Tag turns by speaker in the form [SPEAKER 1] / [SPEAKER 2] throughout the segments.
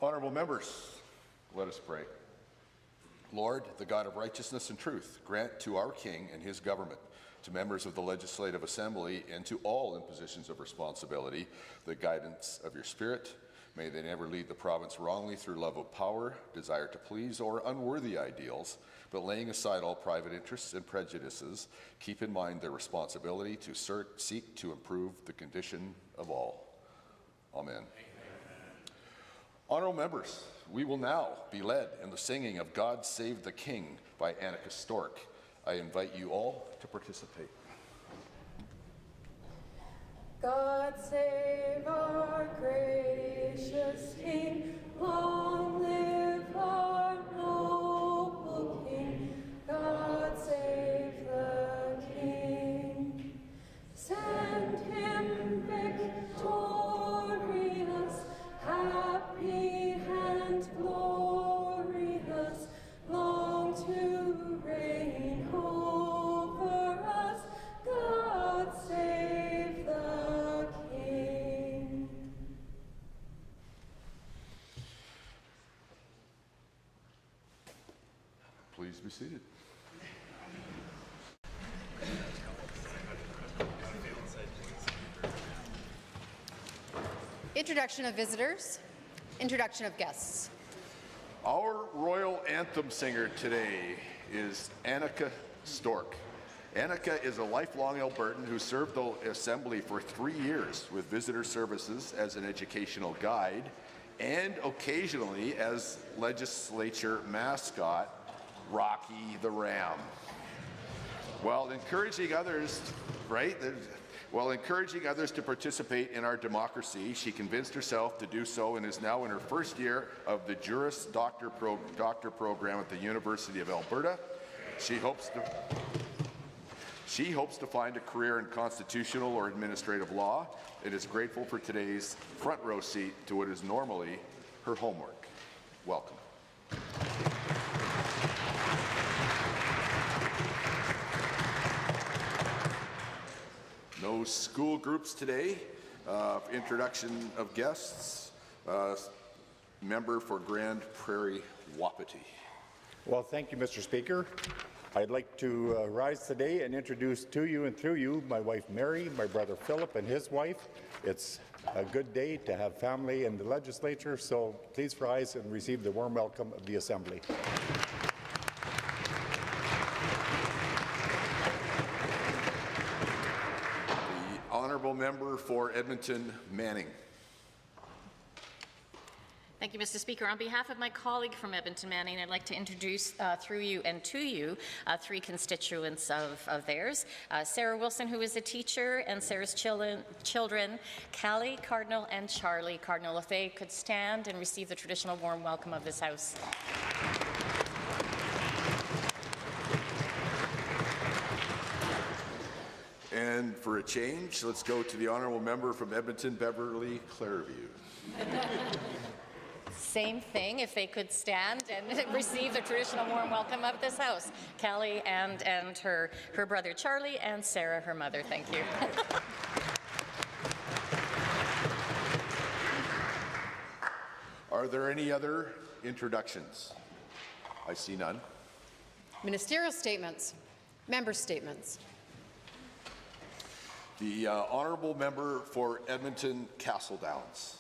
[SPEAKER 1] Honourable members, let us pray. Lord, the God of righteousness and truth, grant to our King and his government, to members of the Legislative Assembly, and to all in positions of responsibility, the guidance of your Spirit. May they never lead the province wrongly through love of power, desire to please, or unworthy ideals, but laying aside all private interests and prejudices, keep in mind their responsibility to seek to improve the condition of all. Amen. Honourable members, we will now be led in the singing of God Save the King by Annika Stork. I invite you all to participate.
[SPEAKER 2] God save our gracious King, long live our noble King. God save the King. Send him victorious, happy and glorious, long to reign over us. God save the King.
[SPEAKER 1] Please be seated.
[SPEAKER 3] Introduction of visitors. Introduction of guests.
[SPEAKER 1] Our royal anthem singer today is Annika Stork. Annika is a lifelong Albertan who served the Assembly for 3 years with visitor services as an educational guide and occasionally as legislature mascot, Rocky the Ram. While encouraging others, While encouraging others to participate in our democracy, she convinced herself to do so and is now in her first year of the Juris Doctor program at the University of Alberta. She hopes to find a career in constitutional or administrative law and is grateful for today's front row seat to what is normally her homework. Welcome. No school groups today. Introduction of guests. Member for Grand Prairie Wapiti.
[SPEAKER 4] Well, thank you, Mr. Speaker. I'd like to rise today and introduce to you and through you my wife Mary, my brother Philip and his wife. It's a good day to have family in the legislature, so please rise and receive the warm welcome of the Assembly.
[SPEAKER 1] Honourable member for Edmonton Manning.
[SPEAKER 5] Thank you, Mr. Speaker. On behalf of my colleague from Edmonton Manning, I'd like to introduce through you and to you 3 constituents of theirs. Sarah Wilson, who is a teacher, and Sarah's children, Callie, Cardinal, and Charlie Cardinal. If they could stand and receive the traditional warm welcome of this House.
[SPEAKER 1] And for a change, let's go to the honourable member from Edmonton Beverly Clairview.
[SPEAKER 5] Same thing, if they could stand and receive the traditional warm welcome of this House. Callie and her brother Charlie, and Sarah, her mother. Thank you.
[SPEAKER 1] Are there any other introductions? I see none.
[SPEAKER 3] Ministerial statements. Member statements.
[SPEAKER 1] The honourable member for Edmonton Castle Downs.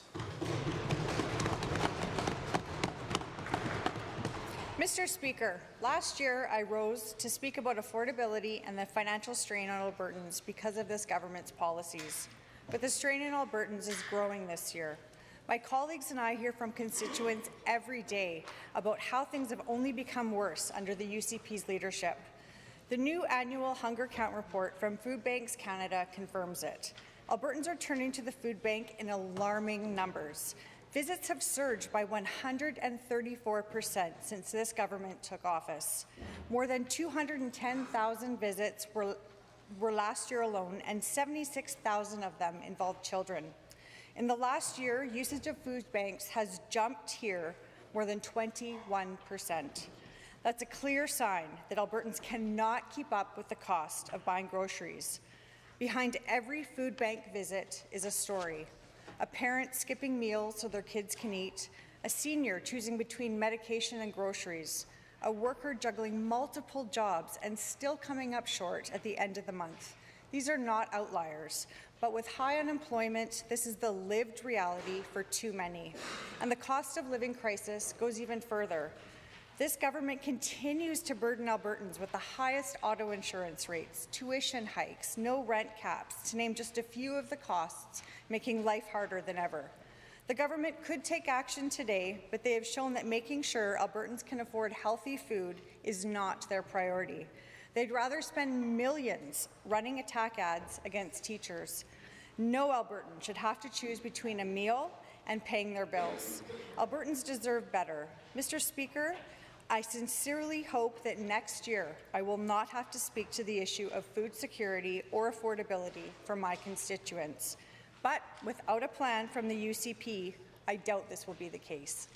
[SPEAKER 6] Mr. Speaker, last year I rose to speak about affordability and the financial strain on Albertans because of this government's policies. But the strain on Albertans is growing this year. My colleagues and I hear from constituents every day about how things have only become worse under the UCP's leadership. The new annual hunger count report from Food Banks Canada confirms it. Albertans are turning to the food bank in alarming numbers. Visits have surged by 134% since this government took office. More than 210,000 visits were last year alone, and 76,000 of them involved children. In the last year, usage of food banks has jumped here more than 21%. That's a clear sign that Albertans cannot keep up with the cost of buying groceries. Behind every food bank visit is a story. A parent skipping meals so their kids can eat, a senior choosing between medication and groceries, a worker juggling multiple jobs and still coming up short at the end of the month. These are not outliers, but with high unemployment, this is the lived reality for too many. And the cost of living crisis goes even further. This government continues to burden Albertans with the highest auto insurance rates, tuition hikes, no rent caps, to name just a few of the costs, making life harder than ever. The government could take action today, but they have shown that making sure Albertans can afford healthy food is not their priority. They'd rather spend millions running attack ads against teachers. No Albertan should have to choose between a meal and paying their bills. Albertans deserve better. Mr. Speaker, I sincerely hope that next year I will not have to speak to the issue of food security or affordability for my constituents. But without a plan from the UCP, I doubt this will be the case.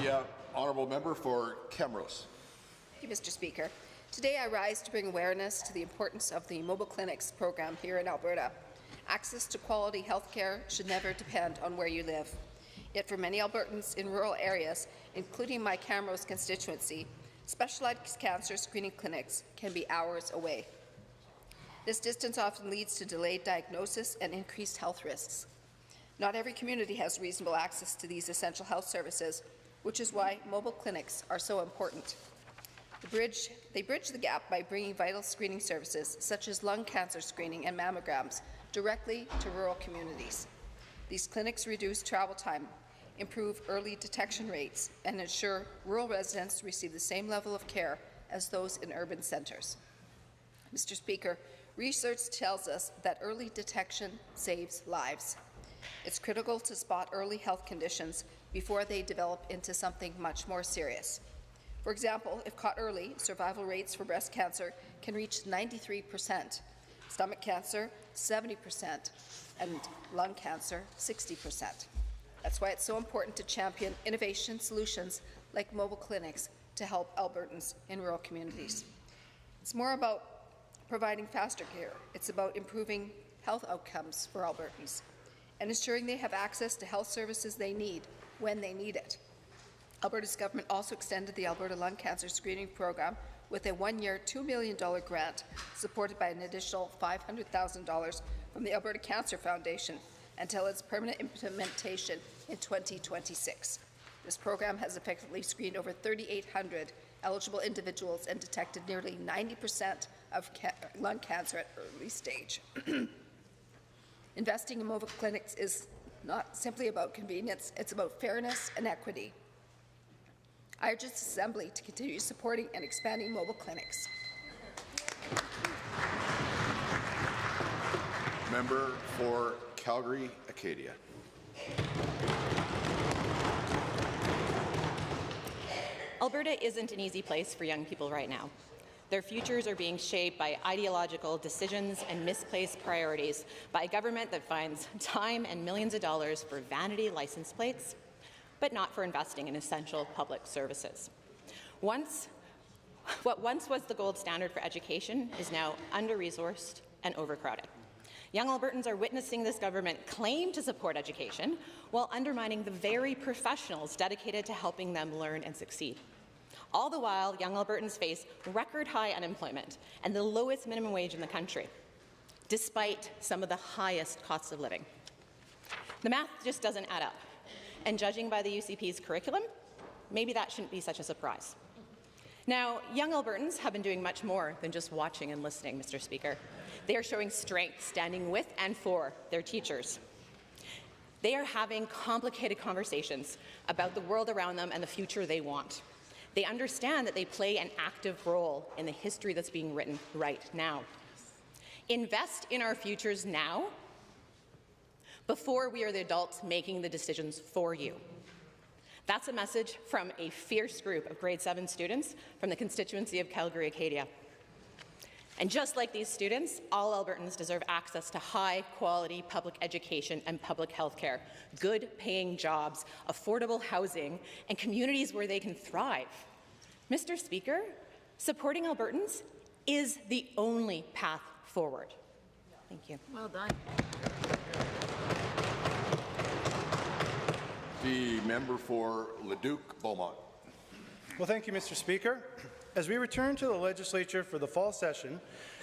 [SPEAKER 1] The honourable member for Camrose.
[SPEAKER 7] Thank you, Mr. Speaker. Today I rise to bring awareness to the importance of the mobile clinics program here in Alberta. Access to quality health care should never depend on where you live. Yet for many Albertans in rural areas, including my Camrose constituency, specialized cancer screening clinics can be hours away. This distance often leads to delayed diagnosis and increased health risks. Not every community has reasonable access to these essential health services, which is why mobile clinics are so important. They bridge the gap by bringing vital screening services, such as lung cancer screening and mammograms, directly to rural communities. These clinics reduce travel time, improve early detection rates, and ensure rural residents receive the same level of care as those in urban centres. Mr. Speaker, research tells us that early detection saves lives. It's critical to spot early health conditions before they develop into something much more serious. For example, if caught early, survival rates for breast cancer can reach 93%, stomach cancer 70%, and lung cancer 60%. That's why it's so important to champion innovation solutions like mobile clinics to help Albertans in rural communities. It's more about providing faster care. It's about improving health outcomes for Albertans and ensuring they have access to health services they need when they need it. Alberta's government also extended the Alberta Lung Cancer Screening Program with a one-year $2 million grant supported by an additional $500,000 from the Alberta Cancer Foundation until its permanent implementation in 2026. This program has effectively screened over 3,800 eligible individuals and detected nearly 90% of lung cancer at early stage. Investing in mobile clinics is not simply about convenience, it's about fairness and equity. I urge this Assembly to continue supporting and expanding mobile clinics.
[SPEAKER 1] Member for Calgary, Acadia.
[SPEAKER 8] Alberta isn't an easy place for young people right now. Their futures are being shaped by ideological decisions and misplaced priorities by a government that finds time and millions of dollars for vanity license plates, but not for investing in essential public services. What once was the gold standard for education is now under-resourced and overcrowded. Young Albertans are witnessing this government claim to support education while undermining the very professionals dedicated to helping them learn and succeed. All the while, young Albertans face record-high unemployment and the lowest minimum wage in the country, despite some of the highest costs of living. The math just doesn't add up, and judging by the UCP's curriculum, maybe that shouldn't be such a surprise. Now, young Albertans have been doing much more than just watching and listening, Mr. Speaker. They are showing strength, standing with and for their teachers. They are having complicated conversations about the world around them and the future they want. They understand that they play an active role in the history that's being written right now. Invest in our futures now before we are the adults making the decisions for you. That's a message from a fierce group of grade 7 students from the constituency of Calgary-Acadia. And just like these students, all Albertans deserve access to high-quality public education and public health care, good-paying jobs, affordable housing, and communities where they can thrive. Mr. Speaker, supporting Albertans is the only path forward. Thank you.
[SPEAKER 5] Well done.
[SPEAKER 1] The member for Leduc-Beaumont.
[SPEAKER 9] Well, thank you, Mr. Speaker. As we return to the legislature for the fall session,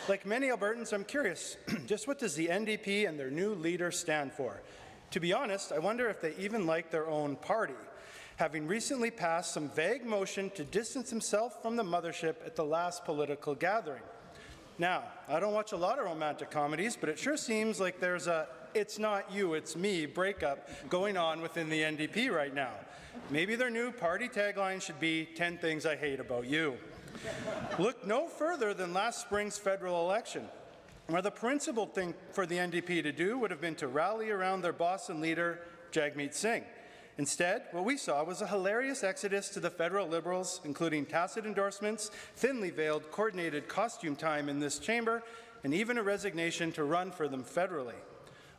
[SPEAKER 9] like many Albertans, I'm curious, just what does the NDP and their new leader stand for? To be honest, I wonder if they even like their own party, having recently passed some vague motion to distance himself from the mothership at the last political gathering. Now, I don't watch a lot of romantic comedies, but it sure seems like there's a "it's not you, it's me" breakup going on within the NDP right now. Maybe their new party tagline should be 10 things I hate about you. Look no further than last spring's federal election, where the principal thing for the NDP to do would have been to rally around their boss and leader, Jagmeet Singh. Instead, what we saw was a hilarious exodus to the federal Liberals, including tacit endorsements, thinly veiled coordinated costume time in this chamber, and even a resignation to run for them federally.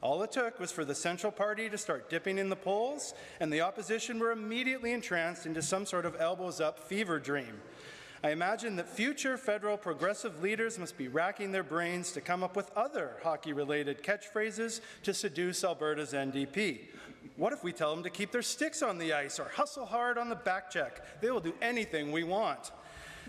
[SPEAKER 9] All it took was for the Central Party to start dipping in the polls, and the opposition were immediately entranced into some sort of elbows-up fever dream. I imagine that future federal progressive leaders must be racking their brains to come up with other hockey-related catchphrases to seduce Alberta's NDP. What if we tell them to keep their sticks on the ice or hustle hard on the back check? They will do anything we want.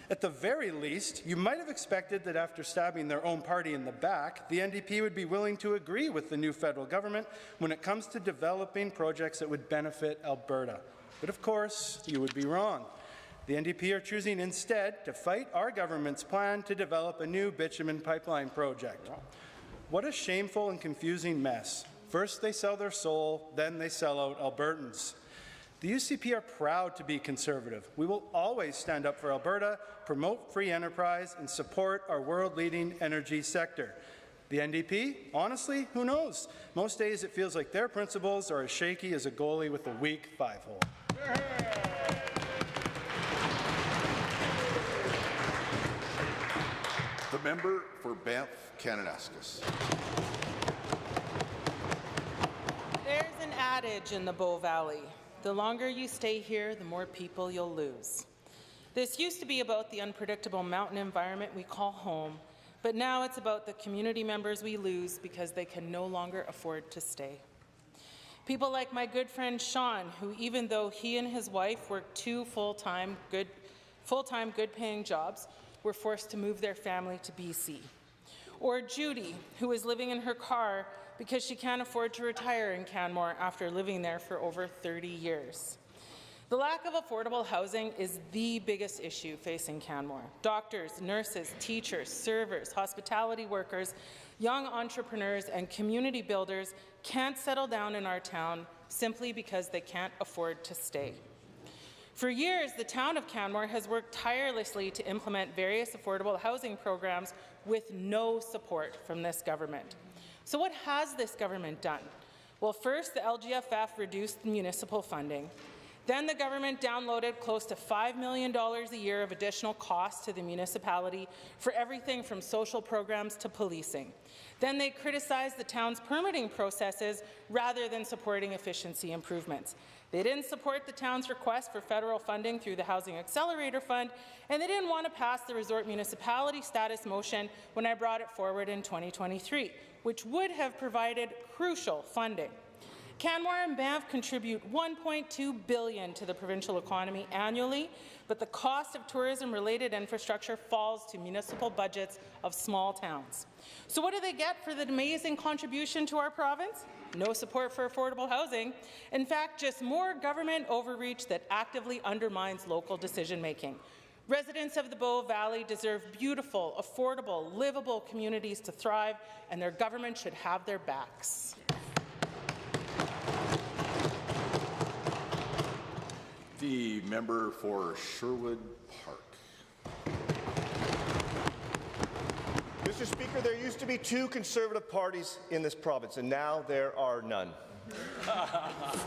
[SPEAKER 9] At the very least, you might have expected that after stabbing their own party in the back, the NDP would be willing to agree with the new federal government when it comes to developing projects that would benefit Alberta. But of course, you would be wrong. The NDP are choosing instead to fight our government's plan to develop a new bitumen pipeline project. What a shameful and confusing mess. First they sell their soul, then they sell out Albertans. The UCP are proud to be conservative. We will always stand up for Alberta, promote free enterprise, and support our world-leading energy sector. The NDP, honestly, who knows? Most days it feels like their principles are as shaky as a goalie with a weak 5-hole.
[SPEAKER 1] The member for Banff-Kananaskis.
[SPEAKER 10] There's an adage in the Bow Valley. The longer you stay here, the more people you'll lose. This used to be about the unpredictable mountain environment we call home, but now it's about the community members we lose because they can no longer afford to stay. People like my good friend Sean, who even though he and his wife work 2 full-time good-paying jobs, were forced to move their family to BC. Or Judy, who is living in her car because she can't afford to retire in Canmore after living there for over 30 years. The lack of affordable housing is the biggest issue facing Canmore. Doctors, nurses, teachers, servers, hospitality workers, young entrepreneurs, and community builders can't settle down in our town simply because they can't afford to stay. For years, the town of Canmore has worked tirelessly to implement various affordable housing programs with no support from this government. So what has this government done? Well, first, the LGFF reduced municipal funding. Then the government downloaded close to $5 million a year of additional costs to the municipality for everything from social programs to policing. Then they criticized the town's permitting processes rather than supporting efficiency improvements. They didn't support the town's request for federal funding through the Housing Accelerator Fund, and they didn't want to pass the resort municipality status motion when I brought it forward in 2023, which would have provided crucial funding. Canmore and Banff contribute $1.2 billion to the provincial economy annually, but the cost of tourism-related infrastructure falls to municipal budgets of small towns. So what do they get for the amazing contribution to our province? No support for affordable housing. In fact, just more government overreach that actively undermines local decision-making. Residents of the Bow Valley deserve beautiful, affordable, livable communities to thrive, and their government should have their backs.
[SPEAKER 1] The member for Sherwood Park.
[SPEAKER 4] Mr.
[SPEAKER 11] Mr. Speaker, there used to be 2 Conservative parties in this province, and now there are none.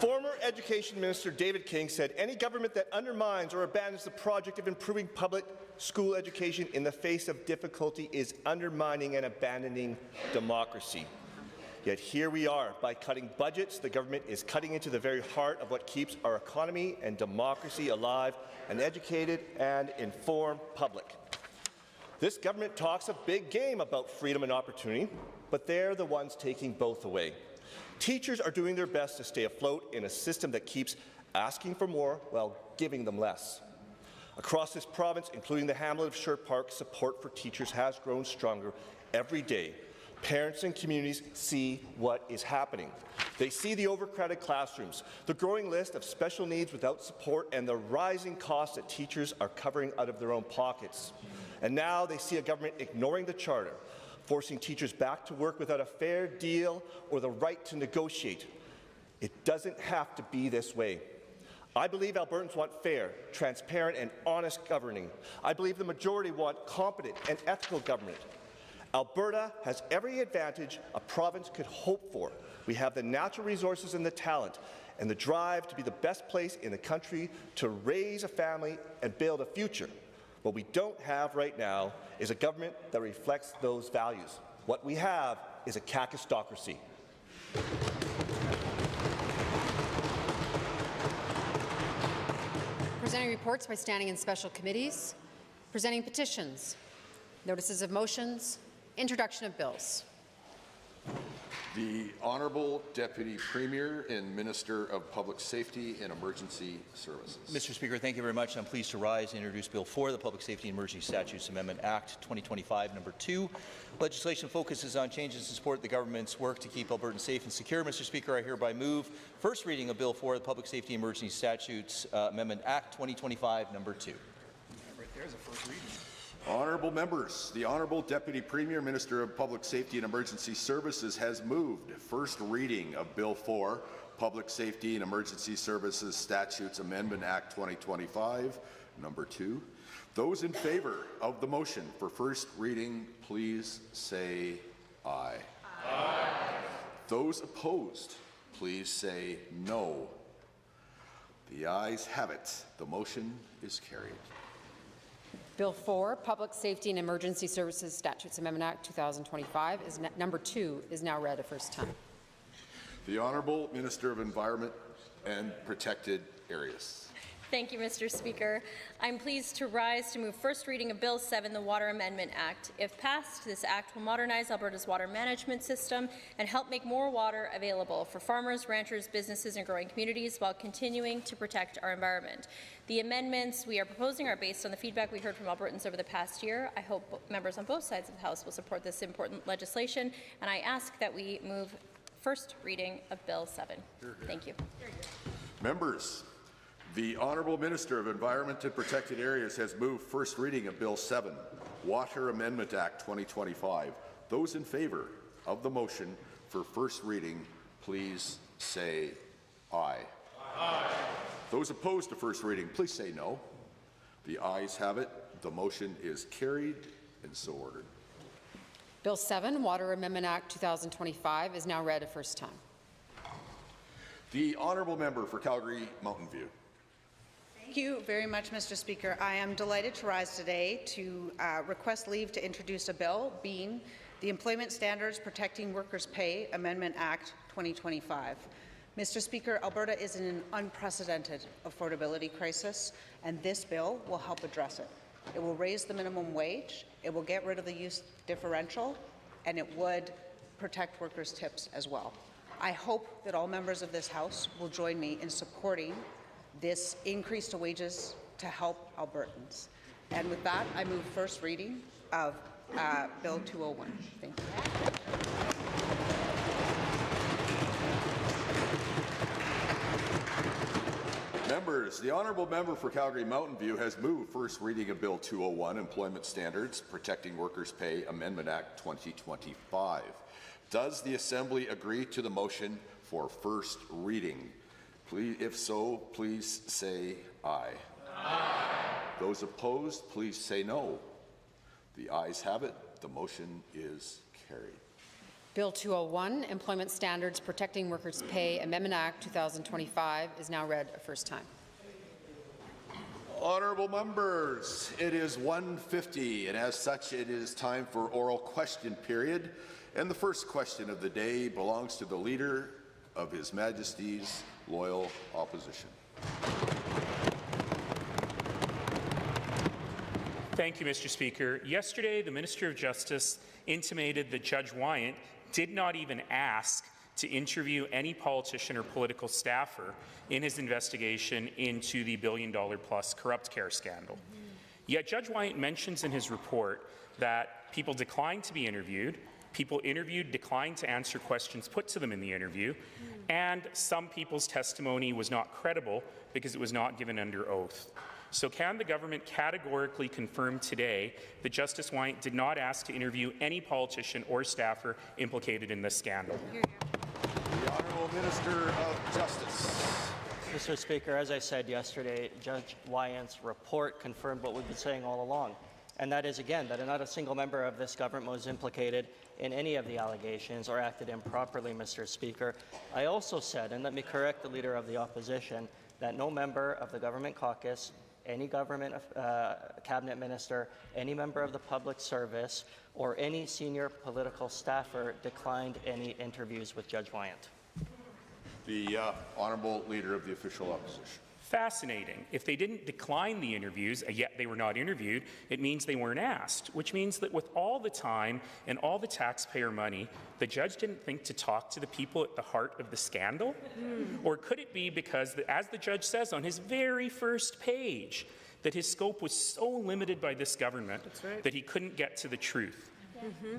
[SPEAKER 11] Former Education Minister David King said any government that undermines or abandons the project of improving public school education in the face of difficulty is undermining and abandoning democracy. Yet here we are. By cutting budgets, the government is cutting into the very heart of what keeps our economy and democracy alive, an educated and informed public. This government talks a big game about freedom and opportunity, but they're the ones taking both away. Teachers are doing their best to stay afloat in a system that keeps asking for more while giving them less. Across this province, including the hamlet of Sherwood Park, support for teachers has grown stronger every day. Parents and communities see what is happening. They see the overcrowded classrooms, the growing list of special needs without support, and the rising costs that teachers are covering out of their own pockets. And now they see a government ignoring the Charter, forcing teachers back to work without a fair deal or the right to negotiate. It doesn't have to be this way. I believe Albertans want fair, transparent, and honest governing. I believe the majority want competent and ethical government. Alberta has every advantage a province could hope for. We have the natural resources and the talent and the drive to be the best place in the country to raise a family and build a future. What we don't have right now is a government that reflects those values. What we have is a kakistocracy.
[SPEAKER 3] Presenting reports by standing in special committees. Presenting petitions. Notices of motions. Introduction of bills.
[SPEAKER 1] The Honourable Deputy Premier and Minister of Public Safety and Emergency Services.
[SPEAKER 12] Mr. Speaker, thank you very much. I'm pleased to rise and introduce Bill 4, the Public Safety and Emergency Statutes Amendment Act 2025, number 2. Legislation focuses on changes to support the government's work to keep Albertans safe and secure. Mr. Speaker, I hereby move first reading of Bill 4, the Public Safety and Emergency Statutes Amendment Act 2025, number 2.
[SPEAKER 1] Right there's a first reading. Honourable members, the Honourable Deputy Premier, Minister of Public Safety and Emergency Services has moved first reading of Bill 4, Public Safety and Emergency Services Statutes Amendment Act 2025, number 2. Those in favour of the motion for first reading, please say aye. Aye. Those opposed, please say no. The ayes have it. The motion is carried.
[SPEAKER 3] Bill 4, Public Safety and Emergency Services Statutes Amendment Act 2025, number 2 is now read a first time.
[SPEAKER 1] The Honourable Minister of Environment and Protected Areas.
[SPEAKER 13] Thank you, Mr. Speaker. I'm pleased to rise to move first reading of Bill 7, the Water Amendment Act. If passed, this act will modernize Alberta's water management system and help make more water available for farmers, ranchers, businesses, and growing communities while continuing to protect our environment. The amendments we are proposing are based on the feedback we heard from Albertans over the past year. I hope members on both sides of the House will support this important legislation, and I ask that we move first reading of Bill 7. Thank you.
[SPEAKER 1] Members, the Honourable Minister of Environment and Protected Areas has moved first reading of Bill 7, Water Amendment Act 2025. Those in favour of the motion for first reading, please say aye. Aye. Those opposed to first reading, please say no. The ayes have it. The motion is carried and so ordered.
[SPEAKER 3] Bill 7, Water Amendment Act 2025, is now read a first time.
[SPEAKER 1] The Honourable Member for Calgary Mountain View.
[SPEAKER 14] Thank you very much, Mr. Speaker. I am delighted to rise today to request leave to introduce a bill, being the Employment Standards Protecting Workers' Pay Amendment Act 2025. Mr. Speaker, Alberta is in an unprecedented affordability crisis, and this bill will help address it. It will raise the minimum wage, it will get rid of the use differential, and it would protect workers' tips as well. I hope that all members of this House will join me in supporting this increase to wages to help Albertans. And with that, I move first reading of Bill 201. Thank you.
[SPEAKER 1] Members, the Honourable Member for Calgary Mountain View has moved first reading of Bill 201, Employment Standards Protecting Workers' Pay Amendment Act 2025. Does the Assembly agree to the motion for first reading? Please, if so, please say aye. Aye. Those opposed, please say no. The ayes have it. The motion is carried.
[SPEAKER 3] Bill 201, Employment Standards Protecting Workers' Pay Amendment Act 2025 is now read a first time.
[SPEAKER 1] Honourable members, it is 1:50, and as such it is time for oral question period. And the first question of the day belongs to the Leader of His Majesty's Loyal Opposition.
[SPEAKER 15] Thank you, Mr. Speaker. Yesterday, the Minister of Justice intimated that Judge Wyant did not even ask to interview any politician or political staffer in his investigation into the billion-dollar-plus corrupt care scandal. Yet Judge Wyant mentions in his report that people declined to be interviewed, people interviewed declined to answer questions put to them in the interview, and some people's testimony was not credible because it was not given under oath. So can the government categorically confirm today that Justice Wyant did not ask to interview any politician or staffer implicated in this scandal?
[SPEAKER 1] The Honourable Minister of Justice.
[SPEAKER 16] Mr. Speaker, as I said yesterday, Judge Wyant's report confirmed what we've been saying all along, and that is, again, that not a single member of this government was implicated in any of the allegations or acted improperly, Mr. Speaker. I also said, and let me correct the Leader of the Opposition, that no member of the government caucus, any government cabinet minister, any member of the public service, or any senior political staffer declined any interviews with Judge Wyant.
[SPEAKER 1] The Honourable Leader of the Official Opposition.
[SPEAKER 15] Fascinating. If they didn't decline the interviews, yet they were not interviewed, it means they weren't asked, which means that with all the time and all the taxpayer money, the judge didn't think to talk to the people at the heart of the scandal? Or could it be because, as the judge says on his very first page, that his scope was so limited by this government that he couldn't get to the truth?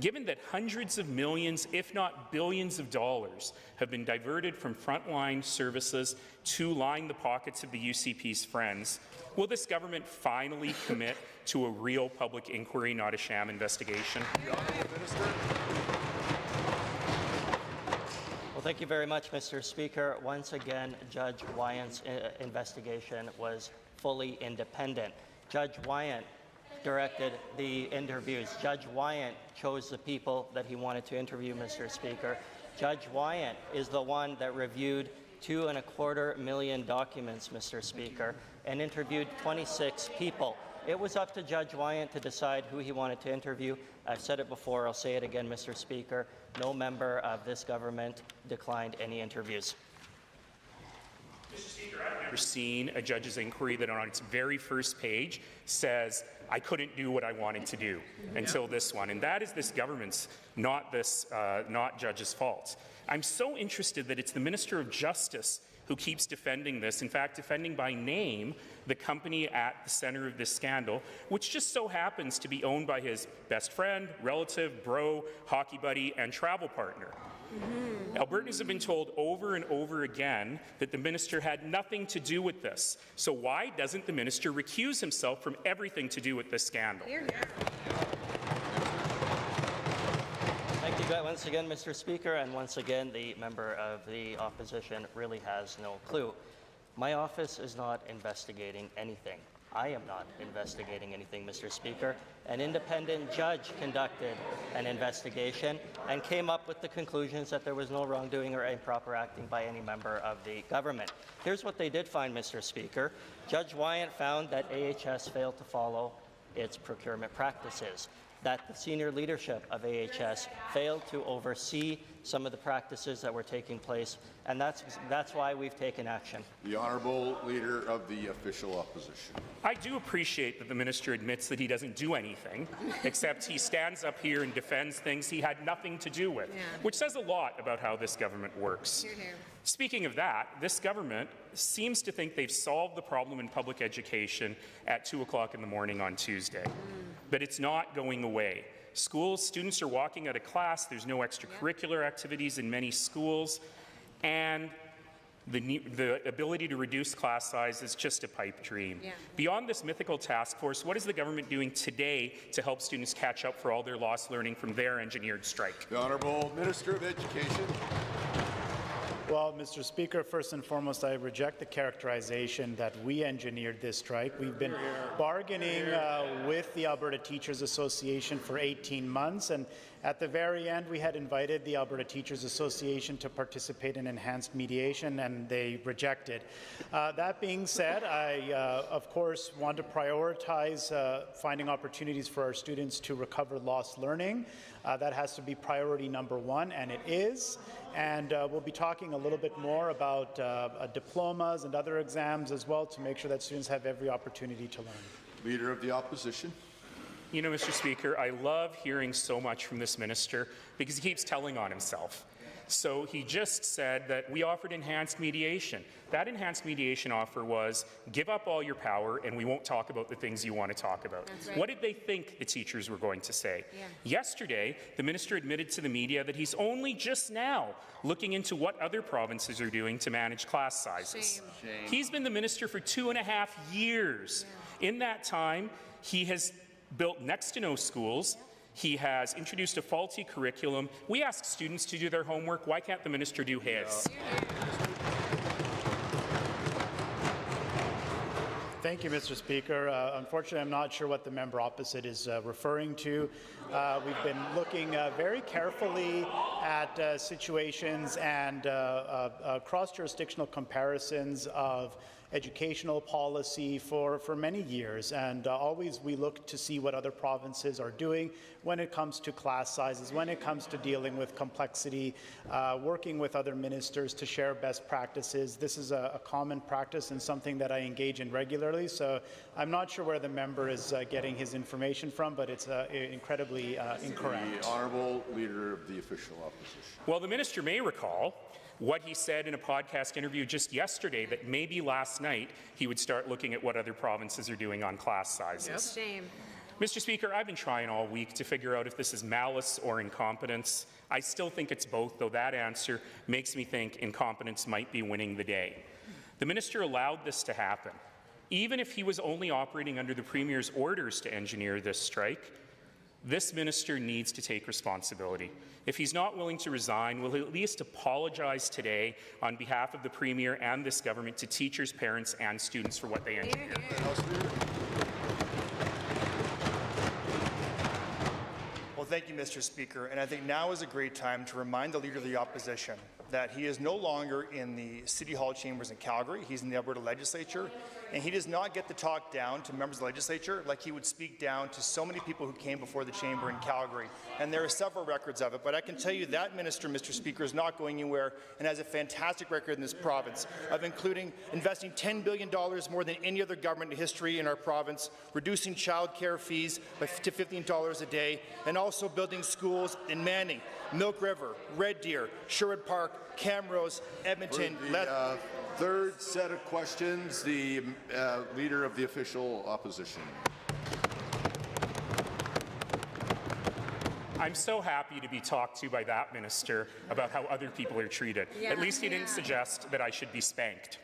[SPEAKER 15] Given that hundreds of millions, if not billions of dollars, have been diverted from frontline services to line the pockets of the UCP's friends, will this government finally commit to a real public inquiry, not a sham investigation?
[SPEAKER 16] Well, thank you very much, Mr. Speaker. Once again, Judge Wyant's investigation was fully independent. Judge Wyant directed the interviews. Judge Wyant chose the people that he wanted to interview, Mr. Speaker. Judge Wyant is the one that reviewed 2.25 million documents, Mr. Speaker, and interviewed 26 people. It was up to Judge Wyant to decide who he wanted to interview. I've said it before, I'll say it again, Mr. Speaker. No member of this government declined any interviews.
[SPEAKER 15] Mr. Speaker, I've never seen a judge's inquiry that on its very first page says, I couldn't do what I wanted to do until this one. And that is this government's, not judge's fault. I'm so interested that it's the Minister of Justice who keeps defending this, in fact, defending by name the company at the center of this scandal, which just so happens to be owned by his best friend, relative, bro, hockey buddy, and travel partner. Albertans have been told over and over again that the minister had nothing to do with this. So why doesn't the minister recuse himself from everything to do with this scandal?
[SPEAKER 16] Thank you once again, Mr. Speaker, and once again, the member of the opposition really has no clue. My office is not investigating anything. I am not investigating anything, Mr. Speaker. An independent judge conducted an investigation and came up with the conclusions that there was no wrongdoing or improper acting by any member of the government. Here's what they did find, Mr. Speaker. Judge Wyant found that AHS failed to follow its procurement practices, that the senior leadership of AHS failed to oversee some of the practices that were taking place, and that's why we've taken action.
[SPEAKER 1] The Honourable Leader of the Official Opposition.
[SPEAKER 15] I do appreciate that the minister admits that he doesn't do anything, except he stands up here and defends things he had nothing to do with, which says a lot about how this government works. Speaking of that, this government seems to think they've solved the problem in public education at 2 o'clock in the morning on Tuesday. But it's not going away. Students are walking out of class, there's no extracurricular activities in many schools, and the ability to reduce class size is just a pipe dream. Beyond this mythical task force, what is the government doing today to help students catch up for all their lost learning from their engineered strike?
[SPEAKER 1] The Honourable Minister of Education.
[SPEAKER 17] Well, Mr. Speaker, first and foremost, I reject the characterization that we engineered this strike. We've been bargaining with the Alberta Teachers Association for 18 months, and at the very end, we had invited the Alberta Teachers Association to participate in enhanced mediation, and they rejected. That being said, I, of course, want to prioritize finding opportunities for our students to recover lost learning. That has to be priority number one, and it is. And we'll be talking a little bit more about diplomas and other exams as well to make sure that students have every opportunity to learn.
[SPEAKER 1] Leader of the Opposition.
[SPEAKER 15] You know, Mr. Speaker, I love hearing so much from this minister because he keeps telling on himself. So he just said that we offered enhanced mediation. That enhanced mediation offer was give up all your power and we won't talk about the things you want to talk about. Right. What did they think the teachers were going to say? Yeah. Yesterday, the minister admitted to the media that he's only just now looking into what other provinces are doing to manage class sizes. Shame. He's been the minister for 2.5 years. Yeah. In that time, he has built next to no schools. He has introduced a faulty curriculum. We ask students to do their homework. Why can't the minister do his?
[SPEAKER 17] Thank you, Mr. Speaker. Unfortunately, I'm not sure what the member opposite is referring to. We've been looking very carefully at situations and cross-jurisdictional comparisons of educational policy for many years, and always we look to see what other provinces are doing when it comes to class sizes, when it comes to dealing with complexity, working with other ministers to share best practices. This is a common practice and something that I engage in regularly, so I'm not sure where the member is getting his information from, but it's incredibly incorrect.
[SPEAKER 1] The Honourable Leader of the Official Opposition.
[SPEAKER 15] Well, the minister may recall what he said in a podcast interview just yesterday, that maybe last night he would start looking at what other provinces are doing on class sizes.
[SPEAKER 3] Yep. Shame.
[SPEAKER 15] Mr. Speaker, I've been trying all week to figure out if this is malice or incompetence. I still think it's both, though that answer makes me think incompetence might be winning the day. The minister allowed this to happen. Even if he was only operating under the Premier's orders to engineer this strike, this minister needs to take responsibility. If he's not willing to resign, will he at least apologize today on behalf of the Premier and this government to teachers, parents, and students for what they engineered?
[SPEAKER 18] Well, thank you, Mr. Speaker. And I think now is a great time to remind the Leader of the Opposition that he is no longer in the City Hall chambers in Calgary. He's in the Alberta Legislature, and he does not get to talk down to members of the Legislature like he would speak down to so many people who came before the chamber in Calgary. And there are several records of it, but I can tell you that minister, Mr. Speaker, is not going anywhere and has a fantastic record in this province of investing $10 billion more than any other government in history in our province, reducing child care fees to $15 a day, and also building schools in Manning, Milk River, Red Deer, Sherwood Park, Camrose, Edmonton.
[SPEAKER 1] For the third set of questions, the Leader of the Official Opposition.
[SPEAKER 15] I'm so happy to be talked to by that minister about how other people are treated.
[SPEAKER 3] Yeah.
[SPEAKER 15] At least he didn't suggest that I should be spanked.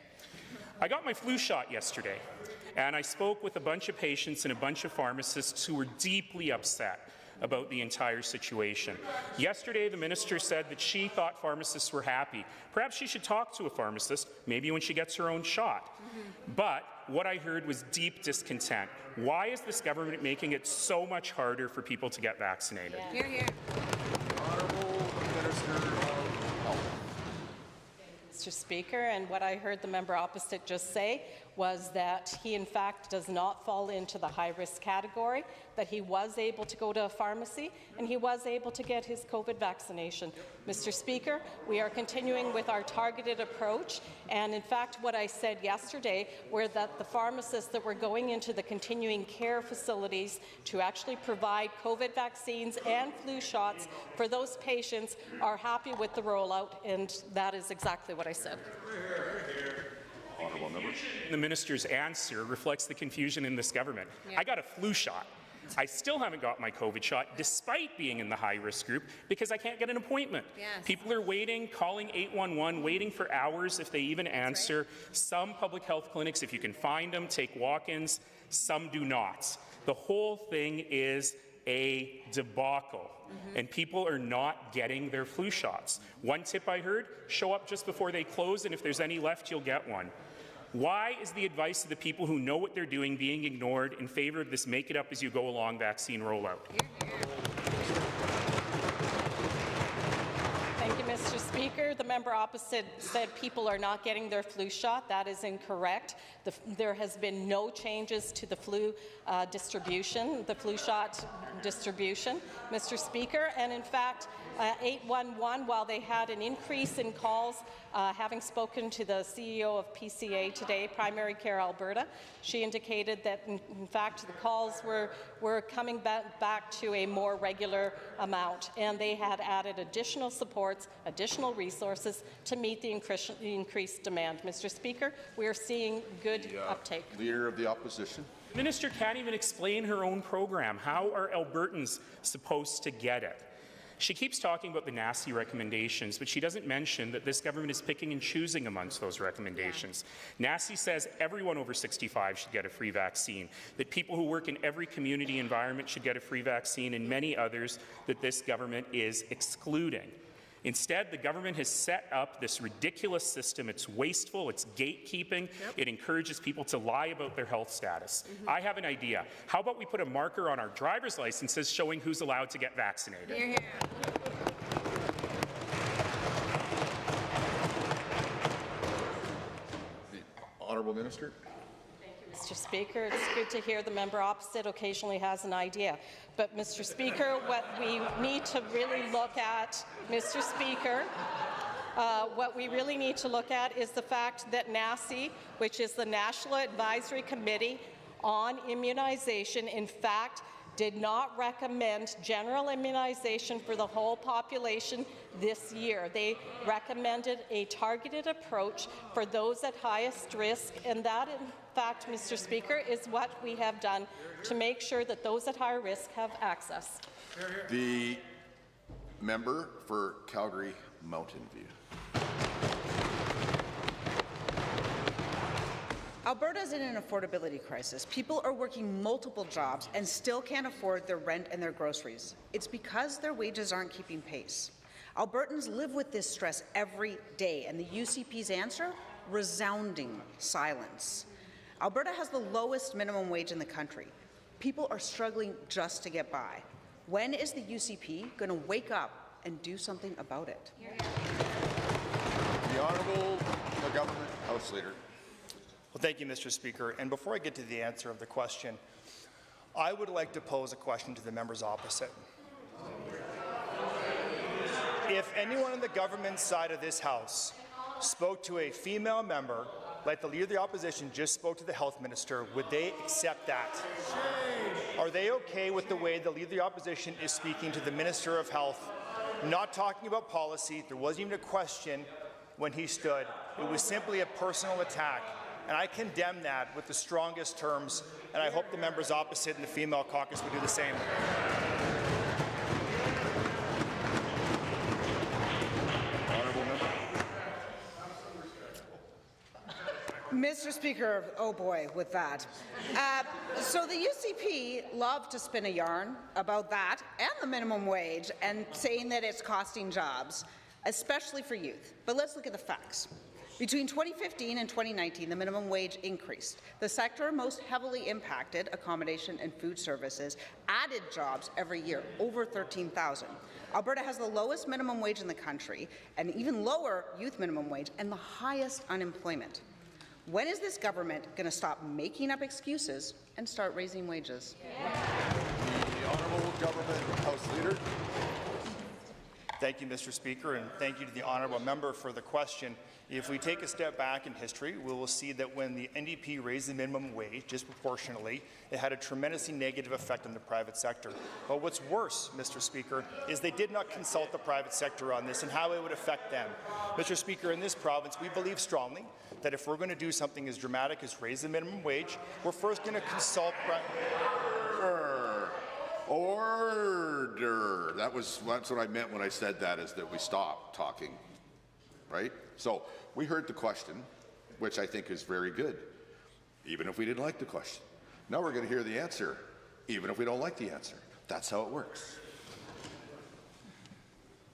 [SPEAKER 15] I got my flu shot yesterday, and I spoke with a bunch of patients and a bunch of pharmacists who were deeply upset about the entire situation. Yesterday, the minister said that she thought pharmacists were happy. Perhaps she should talk to a pharmacist, maybe when she gets her own shot. But what I heard was deep discontent. Why is this government making it so much harder for people to get vaccinated?
[SPEAKER 3] Hear, hear.
[SPEAKER 1] Honourable Minister of Health.
[SPEAKER 19] Mr. Speaker, and what I heard the member opposite just say was that he in fact does not fall into the high-risk category, that he was able to go to a pharmacy and he was able to get his COVID vaccination. Mr. Speaker, we are continuing with our targeted approach, and in fact what I said yesterday were that the pharmacists that were going into the continuing care facilities to actually provide COVID vaccines and flu shots for those patients are happy with the rollout, and that is exactly what I said.
[SPEAKER 15] The minister's answer reflects the confusion in this government. I got a flu shot. I still haven't got my COVID shot, despite being in the high-risk group, because I can't get an appointment. Yes. People are waiting, calling 811, waiting for hours if they even answer. Right. Some public health clinics, if you can find them, take walk-ins. Some do not. The whole thing is a debacle, and people are not getting their flu shots. One tip I heard, show up just before they close, and if there's any left, you'll get one. Why is the advice of the people who know what they're doing being ignored in favour of this make-it-up-as-you-go-along vaccine rollout?
[SPEAKER 19] Thank you, Mr. Speaker. The member opposite said people are not getting their flu shot. That is incorrect. There has been no changes to the flu distribution, the flu shot distribution, Mr. Speaker. And in fact, 811, while they had an increase in calls, having spoken to the CEO of PCA today, Primary Care Alberta, she indicated that in fact the calls were coming back to a more regular amount, and they had added additional supports, additional resources to meet the increased demand. Mr. Speaker, we are seeing good uptake.
[SPEAKER 1] Leader of the Opposition.
[SPEAKER 15] The minister can't even explain her own program. How are Albertans supposed to get it? She keeps talking about the nasty recommendations, but she doesn't mention that this government is picking and choosing amongst those recommendations. NASI says everyone over 65 should get a free vaccine, that people who work in every community environment should get a free vaccine, and many others that this government is excluding. Instead, the government has set up this ridiculous system. It's wasteful, it's gatekeeping, it encourages people to lie about their health status. I have an idea. How about we put a marker on our driver's licenses showing who's allowed to get vaccinated?
[SPEAKER 2] Hear, hear.
[SPEAKER 1] The Honourable Minister.
[SPEAKER 19] Mr. Speaker, it's good to hear the member opposite occasionally has an idea. But, Mr. Speaker, what we need to really look at, Mr. Speaker, what we really need to look at is the fact that NACI, which is the National Advisory Committee on Immunization, in fact, did not recommend general immunization for the whole population this year. They recommended a targeted approach for those at highest risk, and that, in fact, Mr. Speaker, is what we have done to make sure that those at higher risk have access.
[SPEAKER 1] The member for Calgary Mountain View.
[SPEAKER 14] Alberta is in an affordability crisis. People are working multiple jobs and still can't afford their rent and their groceries. It's because their wages aren't keeping pace. Albertans live with this stress every day, and the UCP's answer? Resounding silence. Alberta has the lowest minimum wage in the country. People are struggling just to get by. When is the UCP going to wake up and do something about it?
[SPEAKER 1] The Honourable Government House Leader.
[SPEAKER 18] Well, thank you, Mr. Speaker. And before I get to the answer of the question, I would like to pose a question to the members opposite. If anyone on the government side of this House spoke to a female member, like the Leader of the Opposition just spoke to the Health Minister, would they accept that? Are they okay with the way the Leader of the Opposition is speaking to the Minister of Health, not talking about policy? There wasn't even a question when he stood. It was simply a personal attack. And I condemn that with the strongest terms, and I hope the members opposite in the female caucus would do the same.
[SPEAKER 1] Honourable member.
[SPEAKER 14] Mr. Speaker, oh boy, with that. So the UCP love to spin a yarn about that and the minimum wage and saying that it's costing jobs, especially for youth. But let's look at the facts. Between 2015 and 2019, the minimum wage increased. The sector most heavily impacted, accommodation and food services, added jobs every year, over 13,000. Alberta has the lowest minimum wage in the country, and even lower youth minimum wage, and the highest unemployment. When is this government going to stop making up excuses and start raising wages?
[SPEAKER 1] The Honourable Government House Leader.
[SPEAKER 18] Thank you, Mr. Speaker, and thank you to the honourable member for the question. If we take a step back in history, we will see that when the NDP raised the minimum wage disproportionately, it had a tremendously negative effect on the private sector. But what's worse, Mr. Speaker, is they did not consult the private sector on this and how it would affect them. Mr. Speaker, in this province, we believe strongly that if we're going to do something as dramatic as raise the minimum wage, we're first going to consult...
[SPEAKER 1] Order. That's what I meant when I said that, is that we stop talking, right? So we heard the question, which I think is very good, even if we didn't like the question. Now we're going to hear the answer, even if we don't like the answer. that's how it works.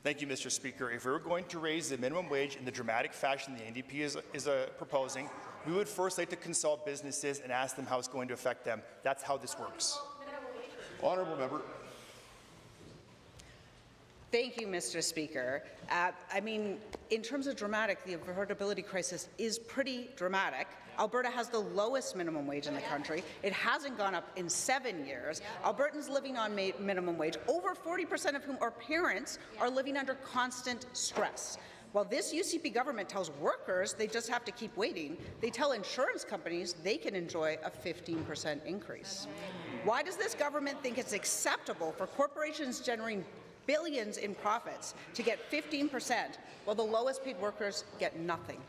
[SPEAKER 18] Thank you, Mr. Speaker. If we were going to raise the minimum wage in the dramatic fashion the NDP is proposing, we would first like to consult businesses and ask them how it's going to affect them. That's how this works.
[SPEAKER 1] Honourable member.
[SPEAKER 14] Thank you, Mr. Speaker. I mean, in terms of dramatic, the affordability crisis is pretty dramatic. Alberta has the lowest minimum wage in the country. It hasn't gone up in 7 years. Albertans living on minimum wage, over 40% of whom are parents, are living under constant stress. While this UCP government tells workers they just have to keep waiting, they tell insurance companies they can enjoy a 15% increase. Why does this government think it's acceptable for corporations generating billions in profits to get 15%, while the lowest paid workers get nothing?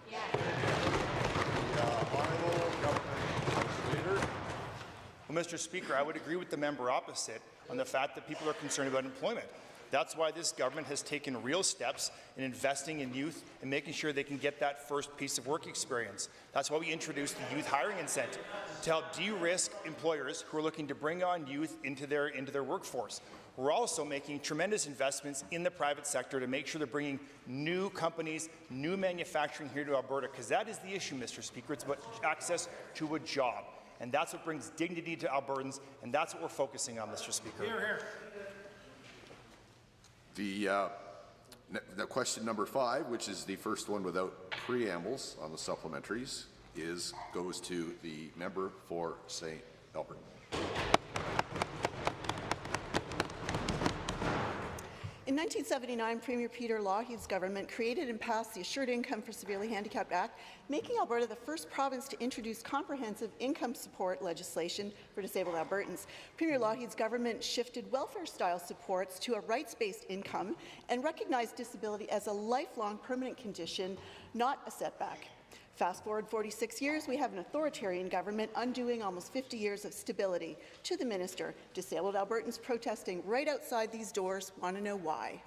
[SPEAKER 18] Well, Mr. Speaker, I would agree with the member opposite on the fact that people are concerned about employment. That's why this government has taken real steps in investing in youth and making sure they can get that first piece of work experience. That's why we introduced the youth hiring incentive to help de-risk employers who are looking to bring on youth into their workforce. We're also making tremendous investments in the private sector to make sure they're bringing new companies, new manufacturing here to Alberta, because that is the issue, Mr. Speaker. It's about access to a job, and that's what brings dignity to Albertans, and that's what we're focusing on, Mr. Speaker.
[SPEAKER 1] Hear, hear. The question number 5, which is the first one without preambles on the supplementaries, goes to the member for St. Albert.
[SPEAKER 20] In 1979, Premier Peter Lougheed's government created and passed the Assured Income for Severely Handicapped Act, making Alberta the first province to introduce comprehensive income support legislation for disabled Albertans. Premier Lougheed's government shifted welfare-style supports to a rights-based income and recognized disability as a lifelong permanent condition, not a setback. Fast forward 46 years, we have an authoritarian government undoing almost 50 years of stability. To the Minister, disabled Albertans protesting right outside these doors want to know why.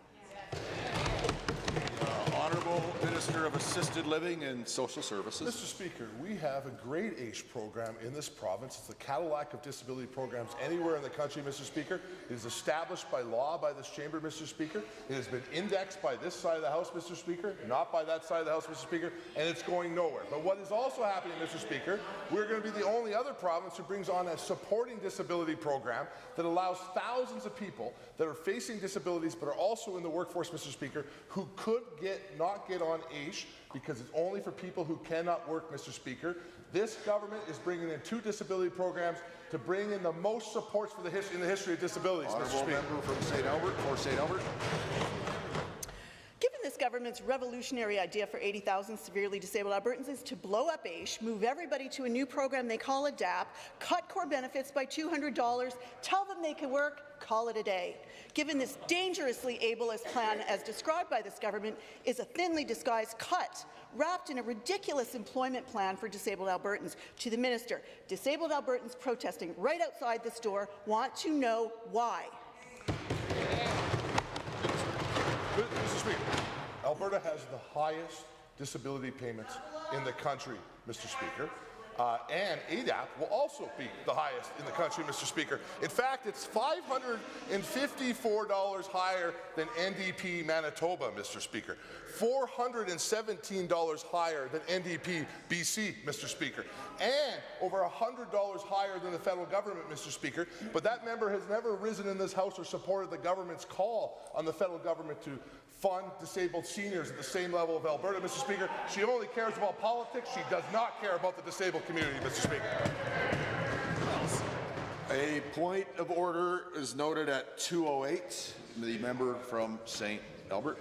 [SPEAKER 1] Honourable Minister of Assisted Living and Social Services.
[SPEAKER 21] Mr. Speaker, we have a great ACE program in this province. It's the Cadillac of disability programs anywhere in the country, Mr. Speaker. It is established by law by this chamber, Mr. Speaker. It has been indexed by this side of the House, Mr. Speaker, not by that side of the House, Mr. Speaker, and it's going nowhere. But what is also happening, Mr. Speaker, we're going to be the only other province who brings on a supporting disability program that allows thousands of people that are facing disabilities but are also in the workforce, Mr. Speaker, who could not get on ACE because it's only for people who cannot work, Mr. Speaker. This government is bringing in 2 disability programs to bring in the most supports for in the history of disabilities, Mr. Speaker.
[SPEAKER 1] Member from St. Albert, for St. Albert.
[SPEAKER 20] Given this government's revolutionary idea for 80,000 severely disabled Albertans is to blow up ACE, move everybody to a new program they call ADAPT, cut core benefits by $200, tell them they can work, call it a day. Given this dangerously ableist plan as described by this government is a thinly disguised cut wrapped in a ridiculous employment plan for disabled Albertans. To the Minister, disabled Albertans protesting right outside this door want to know why.
[SPEAKER 21] Mr. Speaker, Alberta has the highest disability payments in the country, Mr. Speaker. And ADAPT will also be the highest in the country, Mr. Speaker. In fact, it's $554 higher than NDP Manitoba, Mr. Speaker. $417 higher than NDP BC, Mr. Speaker. And over $100 higher than the federal government, Mr. Speaker. But that member has never risen in this House or supported the government's call on the federal government to fund disabled seniors at the same level of Alberta, Mr. Speaker. She only cares about politics. She does not care about the disabled community, Mr. Speaker.
[SPEAKER 1] A point of order is noted at 2:08. The member from St. Albert.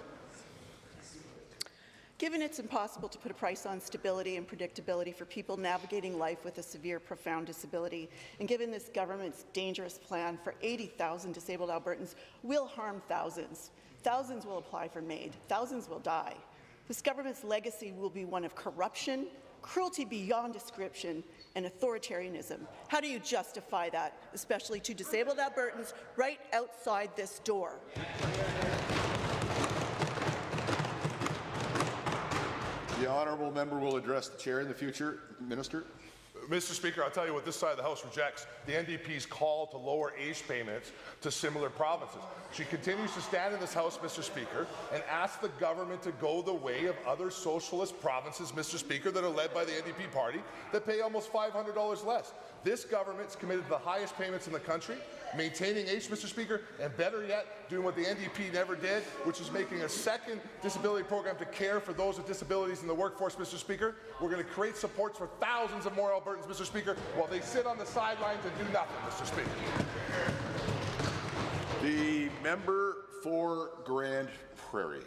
[SPEAKER 20] Given it's impossible to put a price on stability and predictability for people navigating life with a severe, profound disability, and given this government's dangerous plan for 80,000 disabled Albertans will harm thousands. Thousands will apply for MAID. Thousands will die. This government's legacy will be one of corruption, cruelty beyond description, and authoritarianism. How do you justify that, especially to disabled Albertans right outside this door?
[SPEAKER 1] The honourable member will address the chair in the future. Minister.
[SPEAKER 21] Mr. Speaker, I'll tell you what this side of the House rejects, the NDP's call to lower AISH payments to similar provinces. She continues to stand in this House, Mr. Speaker, and ask the government to go the way of other socialist provinces, Mr. Speaker, that are led by the NDP party that pay almost $500 less. This government's committed to the highest payments in the country, maintaining AISH, Mr. Speaker, and better yet, doing what the NDP never did, which is making a second disability program to care for those with disabilities in the workforce, Mr. Speaker. We're going to create supports for thousands of more Albertans, Mr. Speaker, while they sit on the sidelines and do nothing, Mr. Speaker.
[SPEAKER 1] The member for Grand Prairie.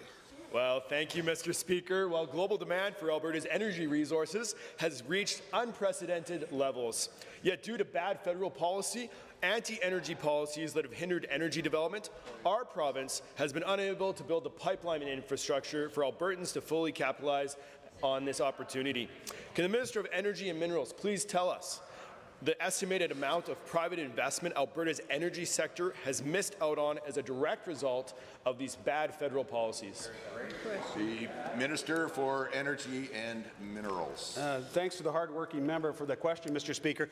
[SPEAKER 6] Well, thank you, Mr. Speaker. Well, global demand for Alberta's energy resources has reached unprecedented levels. Yet due to bad federal policy, anti-energy policies that have hindered energy development, our province has been unable to build the pipeline and infrastructure for Albertans to fully capitalize on this opportunity. Can the Minister of Energy and Minerals please tell us the estimated amount of private investment Alberta's energy sector has missed out on as a direct result of these bad federal policies?
[SPEAKER 1] The Minister for Energy and Minerals.
[SPEAKER 22] Thanks to the hard-working member for the question, Mr. Speaker.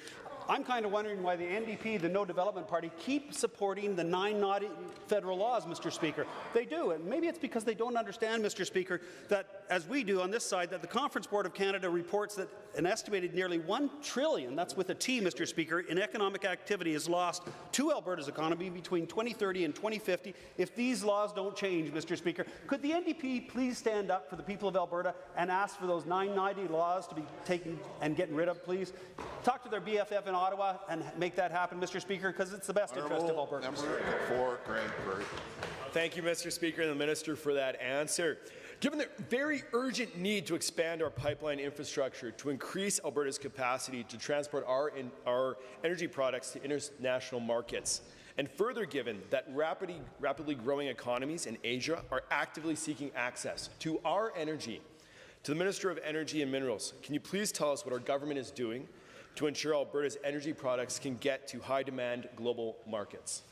[SPEAKER 22] I'm kind of wondering why the NDP, the No Development Party, keep supporting the 9 naughty federal laws, Mr. Speaker. They do, and maybe it's because they don't understand, Mr. Speaker, that, as we do on this side, that the Conference Board of Canada reports that an estimated nearly $1 trillion, that's with a T, Mr. Speaker, in economic activity is lost to Alberta's economy between 2030 and 2050 if these laws don't change, Mr. Speaker. Could the NDP please stand up for the people of Alberta and ask for those 990 laws to be taken and getting rid of, please? Talk to their BFF in Ottawa and make that happen, Mr. Speaker, because it's the best interest of Alberta.
[SPEAKER 1] Member for Grand Prairie.
[SPEAKER 6] Thank you, Mr. Speaker, and the Minister for that answer. Given the very urgent need to expand our pipeline infrastructure to increase Alberta's capacity to transport our energy products to international markets, and further given that rapidly growing economies in Asia are actively seeking access to our energy, to the Minister of Energy and Minerals, can you please tell us what our government is doing to ensure Alberta's energy products can get to high-demand global markets?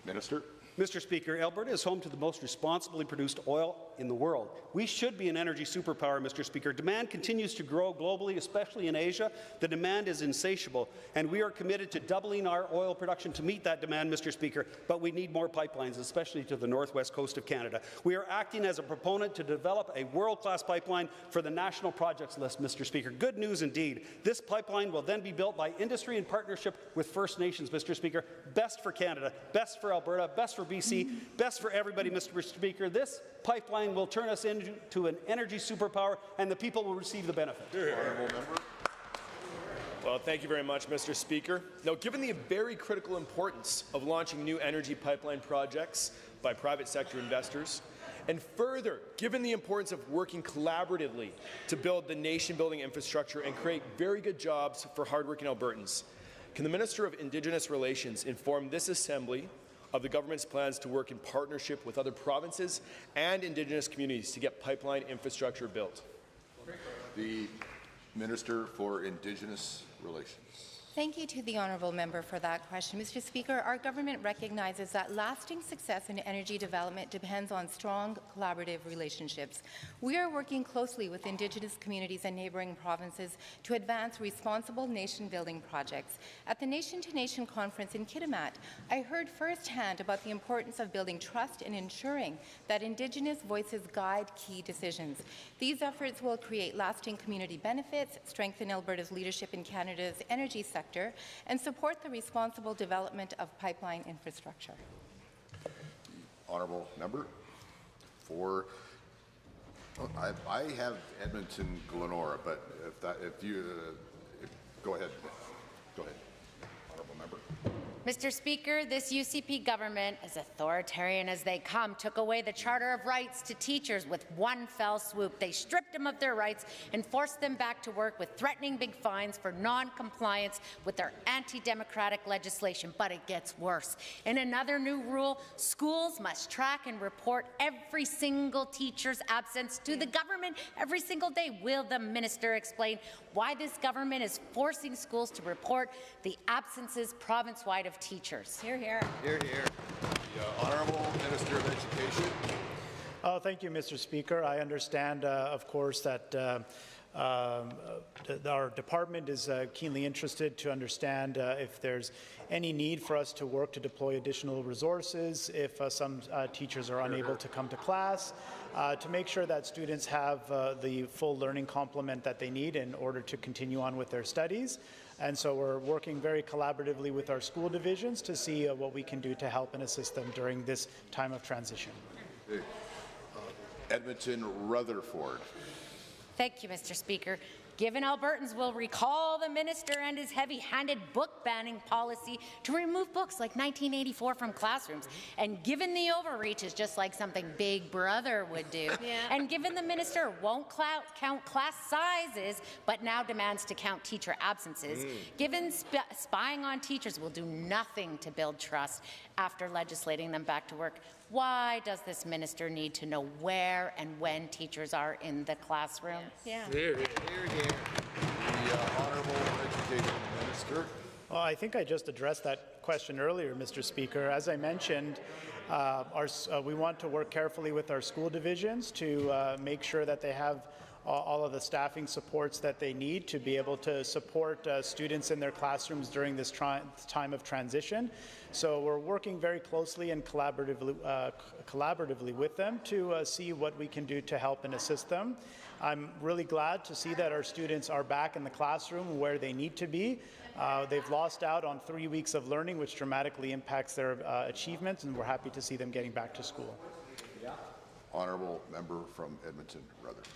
[SPEAKER 1] Minister.
[SPEAKER 22] Mr. Speaker, Alberta is home to the most responsibly produced oil in the world. We should be an energy superpower, Mr. Speaker. Demand continues to grow globally, especially in Asia. The demand is insatiable, and we are committed to doubling our oil production to meet that demand, Mr. Speaker, but we need more pipelines, especially to the northwest coast of Canada. We are acting as a proponent to develop a world-class pipeline for the national projects list, Mr. Speaker. Good news indeed. This pipeline will then be built by industry in partnership with First Nations, Mr. Speaker. Best for Canada, best for Alberta, best for BC, best for everybody, Mr. Speaker. This pipeline will turn us into an energy superpower, and the people will receive the benefit.
[SPEAKER 6] Well, thank you very much, Mr. Speaker. Now, given the very critical importance of launching new energy pipeline projects by private sector investors, and further, given the importance of working collaboratively to build the nation-building infrastructure and create very good jobs for hardworking Albertans, can the Minister of Indigenous Relations inform this Assembly of the government's plans to work in partnership with other provinces and Indigenous communities to get pipeline infrastructure built?
[SPEAKER 1] The Minister for Indigenous Relations.
[SPEAKER 23] Thank you to the honourable member for that question. Mr. Speaker, our government recognizes that lasting success in energy development depends on strong collaborative relationships. We are working closely with Indigenous communities and neighbouring provinces to advance responsible nation-building projects. At the Nation-to-Nation conference in Kitimat, I heard firsthand about the importance of building trust and ensuring that Indigenous voices guide key decisions. These efforts will create lasting community benefits, strengthen Alberta's leadership in Canada's energy sector, and support the responsible development of pipeline infrastructure.
[SPEAKER 1] Honourable member for. I have Edmonton Glenora, but if you go ahead, honourable member.
[SPEAKER 24] Mr. Speaker, this UCP government, as authoritarian as they come, took away the Charter of Rights to teachers with one fell swoop. They stripped them of their rights and forced them back to work with threatening big fines for non-compliance with their anti-democratic legislation. But it gets worse. In another new rule, schools must track and report every single teacher's absence to the government every single day. Will the minister explain why this government is forcing schools to report the absences province-wide of teachers?
[SPEAKER 23] Hear, hear.
[SPEAKER 1] Hear, hear. The Honourable Minister of Education.
[SPEAKER 17] Thank you, Mr. Speaker. I understand, of course, that Our department is keenly interested to understand if there's any need for us to work to deploy additional resources, if some teachers are unable to come to class, to make sure that students have the full learning complement that they need in order to continue on with their studies. And so we're working very collaboratively with our school divisions to see what we can do to help and assist them during this time of transition.
[SPEAKER 1] Okay. Edmonton Rutherford.
[SPEAKER 24] Thank you, Mr. Speaker. Given Albertans will recall the minister and his heavy-handed book-banning policy to remove books like 1984 from classrooms, and given the overreach is just like something Big Brother would do, and given the minister won't count class sizes, but now demands to count teacher absences, given spying on teachers will do nothing to build trust after legislating them back to work, why does this minister need to know where and when teachers are in the classroom?
[SPEAKER 1] Here, here, here. The Honourable Education Minister.
[SPEAKER 17] Well, I think I just addressed that question earlier, Mr. Speaker. As I mentioned, we want to work carefully with our school divisions to make sure that they have all of the staffing supports that they need to be able to support students in their classrooms during this time of transition. So we're working very closely and collaboratively with them to see what we can do to help and assist them. I'm really glad to see that our students are back in the classroom where they need to be. They've lost out on 3 weeks of learning, which dramatically impacts their achievements, and we're happy to see them getting back to school.
[SPEAKER 1] Honourable member from Edmonton Rutherford.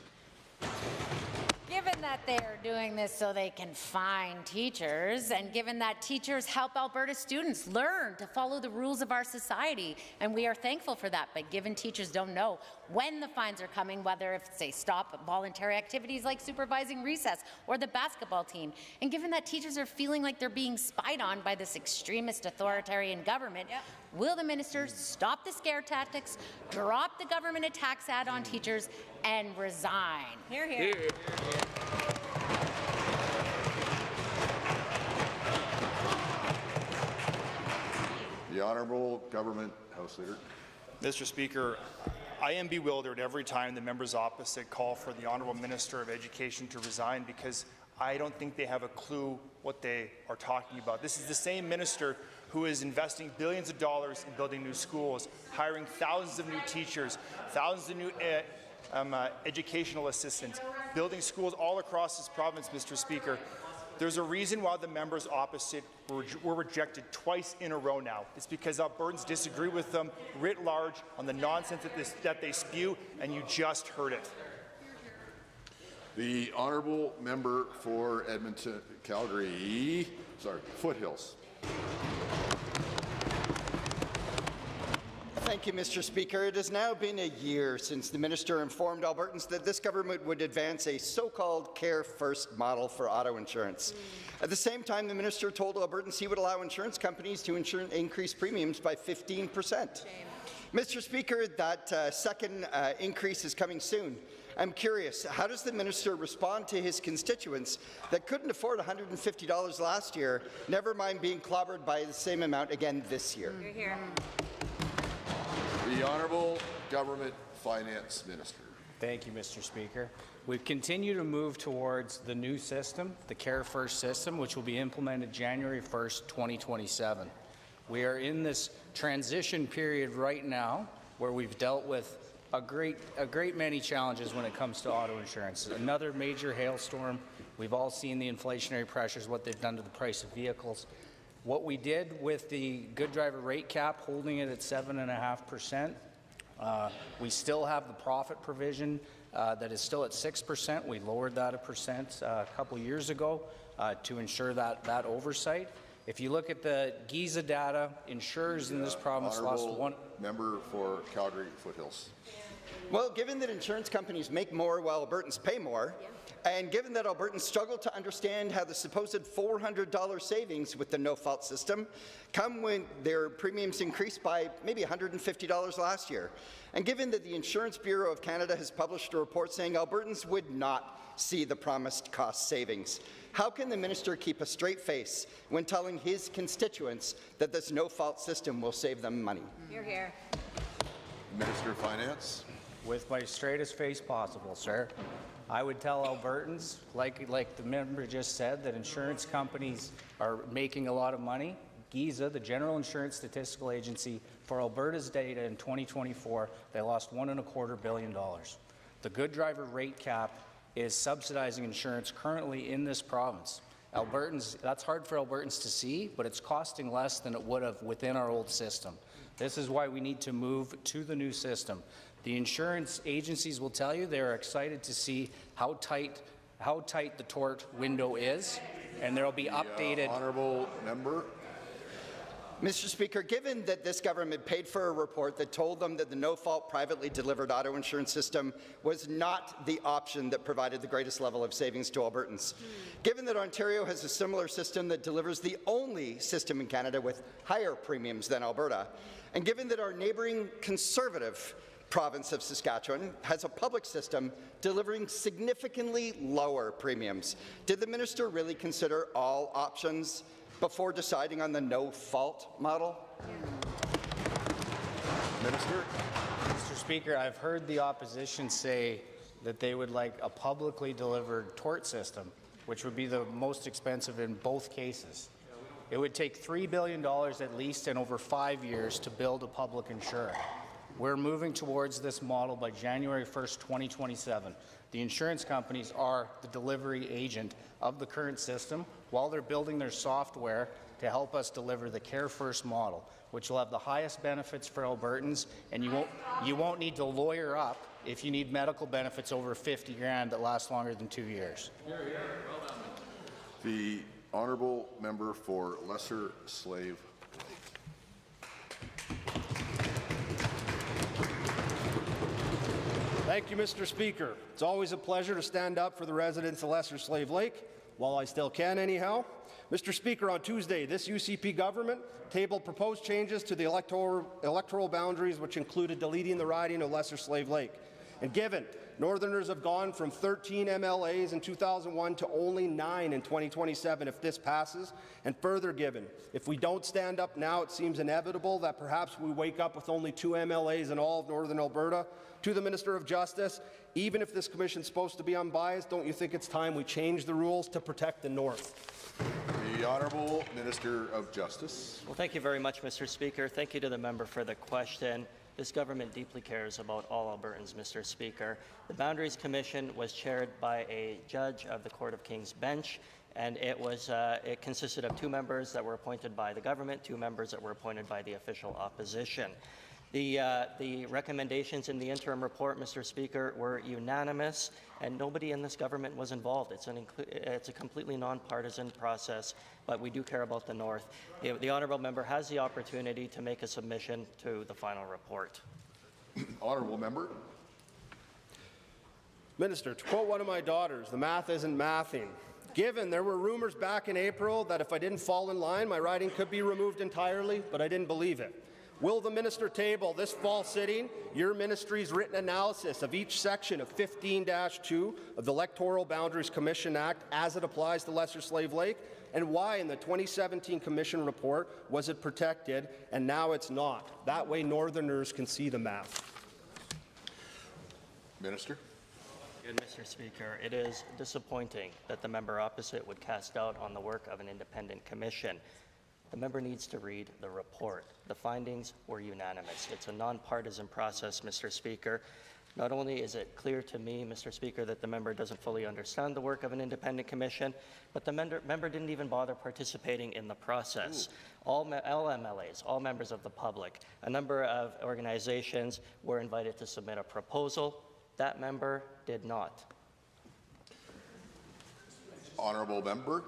[SPEAKER 24] Given that they are doing this so they can find teachers, and given that teachers help Alberta students learn to follow the rules of our society, and we are thankful for that, but given teachers don't know when the fines are coming, whether if they stop voluntary activities like supervising recess or the basketball team, and given that teachers are feeling like they're being spied on by this extremist authoritarian government, will the minister stop the scare tactics, drop the government attacks ad on teachers, and resign?
[SPEAKER 23] Hear, hear.
[SPEAKER 1] The Honourable Government House Leader.
[SPEAKER 18] Mr. Speaker, I am bewildered every time the members opposite call for the Honourable Minister of Education to resign, because I don't think they have a clue what they are talking about. This is the same minister who is investing billions of dollars in building new schools, hiring thousands of new teachers, thousands of new educational assistants, building schools all across this province, Mr. Speaker. There's a reason why the members opposite were rejected twice in a row now. It's because Albertans disagree with them writ large on the nonsense that they spew, and you just heard it.
[SPEAKER 1] The Honourable member for Edmonton, Foothills.
[SPEAKER 5] Thank you, Mr. Speaker. It has now been a year since the minister informed Albertans that this government would advance a so-called Care First model for auto insurance. At the same time, the minister told Albertans he would allow insurance companies to increase premiums by 15%. Mr. Speaker, that second increase is coming soon. I'm curious, how does the minister respond to his constituents that couldn't afford $150 last year, never mind being clobbered by the same amount again this year?
[SPEAKER 23] Hear, hear.
[SPEAKER 1] The Honourable Government Finance Minister.
[SPEAKER 7] Thank you, Mr. Speaker. We continue to move towards the new system, the Care First system, which will be implemented January 1st, 2027. We are in this transition period right now where we've dealt with a great many challenges when it comes to auto insurance. Another major hailstorm. We've all seen the inflationary pressures, what they've done to the price of vehicles. What we did with the good driver rate cap, holding it at 7.5%, we still have the profit provision that is still at 6%. We lowered that 1% a couple years ago to ensure that oversight. If you look at the GIZA data, insurers in this province lost one.
[SPEAKER 1] Member for Calgary Foothills.
[SPEAKER 5] Well, given that insurance companies make more while Albertans pay more, and given that Albertans struggle to understand how the supposed $400 savings with the no-fault system come when their premiums increased by maybe $150 last year, and given that the Insurance Bureau of Canada has published a report saying Albertans would not see the promised cost savings, how can the minister keep a straight face when telling his constituents that this no-fault system will save them money?
[SPEAKER 23] Hear, hear.
[SPEAKER 1] Minister of Finance.
[SPEAKER 7] With my straightest face possible, sir. I would tell Albertans, like the member just said, that insurance companies are making a lot of money. GISA, the General Insurance Statistical Agency, for Alberta's data in 2024, they lost $1.25 billion. The good driver rate cap is subsidizing insurance currently in this province. Albertans, that's hard for Albertans to see, but it's costing less than it would have within our old system. This is why we need to move to the new system. The insurance agencies will tell you they're excited to see how tight the tort window is, and there will be updated.
[SPEAKER 1] Honourable member.
[SPEAKER 5] Mr. Speaker, given that this government paid for a report that told them that the no-fault privately delivered auto insurance system was not the option that provided the greatest level of savings to Albertans, given that Ontario has a similar system that delivers the only system in Canada with higher premiums than Alberta, and given that our neighbouring Conservative province of Saskatchewan has a public system delivering significantly lower premiums, did the minister really consider all options before deciding on the no-fault model?
[SPEAKER 1] Minister.
[SPEAKER 7] Mr. Speaker, I've heard the opposition say that they would like a publicly delivered tort system, which would be the most expensive in both cases. It would take $3 billion at least and over 5 years to build a public insurer. We're moving towards this model by January 1st, 2027. The insurance companies are the delivery agent of the current system while they're building their software to help us deliver the Care First model, which will have the highest benefits for Albertans, and you won't need to lawyer up if you need medical benefits over 50 grand that last longer than 2 years.
[SPEAKER 1] The honourable member for Lesser Slave.
[SPEAKER 22] Thank you, Mr. Speaker. It's always a pleasure to stand up for the residents of Lesser Slave Lake, while I still can anyhow. Mr. Speaker, on Tuesday, this UCP government tabled proposed changes to the electoral boundaries, which included deleting the riding of Lesser Slave Lake. And given Northerners have gone from 13 MLAs in 2001 to only 9 in 2027 if this passes, and further given, if we don't stand up now, it seems inevitable that perhaps we wake up with only 2 MLAs in all of Northern Alberta. To the Minister of Justice, even if this commission is supposed to be unbiased, don't you think it's time we change the rules to protect the North?
[SPEAKER 1] The Honourable Minister of Justice.
[SPEAKER 16] Well, thank you very much, Mr. Speaker. Thank you to the member for the question. This government deeply cares about all Albertans, Mr. Speaker. The Boundaries Commission was chaired by a judge of the Court of King's Bench, and it consisted of 2 members that were appointed by the government, 2 members that were appointed by the official opposition. The recommendations in the interim report, Mr. Speaker, were unanimous, and nobody in this government was involved. It's a completely nonpartisan process, but we do care about the North. The honourable member has the opportunity to make a submission to the final report.
[SPEAKER 1] Honourable member.
[SPEAKER 22] Minister, to quote one of my daughters, the math isn't mathing. Given there were rumors back in April that if I didn't fall in line, my riding could be removed entirely, but I didn't believe it. Will the minister table this fall sitting your ministry's written analysis of each section of 15-2 of the Electoral Boundaries Commission Act as it applies to Lesser Slave Lake? And why in the 2017 Commission report was it protected and now it's not? That way Northerners can see the math.
[SPEAKER 1] Minister.
[SPEAKER 16] Good, Mr. Speaker. It is disappointing that the member opposite would cast doubt on the work of an independent commission. The member needs to read the report. The findings were unanimous. It's a nonpartisan process, Mr. Speaker. Not only is it clear to me, Mr. Speaker, that the member doesn't fully understand the work of an independent commission, but the member didn't even bother participating in the process. All MLAs, all members of the public, a number of organizations were invited to submit a proposal. That member did not.
[SPEAKER 1] Honourable member.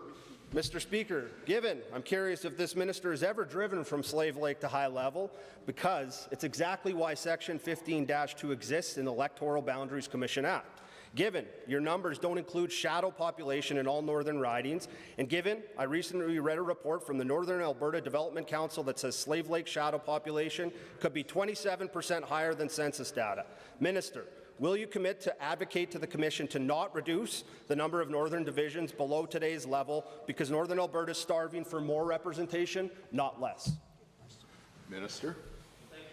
[SPEAKER 22] Mr. Speaker, given I'm curious if this minister has ever driven from Slave Lake to High Level, because it's exactly why Section 15-2 exists in the Electoral Boundaries Commission Act. Given your numbers don't include shadow population in all northern ridings, and given I recently read a report from the Northern Alberta Development Council that says Slave Lake shadow population could be 27% higher than census data. Minister, will you commit to advocate to the Commission to not reduce the number of northern divisions below today's level because Northern Alberta is starving for more representation, not less?
[SPEAKER 1] Minister.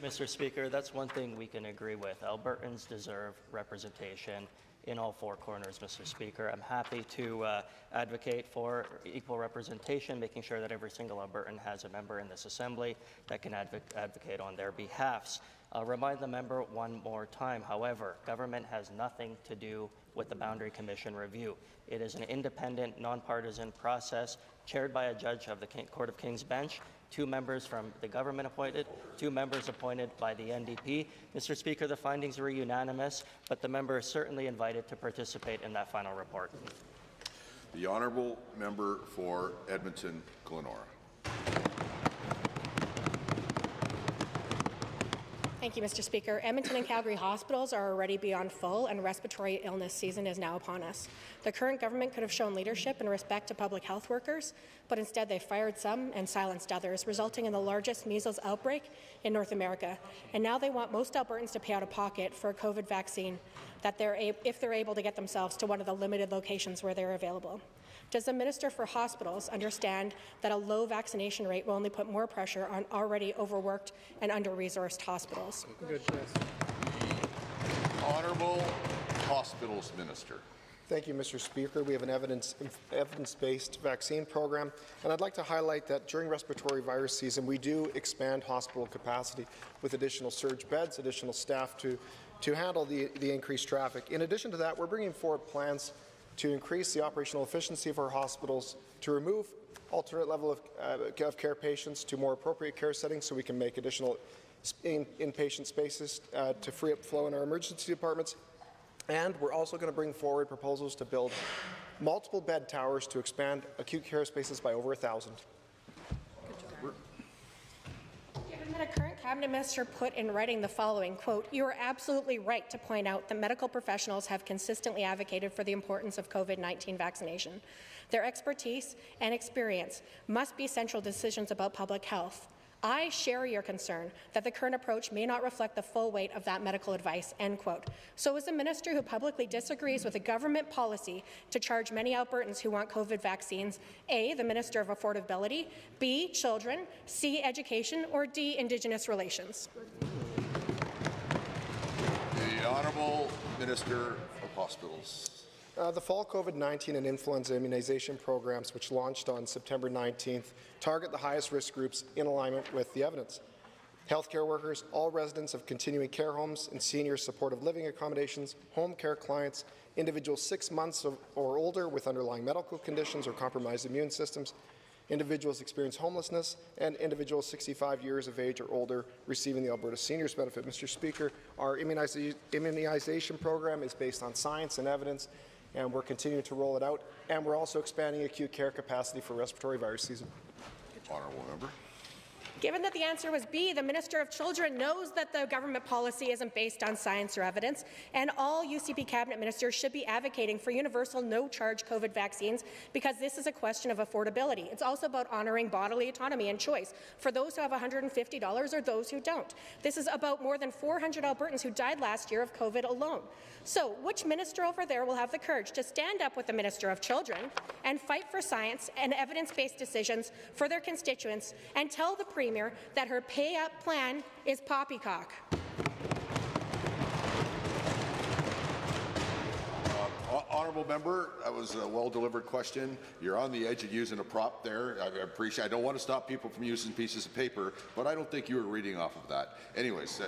[SPEAKER 16] Mr. Speaker, that's one thing we can agree with. Albertans deserve representation in all four corners, Mr. Speaker. I'm happy to advocate for equal representation, making sure that every single Albertan has a member in this Assembly that can advocate on their behalfs. I'll remind the member one more time, however, government has nothing to do with the Boundary Commission review. It is an independent, nonpartisan process chaired by a judge of the Court of King's Bench, 2 members from the government appointed, 2 members appointed by the NDP. Mr. Speaker, the findings were unanimous, but the member is certainly invited to participate in that final report.
[SPEAKER 1] The honourable member for Edmonton-Glenora.
[SPEAKER 4] Thank you, Mr. Speaker. Edmonton and Calgary hospitals are already beyond full, and respiratory illness season is now upon us. The current government could have shown leadership and respect to public health workers, but instead they fired some and silenced others, resulting in the largest measles outbreak in North America. And now they want most Albertans to pay out of pocket for a COVID vaccine that if they're able to get themselves to one of the limited locations where they're available. Does the Minister for Hospitals understand that a low vaccination rate will only put more pressure on already overworked and under-resourced hospitals?
[SPEAKER 1] Honourable Hospitals Minister.
[SPEAKER 8] Thank you, Mr. Speaker. We have an evidence-based vaccine program, and I'd like to highlight that during respiratory virus season, we do expand hospital capacity with additional surge beds, additional staff to handle the increased traffic. In addition to that, we're bringing forward plans to increase the operational efficiency of our hospitals, to remove alternate level of care patients to more appropriate care settings so we can make additional inpatient spaces to free up flow in our emergency departments. And we're also going to bring forward proposals to build multiple bed towers to expand acute care spaces by over 1,000.
[SPEAKER 4] Given that a current cabinet minister put in writing the following, quote, "You are absolutely right to point out that medical professionals have consistently advocated for the importance of COVID-19 vaccination. Their expertise and experience must be central decisions about public health. I share your concern that the current approach may not reflect the full weight of that medical advice," end quote. So as a minister who publicly disagrees with a government policy to charge many Albertans who want COVID vaccines, A, the Minister of Affordability, B, Children, C, Education, or D, Indigenous Relations?
[SPEAKER 1] The Honourable Minister of Hospitals.
[SPEAKER 8] The fall COVID-19 and influenza immunization programs, which launched on September 19th, target the highest risk groups in alignment with the evidence. Healthcare workers, all residents of continuing care homes and senior supportive living accommodations, home care clients, individuals 6 months or older with underlying medical conditions or compromised immune systems, individuals experience homelessness, and individuals 65 years of age or older receiving the Alberta Seniors Benefit. Mr. Speaker, our immunization program is based on science and evidence, and we're continuing to roll it out, and we're also expanding acute care capacity for respiratory virus season.
[SPEAKER 1] Honourable member.
[SPEAKER 4] Given that the answer was B, the Minister of Children knows that the government policy isn't based on science or evidence, and all UCP cabinet ministers should be advocating for universal no-charge COVID vaccines because this is a question of affordability. It's also about honouring bodily autonomy and choice for those who have $150 or those who don't. This is about more than 400 Albertans who died last year of COVID alone. So, which minister over there will have the courage to stand up with the Minister of Children and fight for science and evidence-based decisions for their constituents and tell the Premier that her pay-up plan is poppycock?
[SPEAKER 1] Honourable member, that was a well-delivered question. You're on the edge of using a prop there. I appreciate. I don't want to stop people from using pieces of paper, but I don't think you were reading off of that. Anyways,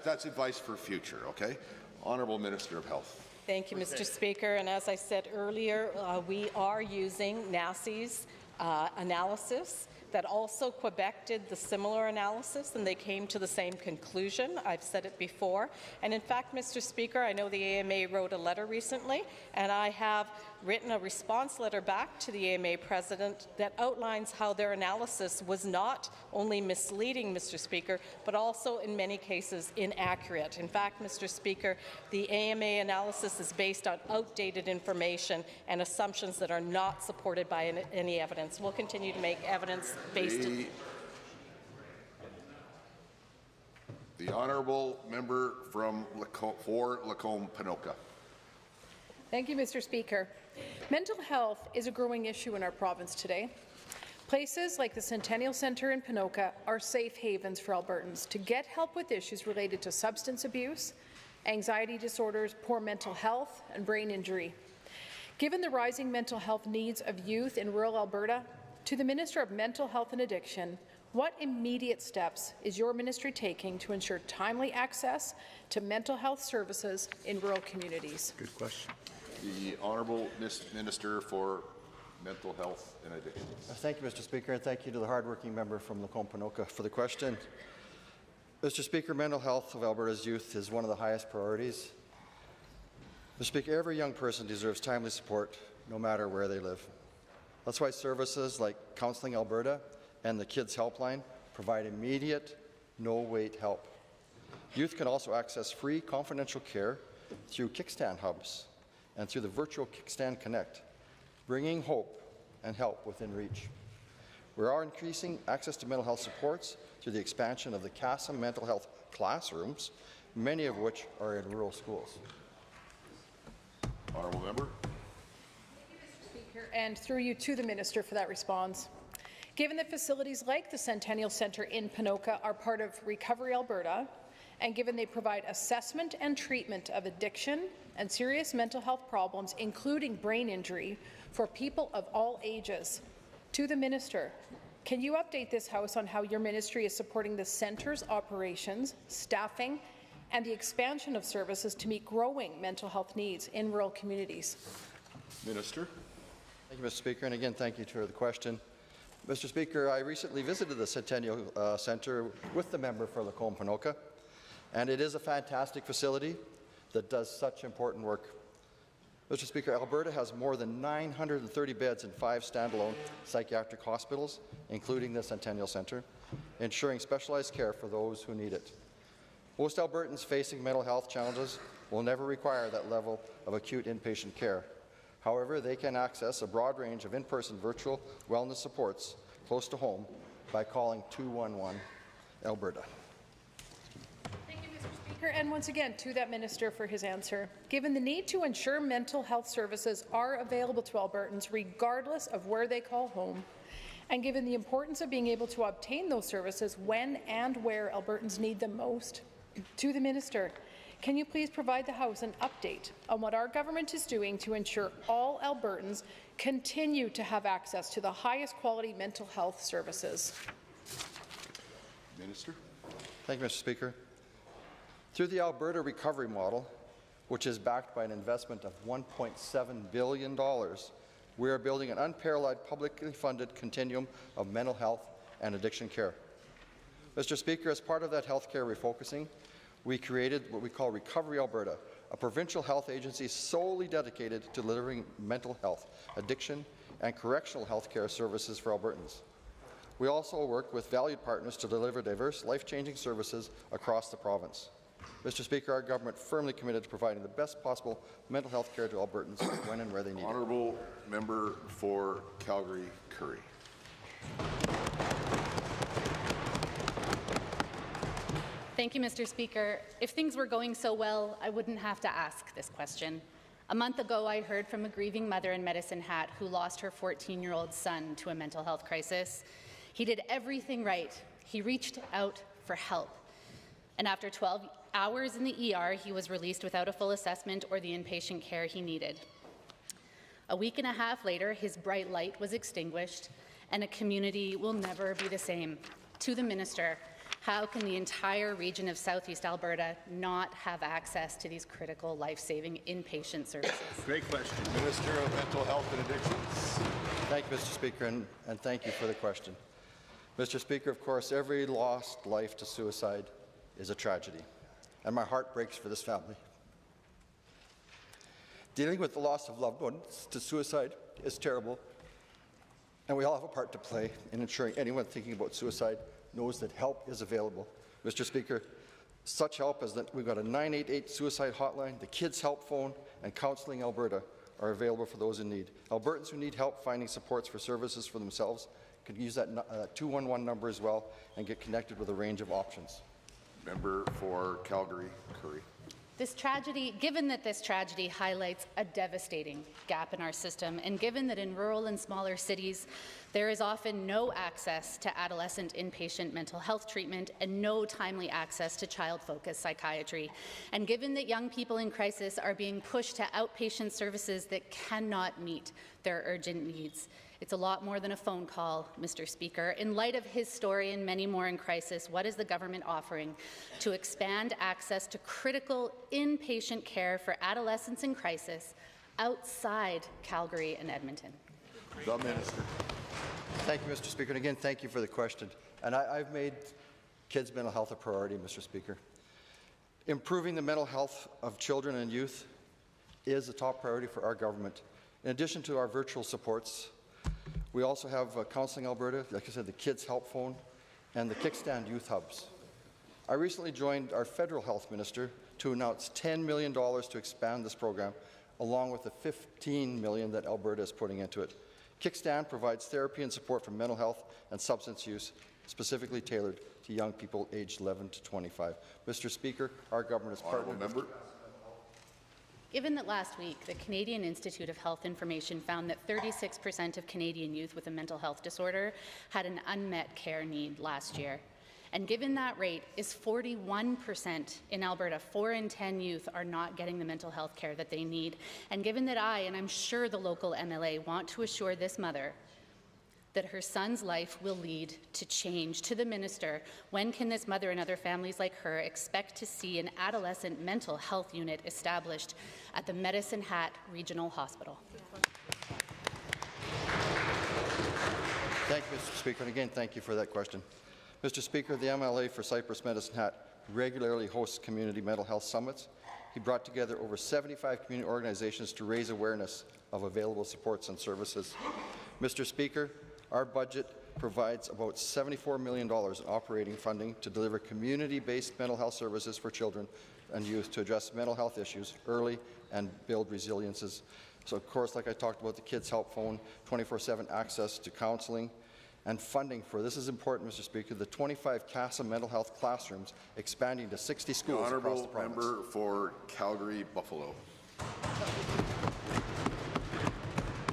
[SPEAKER 1] that's advice for future. Okay, Honourable Minister of Health.
[SPEAKER 19] Thank you, Mr. Speaker. And as I said earlier, we are using NACI's analysis that also Quebec did the similar analysis, and they came to the same conclusion. I've said it before. And in fact, Mr. Speaker, I know the AMA wrote a letter recently, and I have written a response letter back to the AMA president that outlines how their analysis was not only misleading, Mr. Speaker, but also in many cases inaccurate. In fact, Mr. Speaker, the AMA analysis is based on outdated information and assumptions that are not supported by any evidence. We'll continue to make evidence-based.
[SPEAKER 1] The honourable member for Lacombe-Panoka.
[SPEAKER 9] Thank you, Mr. Speaker. Mental health is a growing issue in our province today. Places like the Centennial Centre in Panoka are safe havens for Albertans to get help with issues related to substance abuse, anxiety disorders, poor mental health, and brain injury. Given the rising mental health needs of youth in rural Alberta, to the Minister of Mental Health and Addiction, what immediate steps is your ministry taking to ensure timely access to mental health services in rural communities?
[SPEAKER 1] Good question. The Honourable Minister for Mental Health and Addictions.
[SPEAKER 5] Thank you, Mr. Speaker, and thank you to the hardworking member from Lacombe-Ponoka for the question. Mr. Speaker, mental health of Alberta's youth is one of the highest priorities. Mr. Speaker, every young person deserves timely support, no matter where they live. That's why services like Counselling Alberta and the Kids Helpline provide immediate, no-wait help. Youth can also access free, confidential care through Kickstand hubs and through the virtual Kickstand Connect, bringing hope and help within reach. We are increasing access to mental health supports through the expansion of the CASA mental health classrooms, many of which are in rural schools.
[SPEAKER 1] Honourable member.
[SPEAKER 9] And through you to the Minister for that response. Given that facilities like the Centennial Centre in Ponoka are part of Recovery Alberta, and given they provide assessment and treatment of addiction and serious mental health problems, including brain injury, for people of all ages, to the Minister, can you update this House on how your ministry is supporting the centre's operations, staffing, and the expansion of services to meet growing mental health needs in rural communities?
[SPEAKER 1] Minister.
[SPEAKER 5] Thank you, Mr. Speaker, and again, thank you for the question. Mr. Speaker, I recently visited the Centennial Centre with the member for Lacombe-Ponoka, and it is a fantastic facility that does such important work. Mr. Speaker, Alberta has more than 930 beds in 5 standalone psychiatric hospitals, including the Centennial Centre, ensuring specialized care for those who need it. Most Albertans facing mental health challenges will never require that level of acute inpatient care. However, they can access a broad range of in-person virtual wellness supports close to home by calling 211 Alberta.
[SPEAKER 9] Thank you, Mr. Speaker, and once again to that Minister for his answer. Given the need to ensure mental health services are available to Albertans regardless of where they call home, and given the importance of being able to obtain those services when and where Albertans need them most, to the Minister, can you please provide the House an update on what our government is doing to ensure all Albertans continue to have access to the highest quality mental health services?
[SPEAKER 1] Minister.
[SPEAKER 5] Thank you, Mr. Speaker. Through the Alberta Recovery Model, which is backed by an investment of $1.7 billion, we are building an unparalleled publicly funded continuum of mental health and addiction care. Mr. Speaker, as part of that health care refocusing, we created what we call Recovery Alberta, a provincial health agency solely dedicated to delivering mental health, addiction, and correctional health care services for Albertans. We also work with valued partners to deliver diverse, life-changing services across the province. Mr. Speaker, our government firmly committed to providing the best possible mental health care to Albertans when and where they need it.
[SPEAKER 1] Honourable member for Calgary-Curry.
[SPEAKER 10] Thank you, Mr. Speaker. If things were going so well, I wouldn't have to ask this question. A month ago, I heard from a grieving mother in Medicine Hat who lost her 14-year-old son to a mental health crisis. He did everything right. He reached out for help. And after 12 hours in the ER, he was released without a full assessment or the inpatient care he needed. A week and a half later, his bright light was extinguished, and a community will never be the same. To the Minister, how can the entire region of Southeast Alberta not have access to these critical life-saving inpatient services?
[SPEAKER 1] Great question. Minister of Mental Health and Addictions.
[SPEAKER 5] Thank you, Mr. Speaker, and thank you for the question. Mr. Speaker, of course, every lost life to suicide is a tragedy, and my heart breaks for this family. Dealing with the loss of loved ones to suicide is terrible, and we all have a part to play in ensuring anyone thinking about suicide knows that help is available. Mr. Speaker, such help as that we've got a 988 suicide hotline, the Kids Help phone, and Counselling Alberta are available for those in need. Albertans who need help finding supports for services for themselves can use that 211 number as well and get connected with a range of options.
[SPEAKER 1] Member for Calgary-Curry.
[SPEAKER 10] Given that this tragedy highlights a devastating gap in our system, and given that in rural and smaller cities there is often no access to adolescent inpatient mental health treatment and no timely access to child-focused psychiatry, and given that young people in crisis are being pushed to outpatient services that cannot meet their urgent needs, it's a lot more than a phone call, Mr. Speaker. In light of his story and many more in crisis, what is the government offering to expand access to critical inpatient care for adolescents in crisis outside Calgary and Edmonton?
[SPEAKER 1] The Minister.
[SPEAKER 5] Thank you, Mr. Speaker. And again, thank you for the question. And I've made kids' mental health a priority, Mr. Speaker. Improving the mental health of children and youth is a top priority for our government. In addition to our virtual supports, we also have Counselling Alberta, like I said, the Kids Help Phone, and the Kickstand Youth Hubs. I recently joined our federal health minister to announce $10 million to expand this program, along with the $15 million that Alberta is putting into it. Kickstand provides therapy and support for mental health and substance use, specifically tailored to young people aged 11 to 25. Mr. Speaker, our government is partnered.
[SPEAKER 10] Given that last week the Canadian Institute of Health Information found that 36% of Canadian youth with a mental health disorder had an unmet care need last year, and given that rate is 41% in Alberta, 4 in 10 youth are not getting the mental health care that they need, and given that I, and I'm sure the local MLA, want to assure this mother that her son's life will lead to change, to the minister, when can this mother and other families like her expect to see an adolescent mental health unit established at the Medicine Hat Regional Hospital?
[SPEAKER 5] Thank you, Mr. Speaker, and again, thank you for that question. Mr. Speaker, the MLA for Cypress Medicine Hat regularly hosts community mental health summits. He brought together over 75 community organizations to raise awareness of available supports and services. Mr. Speaker, our budget provides about $74 million in operating funding to deliver community-based mental health services for children and youth to address mental health issues early and build resiliences. So, of course, like I talked about, the Kids Help Phone, 24/7 access to counselling, and funding for, this is important, Mr. Speaker, the 25 CASA mental health classrooms expanding to 60 schools across the province.
[SPEAKER 1] Member for Calgary Buffalo.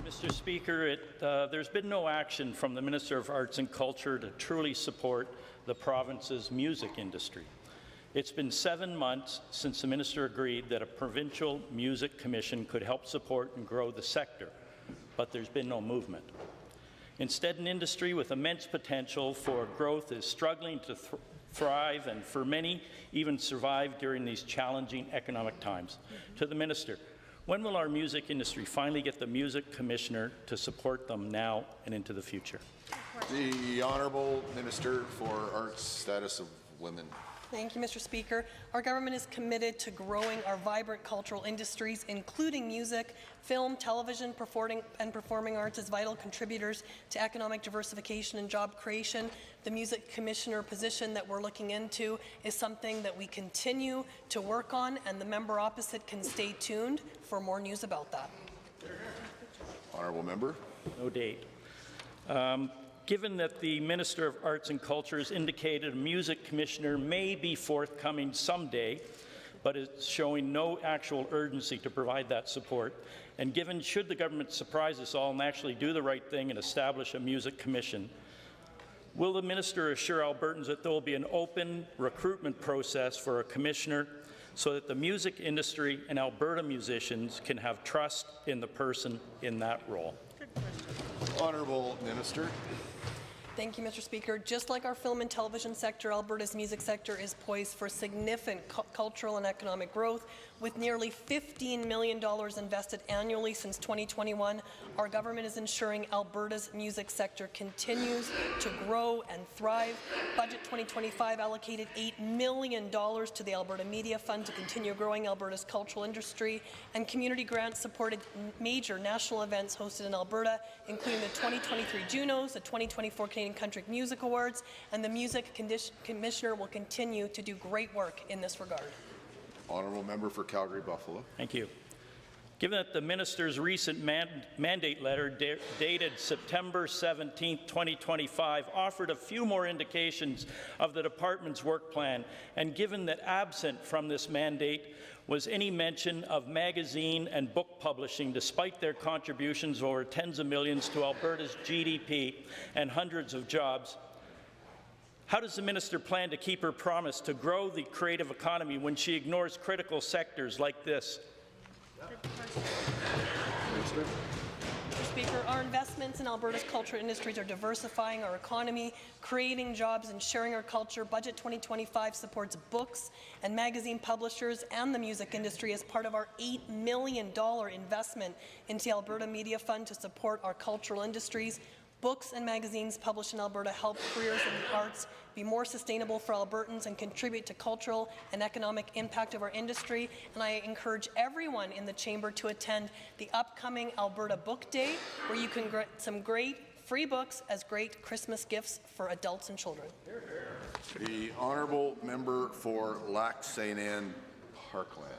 [SPEAKER 3] Mr. Speaker, there's been no action from the Minister of Arts and Culture to truly support the province's music industry. It's been 7 months since the minister agreed that a provincial music commission could help support and grow the sector, but there's been no movement. Instead, an industry with immense potential for growth is struggling to thrive and, for many, even survive during these challenging economic times. To the minister, when will our music industry finally get the music commissioner to support them now and into the future?
[SPEAKER 1] The Honourable Minister for Arts, Status of Women.
[SPEAKER 11] Thank you, Mr. Speaker. Our government is committed to growing our vibrant cultural industries, including music, film, television, performing arts as vital contributors to economic diversification and job creation. The Music Commissioner position that we're looking into is something that we continue to work on, and the member opposite can stay tuned for more news about that.
[SPEAKER 1] Honourable Member.
[SPEAKER 3] No date. Given that the Minister of Arts and Culture has indicated a music commissioner may be forthcoming someday, but is showing no actual urgency to provide that support, and given should the government surprise us all and actually do the right thing and establish a music commission, will the minister assure Albertans that there will be an open recruitment process for a commissioner so that the music industry and Alberta musicians can have trust in the person in that role?
[SPEAKER 1] Honourable Minister.
[SPEAKER 11] Thank you, Mr. Speaker. Just like our film and television sector, Alberta's music sector is poised for significant cultural and economic growth. With nearly $15 million invested annually since 2021, our government is ensuring Alberta's music sector continues to grow and thrive. Budget 2025 allocated $8 million to the Alberta Media Fund to continue growing Alberta's cultural industry, and community grants supported major national events hosted in Alberta, including the 2023 Junos, the 2024 Canadian Country Music Awards, and the Music Commissioner will continue to do great work in this regard.
[SPEAKER 1] Honourable Member for Calgary Buffalo.
[SPEAKER 3] Thank you. Given that the minister's recent mandate letter dated September 17, 2025 offered a few more indications of the department's work plan, and given that absent from this mandate was any mention of magazine and book publishing despite their contributions of over tens of millions to Alberta's GDP and hundreds of jobs, how does the minister plan to keep her promise to grow the creative economy when she ignores critical sectors like this?
[SPEAKER 11] Mr. Speaker, our investments in Alberta's cultural industries are diversifying our economy, creating jobs and sharing our culture. Budget 2025 supports books and magazine publishers and the music industry as part of our $8 million investment into the Alberta Media Fund to support our cultural industries. Books and magazines published in Alberta help careers in the arts be more sustainable for Albertans and contribute to cultural and economic impact of our industry. And I encourage everyone in the chamber to attend the upcoming Alberta Book Day, where you can get some great free books as great Christmas gifts for adults and children.
[SPEAKER 1] The honourable member for Lac St. Anne Parkland.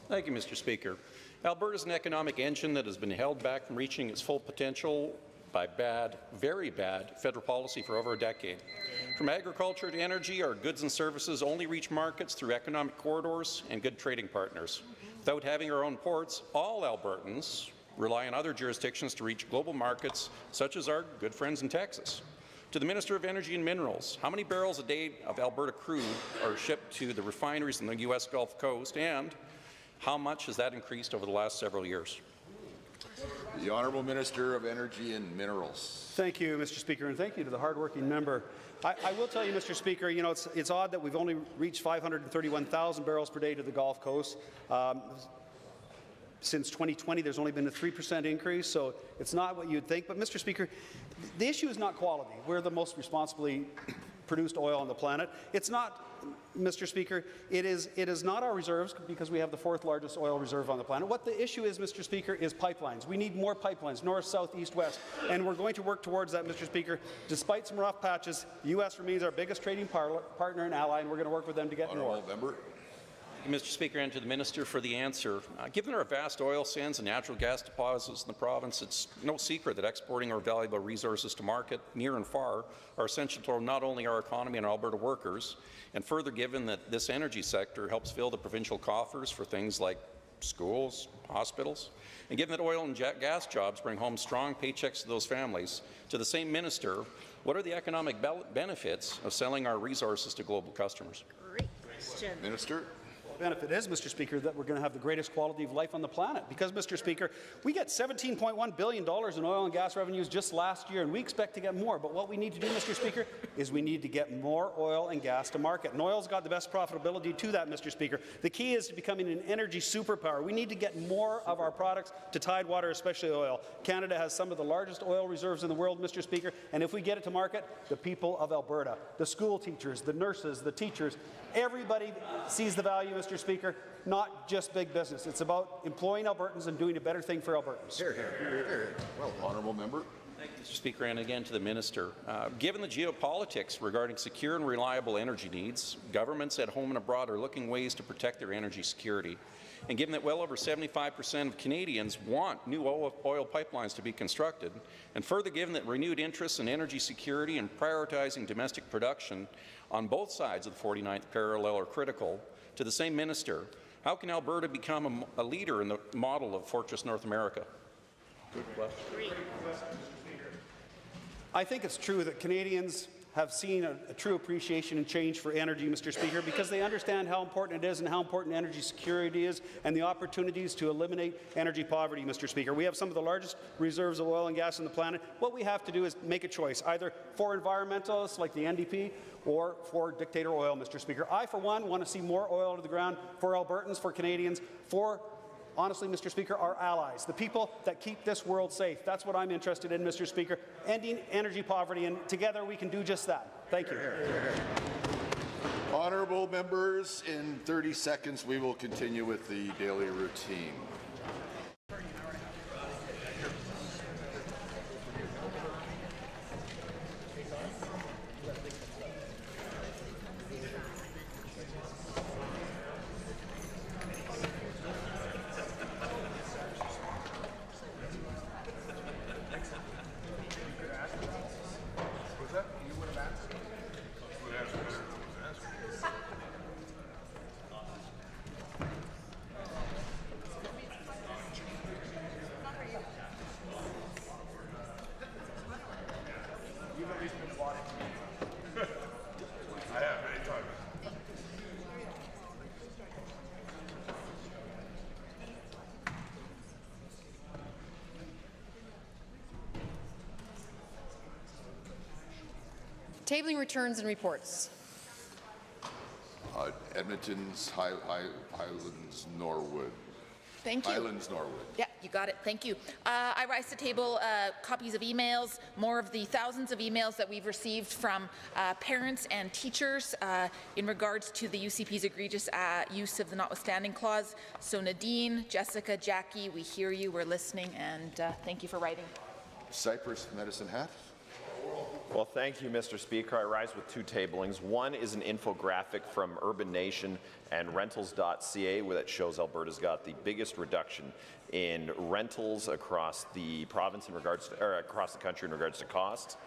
[SPEAKER 2] Thank you, Mr. Speaker. Alberta is an economic engine that has been held back from reaching its full potential by bad, very bad, federal policy for over a decade. From agriculture to energy, our goods and services only reach markets through economic corridors and good trading partners. Without having our own ports, all Albertans rely on other jurisdictions to reach global markets, such as our good friends in Texas. To the Minister of Energy and Minerals, how many barrels a day of Alberta crude are shipped to the refineries in the U.S. Gulf Coast, and how much has that increased over the last several years?
[SPEAKER 1] The Honourable Minister of Energy and Minerals.
[SPEAKER 22] Thank you, Mr. Speaker, and thank you to the hardworking member. I will tell you, Mr. Speaker, you know, it's odd that we've only reached 531,000 barrels per day to the Gulf Coast. Since 2020, there's only been a 3% increase, so it's not what you'd think. But, Mr. Speaker, the issue is not quality. We're the most responsibly produced oil on the planet. It's not, Mr. Speaker, it is not our reserves, because we have the 4th largest oil reserve on the planet. What the issue is, Mr. Speaker, is pipelines. We need more pipelines, north, south, east, west, and we're going to work towards that, Mr. Speaker. Despite some rough patches, the U.S. remains our biggest trading partner and ally, and we're going to work with them to get more.
[SPEAKER 1] Member.
[SPEAKER 2] Thank you, Mr. Speaker, and to the Minister for the answer. Given our vast oil sands and natural gas deposits in the province, it's no secret that exporting our valuable resources to market near and far are essential to not only our economy and Alberta workers, and further given that this energy sector helps fill the provincial coffers for things like schools, hospitals, and given that oil and gas jobs bring home strong paychecks to those families, to the same minister, what are the economic benefits of selling our resources to global customers?
[SPEAKER 24] Great question.
[SPEAKER 1] Minister.
[SPEAKER 22] Benefit is, Mr. Speaker, that we're going to have the greatest quality of life on the planet. Because, Mr. Speaker, we get $17.1 billion in oil and gas revenues just last year, and we expect to get more. But what we need to do, Mr. Speaker, is we need to get more oil and gas to market. And oil's got the best profitability to that, Mr. Speaker. The key is to becoming an energy superpower. We need to get more of our products to Tidewater, especially oil. Canada has some of the largest oil reserves in the world, Mr. Speaker, and if we get it to market, the people of Alberta, the school teachers, the nurses, the teachers, everybody sees the value, Mr. Speaker, not just big business. It's about employing Albertans and doing a better thing for Albertans.
[SPEAKER 1] Here, here, here, here. Well, honourable member.
[SPEAKER 2] Thank you, Mr. Speaker, and again to the Minister. Given the geopolitics regarding secure and reliable energy needs, governments at home and abroad are looking ways to protect their energy security. And given that well over 75% of Canadians want new oil pipelines to be constructed, and further given that renewed interest in energy security and prioritizing domestic production on both sides of the 49th parallel are critical, to the same minister, how can Alberta become a leader in the model of Fortress North America? Good question.
[SPEAKER 22] I think it's true that Canadians have seen a true appreciation and change for energy, Mr. Speaker, because they understand how important it is and how important energy security is and the opportunities to eliminate energy poverty, Mr. Speaker. We have some of the largest reserves of oil and gas on the planet. What we have to do is make a choice, either for environmentalists like the NDP or for dictator oil, Mr. Speaker. I, for one, want to see more oil to the ground for Albertans, for Canadians, for honestly, Mr. Speaker, our allies, the people that keep this world safe. That's what I'm interested in, Mr. Speaker, ending energy poverty, and together we can do just that. Thank you.
[SPEAKER 1] Honourable members, in 30 seconds we will continue with the daily routine.
[SPEAKER 12] Tabling returns and reports.
[SPEAKER 1] Edmonton's Highlands, Norwood.
[SPEAKER 13] Thank you.
[SPEAKER 1] Highlands, Norwood.
[SPEAKER 13] Yeah, you got it. Thank you. I rise to table copies of emails, more of the thousands of emails that we've received from parents and teachers in regards to the UCP's egregious use of the notwithstanding clause. So Nadine, Jessica, Jackie, we hear you, we're listening, and thank you for writing.
[SPEAKER 1] Cypress, Medicine Hat.
[SPEAKER 14] Well, thank you, Mr. Speaker. I rise with two tablings. One is an infographic from Urban Nation and rentals.ca that shows Alberta's got the biggest reduction in rentals across the province in regards to, or across the country in regards to costs.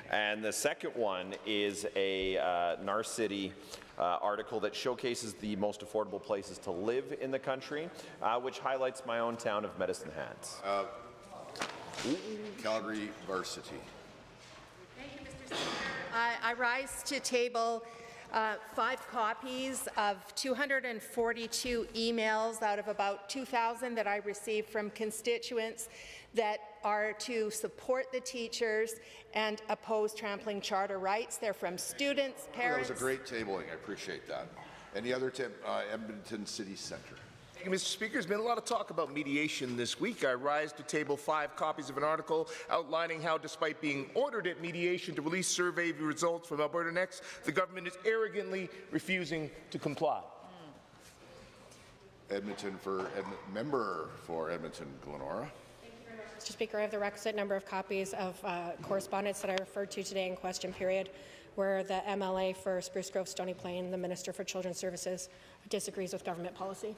[SPEAKER 14] And the second one is a Narcity article that showcases the most affordable places to live in the country, which highlights my own town of Medicine Hat.
[SPEAKER 1] Calgary Varsity.
[SPEAKER 15] I rise to table 5 copies of 242 emails out of about 2,000 that I received from constituents that are to support the teachers and oppose trampling charter rights. They're from students, parents.
[SPEAKER 1] That was a great tabling. I appreciate that. Any other Edmonton City Centre?
[SPEAKER 25] Thank you, Mr. Speaker. There's been a lot of talk about mediation this week. I rise to table 5 copies of an article outlining how, despite being ordered at mediation to release survey results from Alberta Next, the government is arrogantly refusing to comply.
[SPEAKER 1] Member for Edmonton, Glenora.
[SPEAKER 4] Mr. Speaker, I have the requisite number of copies of correspondence that I referred to today in question period, where the MLA for Spruce Grove Stony Plain, the Minister for Children's Services, disagrees with government policy.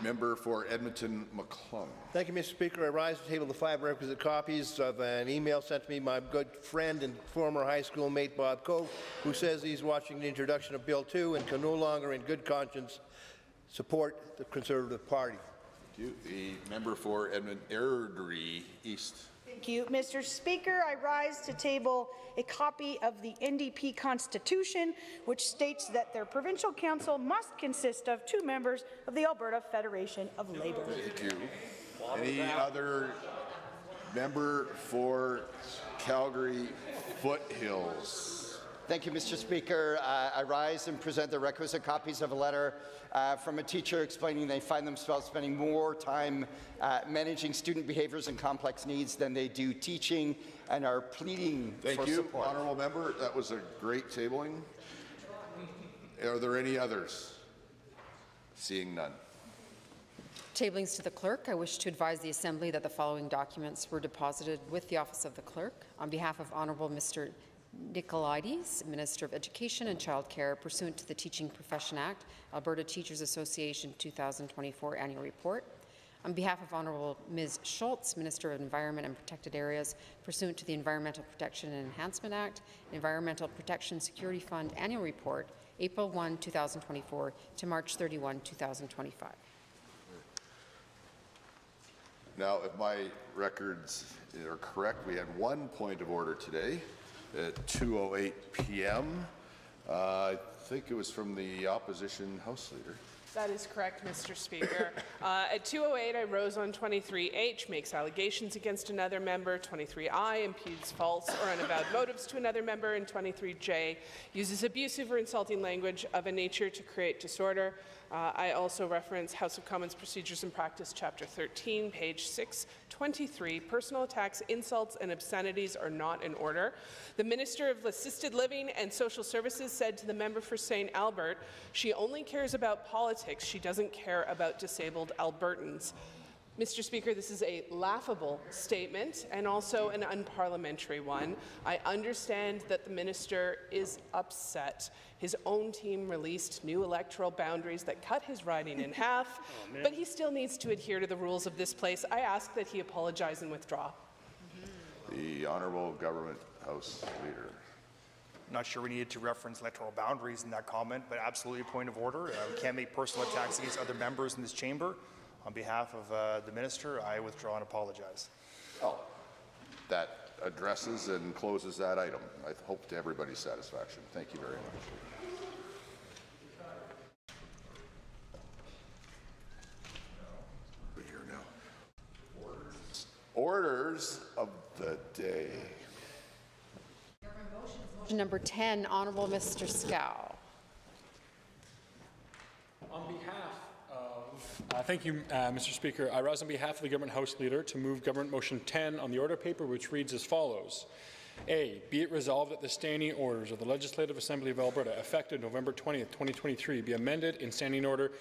[SPEAKER 1] Member for Edmonton, McClung.
[SPEAKER 26] Thank you, Mr. Speaker. I rise to table the 5 requisite copies of an email sent to me by my good friend and former high school mate Bob Coe, who says he's watching the introduction of Bill 2 and can no longer in good conscience support the Conservative Party.
[SPEAKER 1] Thank you. The member for Edmonton Airdrie East.
[SPEAKER 27] Thank you, Mr. Speaker. I rise to table a copy of the NDP Constitution, which states that their provincial council must consist of 2 members of the Alberta Federation of Labour.
[SPEAKER 1] Thank you. Any other member for Calgary Foothills?
[SPEAKER 5] Thank you, Mr. Speaker. I rise and present the requisite copies of a letter from a teacher explaining they find themselves spending more time managing student behaviours and complex needs than they do teaching, and are pleading for support.
[SPEAKER 1] Thank you, honourable member. That was a great tabling. Are there any others? Seeing none.
[SPEAKER 12] Tablings to the clerk. I wish to advise the Assembly that the following documents were deposited with the Office of the Clerk on behalf of Honourable Mr. Nicolaides, Minister of Education and Childcare, pursuant to the Teaching Profession Act, Alberta Teachers Association 2024 Annual Report. On behalf of Honourable Ms. Schultz, Minister of Environment and Protected Areas, pursuant to the Environmental Protection and Enhancement Act, Environmental Protection Security Fund Annual Report, April 1, 2024 to March 31, 2025.
[SPEAKER 1] Now, if my records are correct, we had 1 point of order today at 2:08 p.m. I think it was from the opposition House Leader.
[SPEAKER 28] That is correct, Mr. Speaker. At 2:08, I rose on 23H, makes allegations against another member. 23I imputes false or unavowed motives to another member. And 23J uses abusive or insulting language of a nature to create disorder. I also reference House of Commons Procedures and Practice, Chapter 13, page 623. Personal attacks, insults, and obscenities are not in order. The Minister of Assisted Living and Social Services said to the member for St. Albert, she only cares about politics. She doesn't care about disabled Albertans. Mr. Speaker, this is a laughable statement and also an unparliamentary one. I understand that the minister is upset. His own team released new electoral boundaries that cut his riding in half, but he still needs to adhere to the rules of this place. I ask that he apologize and withdraw.
[SPEAKER 1] The Honourable Government House Leader.
[SPEAKER 18] I'm not sure we needed to reference electoral boundaries in that comment, but absolutely a point of order. We can't make personal attacks against other members in this chamber. On behalf of the Minister, I withdraw and apologize.
[SPEAKER 1] Oh, that addresses and closes that item. I hope to everybody's satisfaction. Thank you very much. We're here now. Orders of the day.
[SPEAKER 12] Number 10, Honourable Mr. Scow.
[SPEAKER 6] On behalf of, thank you, Mr. Speaker. I rise on behalf of the Government House Leader to move Government Motion 10 on the order paper, which reads as follows. A, be it resolved that the standing orders of the Legislative Assembly of Alberta, effective November 20th, 2023, be amended in Standing Order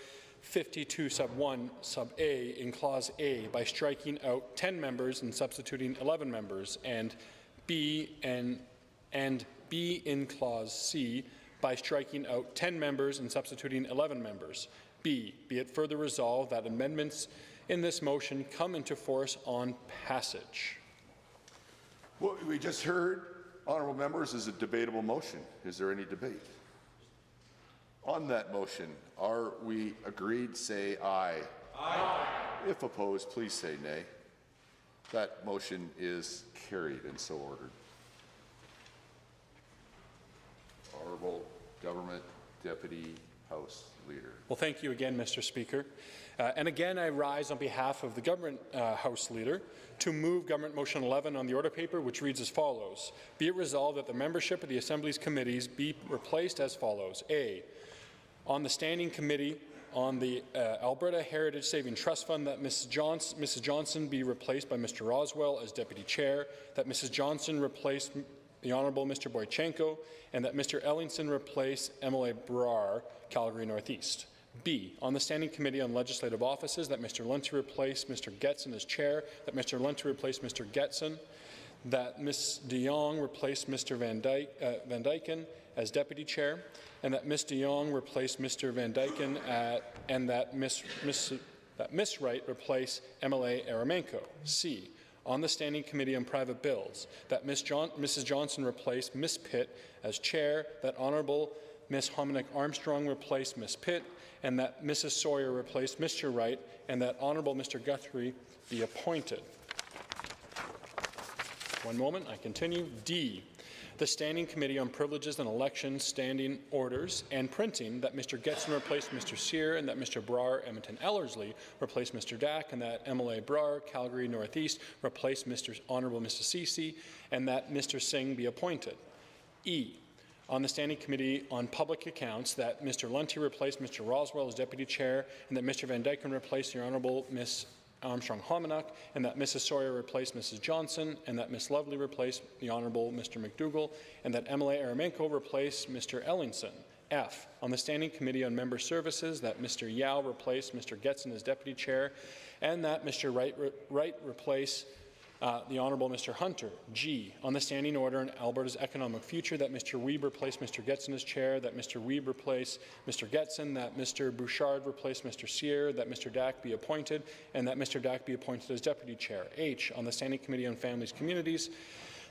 [SPEAKER 6] 52 sub 1 sub A in Clause A by striking out 10 members and substituting 11 members, and B in Clause C by striking out 10 members and substituting 11 members. B, be it further resolved that amendments in this motion come into force on passage.
[SPEAKER 1] What we just heard, honourable members, is a debatable motion. Is there any debate? On that motion, are we agreed? Say aye. Aye. If opposed, please say nay. That motion is carried and so ordered. Honourable Government Deputy House Leader.
[SPEAKER 6] Well, thank you again, Mr. Speaker. And again, I rise on behalf of the Government House Leader to move Government Motion 11 on the order paper, which reads as follows. Be it resolved that the membership of the Assembly's committees be replaced as follows. A, on the Standing Committee on the Alberta Heritage Saving Trust Fund, that Mrs. Johnson be replaced by Mr. Roswell as Deputy Chair, that Mrs. Johnson replace the Honourable Mr. Boychenko, and that Mr. Ellingson replace Emily Brar, Calgary Northeast. B, on the Standing Committee on Legislative Offices, that Mr. Lunty replace Mr. Getson as Chair, that Mr. Lunty replace Mr. Getson, that Ms. de Jong replace Mr. Van Dyken as Deputy Chair, and that Ms. de Jong replace Mr. Van Dyken and that Ms. Wright replace MLA Aramenko. C, on the Standing Committee on Private Bills, that Mrs. Johnson replace Ms. Pitt as Chair, that Honourable Ms. Hominick Armstrong replace Ms. Pitt, and that Mrs. Sawyer replace Mr. Wright, and that Honourable Mr. Guthrie be appointed. One moment, I continue. D, the Standing Committee on Privileges and Elections Standing Orders and Printing, that Mr. Getson replace Mr. Sear, and that Mr. Brar, Edmonton Ellerslie replace Mr. Dack, and that MLA Brar, Calgary Northeast replace Mr. Honourable Mr. Ceci, and that Mr. Singh be appointed. E, on the Standing Committee on Public Accounts, that Mr. Lunty replace Mr. Roswell as Deputy Chair, and that Mr. Van Dyken replace the Honourable Ms. Armstrong-Hominack, and that Mrs. Sawyer replace Mrs. Johnson, and that Ms. Lovely replace the Honourable Mr. McDougall, and that Emily Aramenko replace Mr. Ellingson. F, on the Standing Committee on Member Services, that Mr. Yao replace Mr. Getson as Deputy Chair, and that Mr. Wright replace the Honourable Mr. Hunter. G, on the Standing Order on Alberta's Economic Future, that Mr. Wiebe replace Mr. Getson as Chair, that Mr. Wiebe replace Mr. Getson, that Mr. Bouchard replace Mr. Sear, that Mr. Dack be appointed, and that Mr. Dack be appointed as Deputy Chair. H, on the Standing Committee on Families Communities,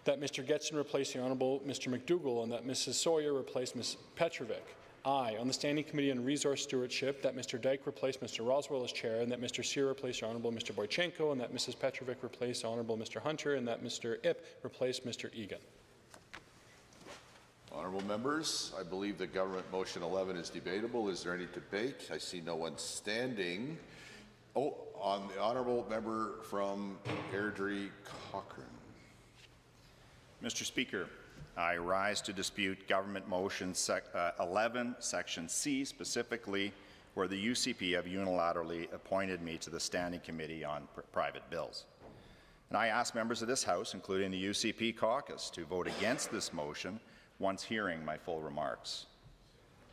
[SPEAKER 6] that Mr. Getson replace the Honourable Mr. McDougall, and that Mrs. Sawyer replace Ms. Petrovic. I, on the Standing Committee on Resource Stewardship, that Mr. Dyke replace Mr. Roswell as Chair, and that Mr. Sear replace the Honourable Mr. Boychenko, and that Mrs. Petrovic replace the Honourable Mr. Hunter, and that Mr. Ip replace Mr. Egan.
[SPEAKER 1] Honourable members, I believe that Government Motion 11 is debatable. Is there any debate? I see no one standing. Oh, on the Honourable Member from Airdrie, Cochrane.
[SPEAKER 7] Mr. Speaker, I rise to dispute Government Motion 11, Section C, specifically where the UCP have unilaterally appointed me to the Standing Committee on Private Bills. And I ask members of this House, including the UCP caucus, to vote against this motion once hearing my full remarks.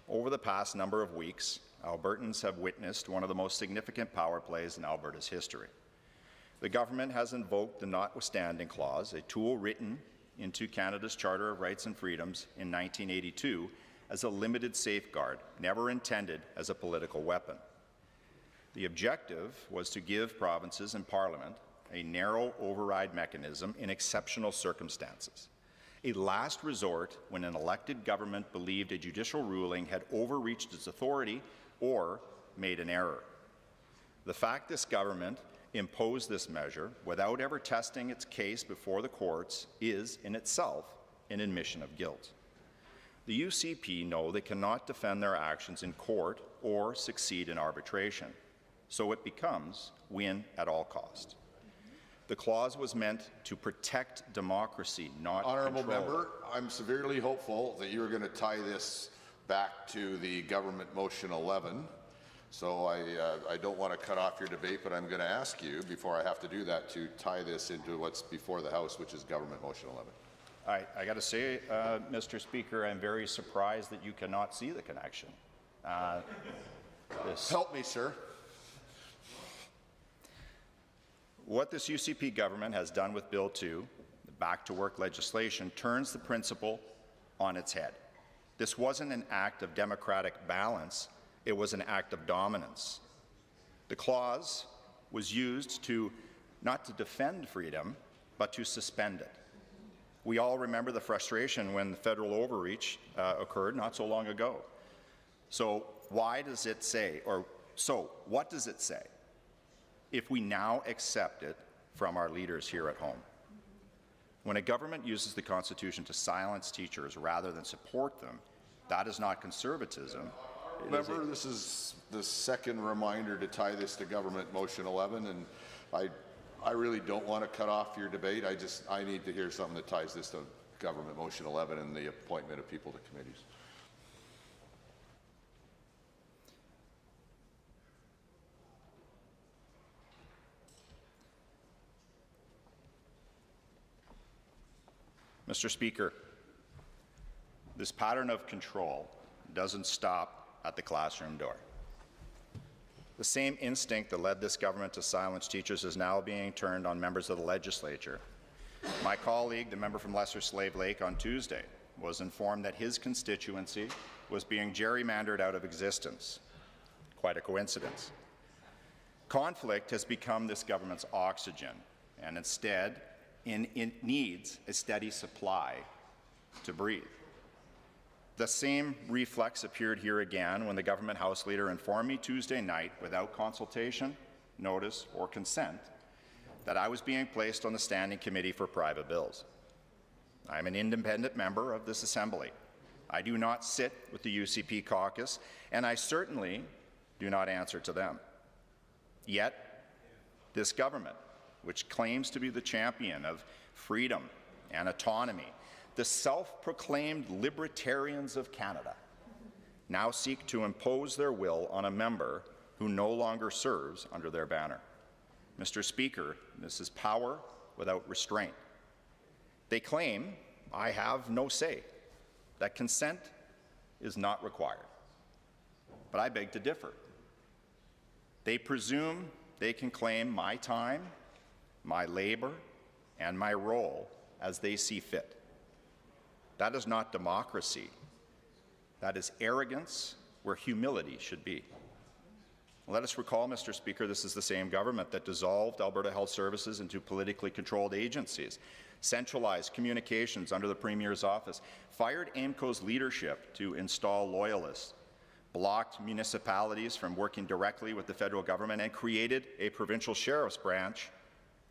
[SPEAKER 7] Over the past number of weeks, Albertans have witnessed one of the most significant power plays in Alberta's history. The government has invoked the Notwithstanding Clause, a tool written into Canada's Charter of Rights and Freedoms in 1982 as a limited safeguard, never intended as a political weapon. The objective was to give provinces and Parliament a narrow override mechanism in exceptional circumstances, a last resort when an elected government believed a judicial ruling had overreached its authority or made an error. The fact this government imposed this measure without ever testing its case before the courts is, in itself, an admission of guilt. The UCP know they cannot defend their actions in court or succeed in arbitration, so it becomes win at all cost. The clause was meant to protect democracy, not
[SPEAKER 1] Honourable
[SPEAKER 7] control.
[SPEAKER 1] member, I'm severely hopeful that you're going to tie this back to the government motion 11. So I don't want to cut off your debate, but I'm going to ask you, before I have to do that, to tie this into what's before the House, which is government motion 11.
[SPEAKER 7] I got to say, Mr. Speaker, I'm very surprised that you cannot see the connection.
[SPEAKER 1] Help me, sir.
[SPEAKER 7] What this UCP government has done with Bill 2, the back-to-work legislation, turns the principle on its head. This wasn't an act of democratic balance, it was an act of dominance. The clause was used not to defend freedom, but to suspend it. We all remember the frustration when the federal overreach occurred not so long ago. So what does it say? If we now accept it from our leaders here at home? When a government uses the Constitution to silence teachers rather than support them, that is not conservatism.
[SPEAKER 1] Remember, this is the second reminder to tie this to government motion 11, and I really don't want to cut off your debate. I need to hear something that ties this to government motion 11 and the appointment of people to committees.
[SPEAKER 7] Mr. Speaker, this pattern of control doesn't stop at the classroom door. The same instinct that led this government to silence teachers is now being turned on members of the legislature. My colleague, the member from Lesser Slave Lake, on Tuesday was informed that his constituency was being gerrymandered out of existence. Quite a coincidence. Conflict has become this government's oxygen, and instead, it needs a steady supply to breathe. The same reflex appeared here again when the government House Leader informed me Tuesday night, without consultation, notice, or consent, that I was being placed on the Standing Committee for Private Bills. I am an independent member of this Assembly. I do not sit with the UCP caucus, and I certainly do not answer to them. Yet, this government, which claims to be the champion of freedom and autonomy, the self-proclaimed libertarians of Canada, now seek to impose their will on a member who no longer serves under their banner. Mr. Speaker, this is power without restraint. They claim I have no say, that consent is not required. But I beg to differ. They presume they can claim my time, my labor, and my role as they see fit. That is not democracy. That is arrogance where humility should be. Let us recall, Mr. Speaker, this is the same government that dissolved Alberta Health Services into politically controlled agencies, centralized communications under the Premier's office, fired AIMCO's leadership to install loyalists, blocked municipalities from working directly with the federal government, and created a provincial sheriff's branch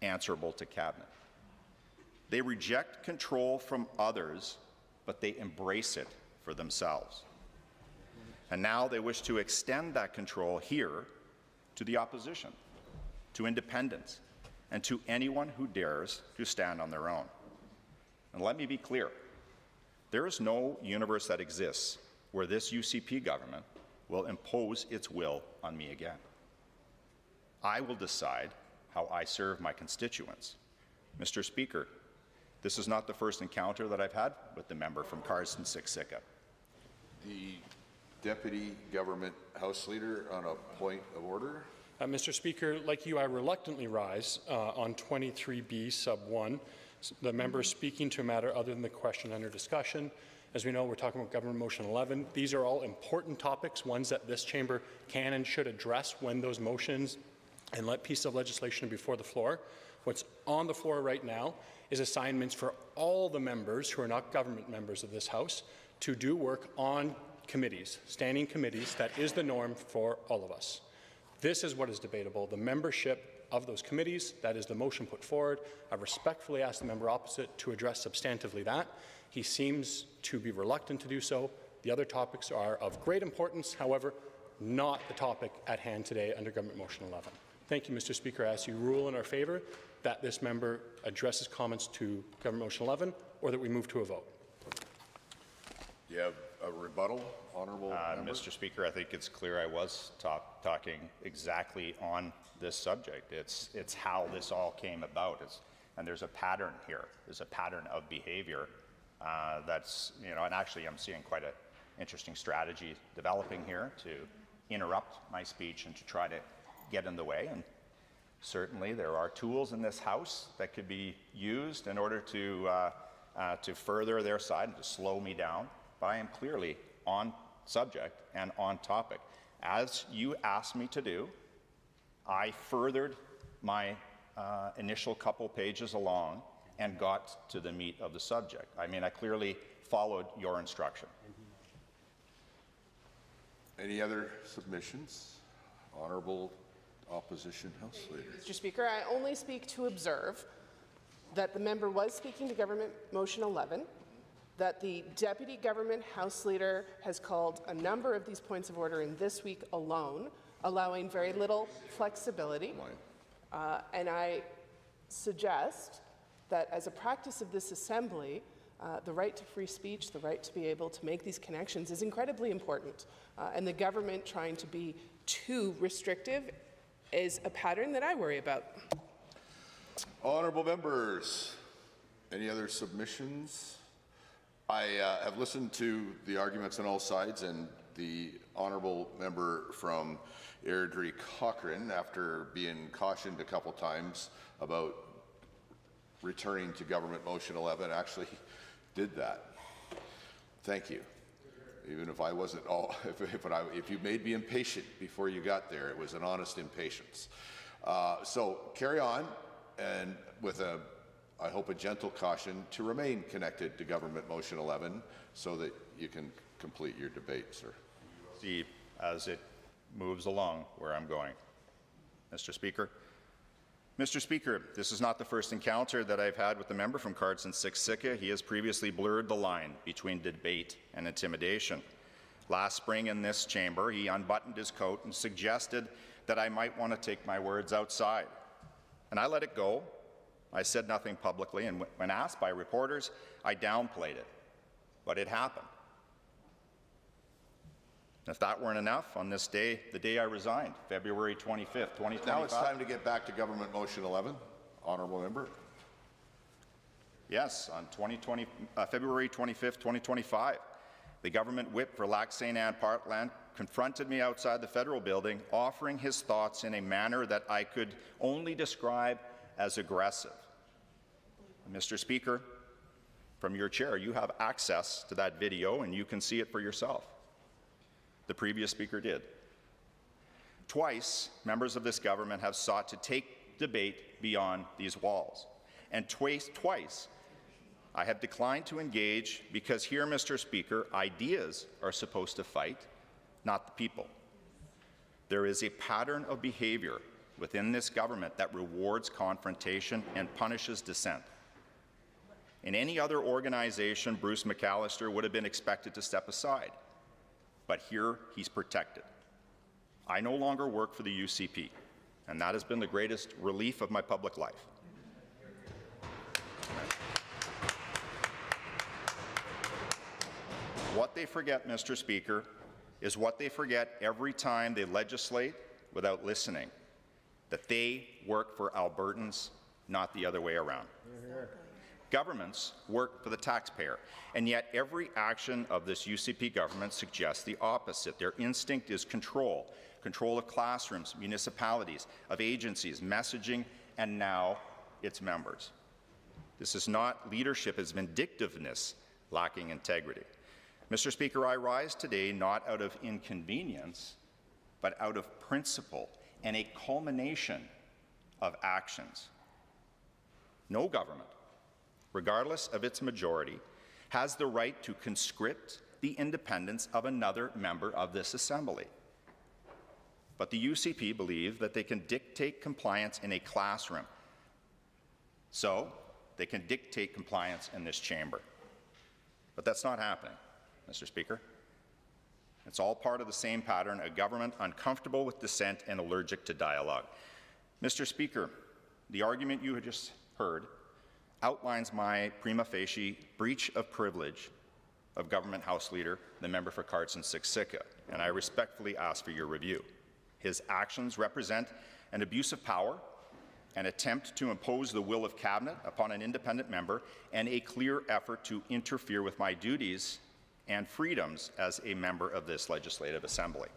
[SPEAKER 7] answerable to Cabinet. They reject control from others, but they embrace it for themselves. And now they wish to extend that control here to the opposition, to independents, and to anyone who dares to stand on their own. And let me be clear, there is no universe that exists where this UCP government will impose its will on me again. I will decide how I serve my constituents. Mr. Speaker, this is not the first encounter that I've had with the member from Carson-Siksika.
[SPEAKER 1] The Deputy Government House Leader on a point of order.
[SPEAKER 6] Mr. Speaker, like you, I reluctantly rise on 23B sub 1. The member speaking to a matter other than the question under discussion. As we know, we're talking about Government Motion 11. These are all important topics, ones that this chamber can and should address when those motions and pieces of legislation are before the floor. What's on the floor right now is assignments for all the members who are not government members of this House to do work on committees, standing committees. That is the norm for all of us. This is what is debatable, the membership of those committees. That is the motion put forward. I respectfully ask the member opposite to address substantively that. He seems to be reluctant to do so. The other topics are of great importance, however, not the topic at hand today under Government Motion 11. Thank you, Mr. Speaker. I ask you rule in our favour that this member addresses comments to Government Motion 11 or that we move to a vote.
[SPEAKER 1] You have a rebuttal, honourable member?
[SPEAKER 7] Mr. Speaker, I think it's clear I was talking exactly on this subject. It's how this all came about. And there's a pattern here. There's a pattern of behaviour that's, and actually I'm seeing quite an interesting strategy developing here to interrupt my speech and to try to get in the way. And certainly there are tools in this House that could be used in order to further their side and to slow me down. But I am clearly on subject and on topic. As you asked me to do, I furthered my initial couple pages along and got to the meat of the subject. I mean, I clearly followed your instruction.
[SPEAKER 1] Any other submissions? Honourable Opposition House Leader.
[SPEAKER 28] Mr. Speaker, I only speak to observe that the member was speaking to Government Motion 11, that the Deputy Government House Leader has called a number of these points of order in this week alone, allowing very little flexibility. And I suggest that as a practice of this Assembly, the right to free speech, the right to be able to make these connections is incredibly important. And the government trying to be too restrictive is a pattern that I worry about.
[SPEAKER 1] Honourable members, any other submissions? I have listened to the arguments on all sides, and the honourable member from Airdrie Cochrane, after being cautioned a couple times about returning to Government Motion 11, actually did that. Thank you. Even if I wasn't all, if you made me impatient before you got there, it was an honest impatience. So carry on, and with I hope a gentle caution to remain connected to Government Motion 11 so that you can complete your debate, sir.
[SPEAKER 7] See as it moves along where I'm going. Mr. Speaker. Mr. Speaker, this is not the first encounter that I've had with the member from Cardston Siksika. He has previously blurred the line between debate and intimidation. Last spring in this chamber, he unbuttoned his coat and suggested that I might want to take my words outside. And I let it go. I said nothing publicly, and when asked by reporters, I downplayed it. But it happened. If that weren't enough, on this day, the day I resigned, February 25th, 2025.
[SPEAKER 1] Now it's time to get back to Government Motion 11. Honourable member.
[SPEAKER 7] Yes, on February 25th, 2025, the government whip for Lac St. Anne Parkland confronted me outside the federal building, offering his thoughts in a manner that I could only describe as aggressive. Mr. Speaker, from your chair, you have access to that video and you can see it for yourself. The previous speaker did. Twice, members of this government have sought to take debate beyond these walls. And twice, I have declined to engage because here, Mr. Speaker, ideas are supposed to fight, not the people. There is a pattern of behavior within this government that rewards confrontation and punishes dissent. In any other organization, Bruce McAllister would have been expected to step aside. But here, he's protected. I no longer work for the UCP, and that has been the greatest relief of my public life. What they forget, Mr. Speaker, is what they forget every time they legislate without listening, that they work for Albertans, not the other way around. Governments work for the taxpayer, and yet every action of this UCP government suggests the opposite. Their instinct is control of classrooms, municipalities, of agencies, messaging, and now its members. This is not leadership, it's vindictiveness lacking integrity. Mr. Speaker, I rise today not out of inconvenience, but out of principle and a culmination of actions. No government, regardless of its majority, has the right to conscript the independence of another member of this Assembly. But the UCP believe that they can dictate compliance in a classroom. So they can dictate compliance in this chamber. But that's not happening, Mr. Speaker. It's all part of the same pattern, a government uncomfortable with dissent and allergic to dialogue. Mr. Speaker, the argument you had just heard outlines my prima facie breach of privilege of Government House Leader, the member for Cardston-Siksika, and I respectfully ask for your review. His actions represent an abuse of power, an attempt to impose the will of Cabinet upon an independent member, and a clear effort to interfere with my duties and freedoms as a member of this Legislative Assembly.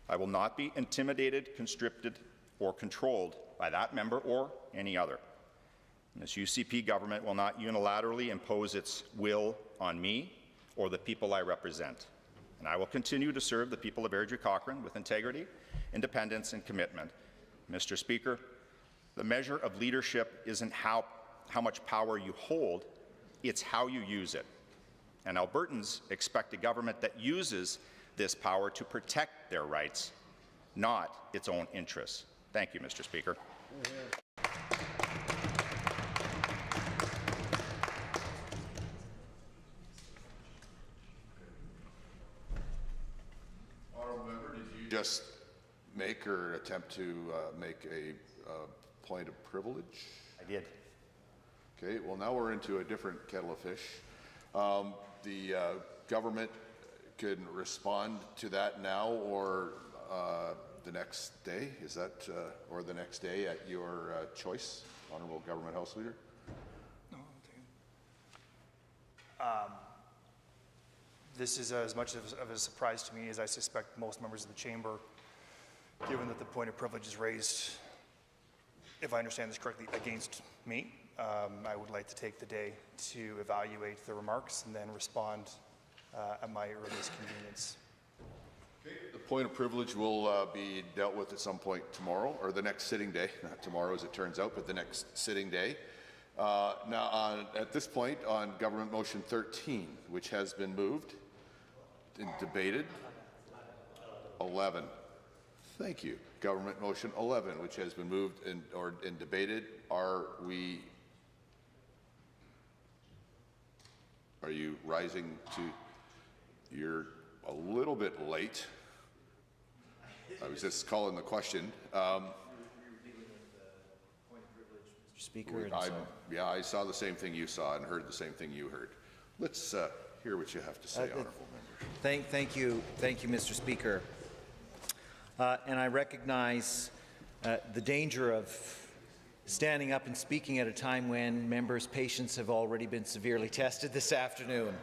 [SPEAKER 7] I will not be intimidated, constricted, or controlled by that member or any other. And this UCP government will not unilaterally impose its will on me or the people I represent. And I will continue to serve the people of Airdrie Cochrane with integrity, independence, and commitment. Mr. Speaker, the measure of leadership isn't how much power you hold, it's how you use it. And Albertans expect a government that uses this power to protect their rights, not its own interests. Thank you, Mr. Speaker.
[SPEAKER 1] Honourable member, did you just make or attempt to make a point of privilege?
[SPEAKER 7] I did.
[SPEAKER 1] Okay, well now we're into a different kettle of fish. The government can respond to that now or the next day. Is that, or the next day at your choice, Honourable Government House Leader?
[SPEAKER 18] No, this is as much of a surprise to me as I suspect most members of the chamber, given that the point of privilege is raised, if I understand this correctly, against me. I would like to take the day to evaluate the remarks and then respond at my earliest convenience.
[SPEAKER 1] Okay. The point of privilege will be dealt with at some point tomorrow, or the next sitting day. Not tomorrow as it turns out, but the next sitting day. Now, at this point, on Government Motion 13, which has been moved and debated, 11. Thank you. Government Motion 11, which has been moved and debated. Are you rising to? You're a little bit late. I was just calling the question.
[SPEAKER 8] Mr. Speaker.
[SPEAKER 1] Yeah, I saw the same thing you saw and heard the same thing you heard. Let's hear what you have to say, honourable member.
[SPEAKER 8] Thank you, Mr. Speaker. And I recognize the danger of standing up and speaking at a time when members' patience have already been severely tested this afternoon.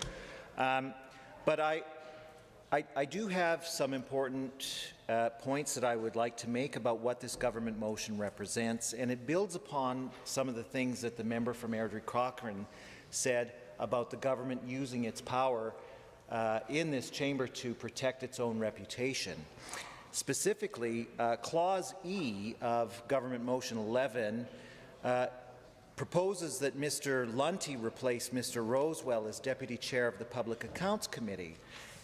[SPEAKER 8] But I do have some important points that I would like to make about what this government motion represents, and it builds upon some of the things that the member from Airdrie Cochrane said about the government using its power in this chamber to protect its own reputation. Specifically, Clause E of Government Motion 11 proposes that Mr. Lunty replace Mr. Rosewell as Deputy Chair of the Public Accounts Committee.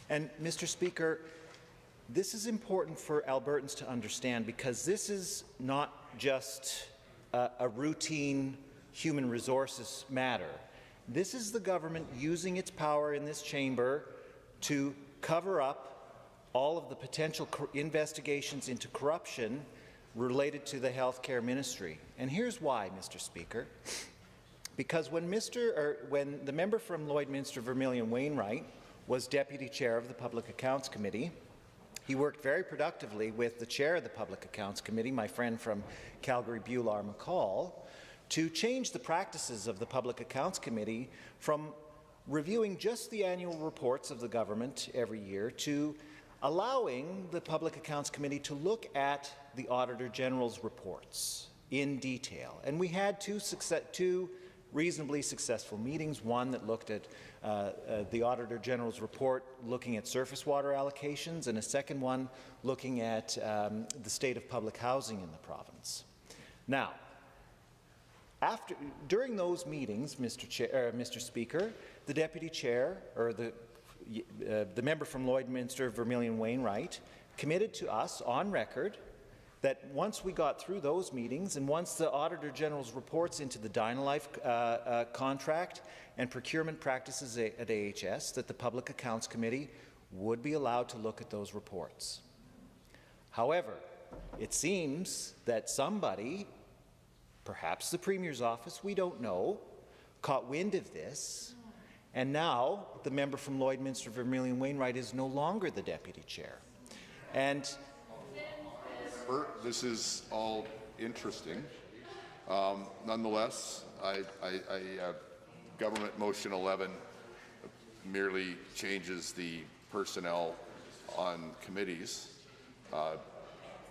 [SPEAKER 8] And, Mr. Speaker, this is important for Albertans to understand because this is not just a routine human resources matter. This is the government using its power in this chamber to cover up all of the potential investigations into corruption related to the healthcare ministry. And here's why, Mr. Speaker. Because when the member from Lloydminster Vermilion Wainwright was Deputy Chair of the Public Accounts Committee, he worked very productively with the Chair of the Public Accounts Committee, my friend from Calgary Bular McCall, to change the practices of the Public Accounts Committee from reviewing just the annual reports of the government every year to allowing the Public Accounts Committee to look at the Auditor General's reports in detail. And we had two reasonably successful meetings, one that looked at the Auditor General's report looking at surface water allocations, and a second one looking at the state of public housing in the province. Now, during those meetings, Mr. Speaker, the Deputy Chair, or the member from Lloydminster Vermilion Wainwright, committed to us on record that once we got through those meetings and once the Auditor General's reports into the Dynalife contract and procurement practices at AHS, that the Public Accounts Committee would be allowed to look at those reports. However, it seems that somebody, perhaps the Premier's office, we don't know, caught wind of this, and now the member from Lloydminster-Vermilion Wainwright is no longer the deputy chair. And
[SPEAKER 1] this is all interesting. Nonetheless, Government Motion 11 merely changes the personnel on committees,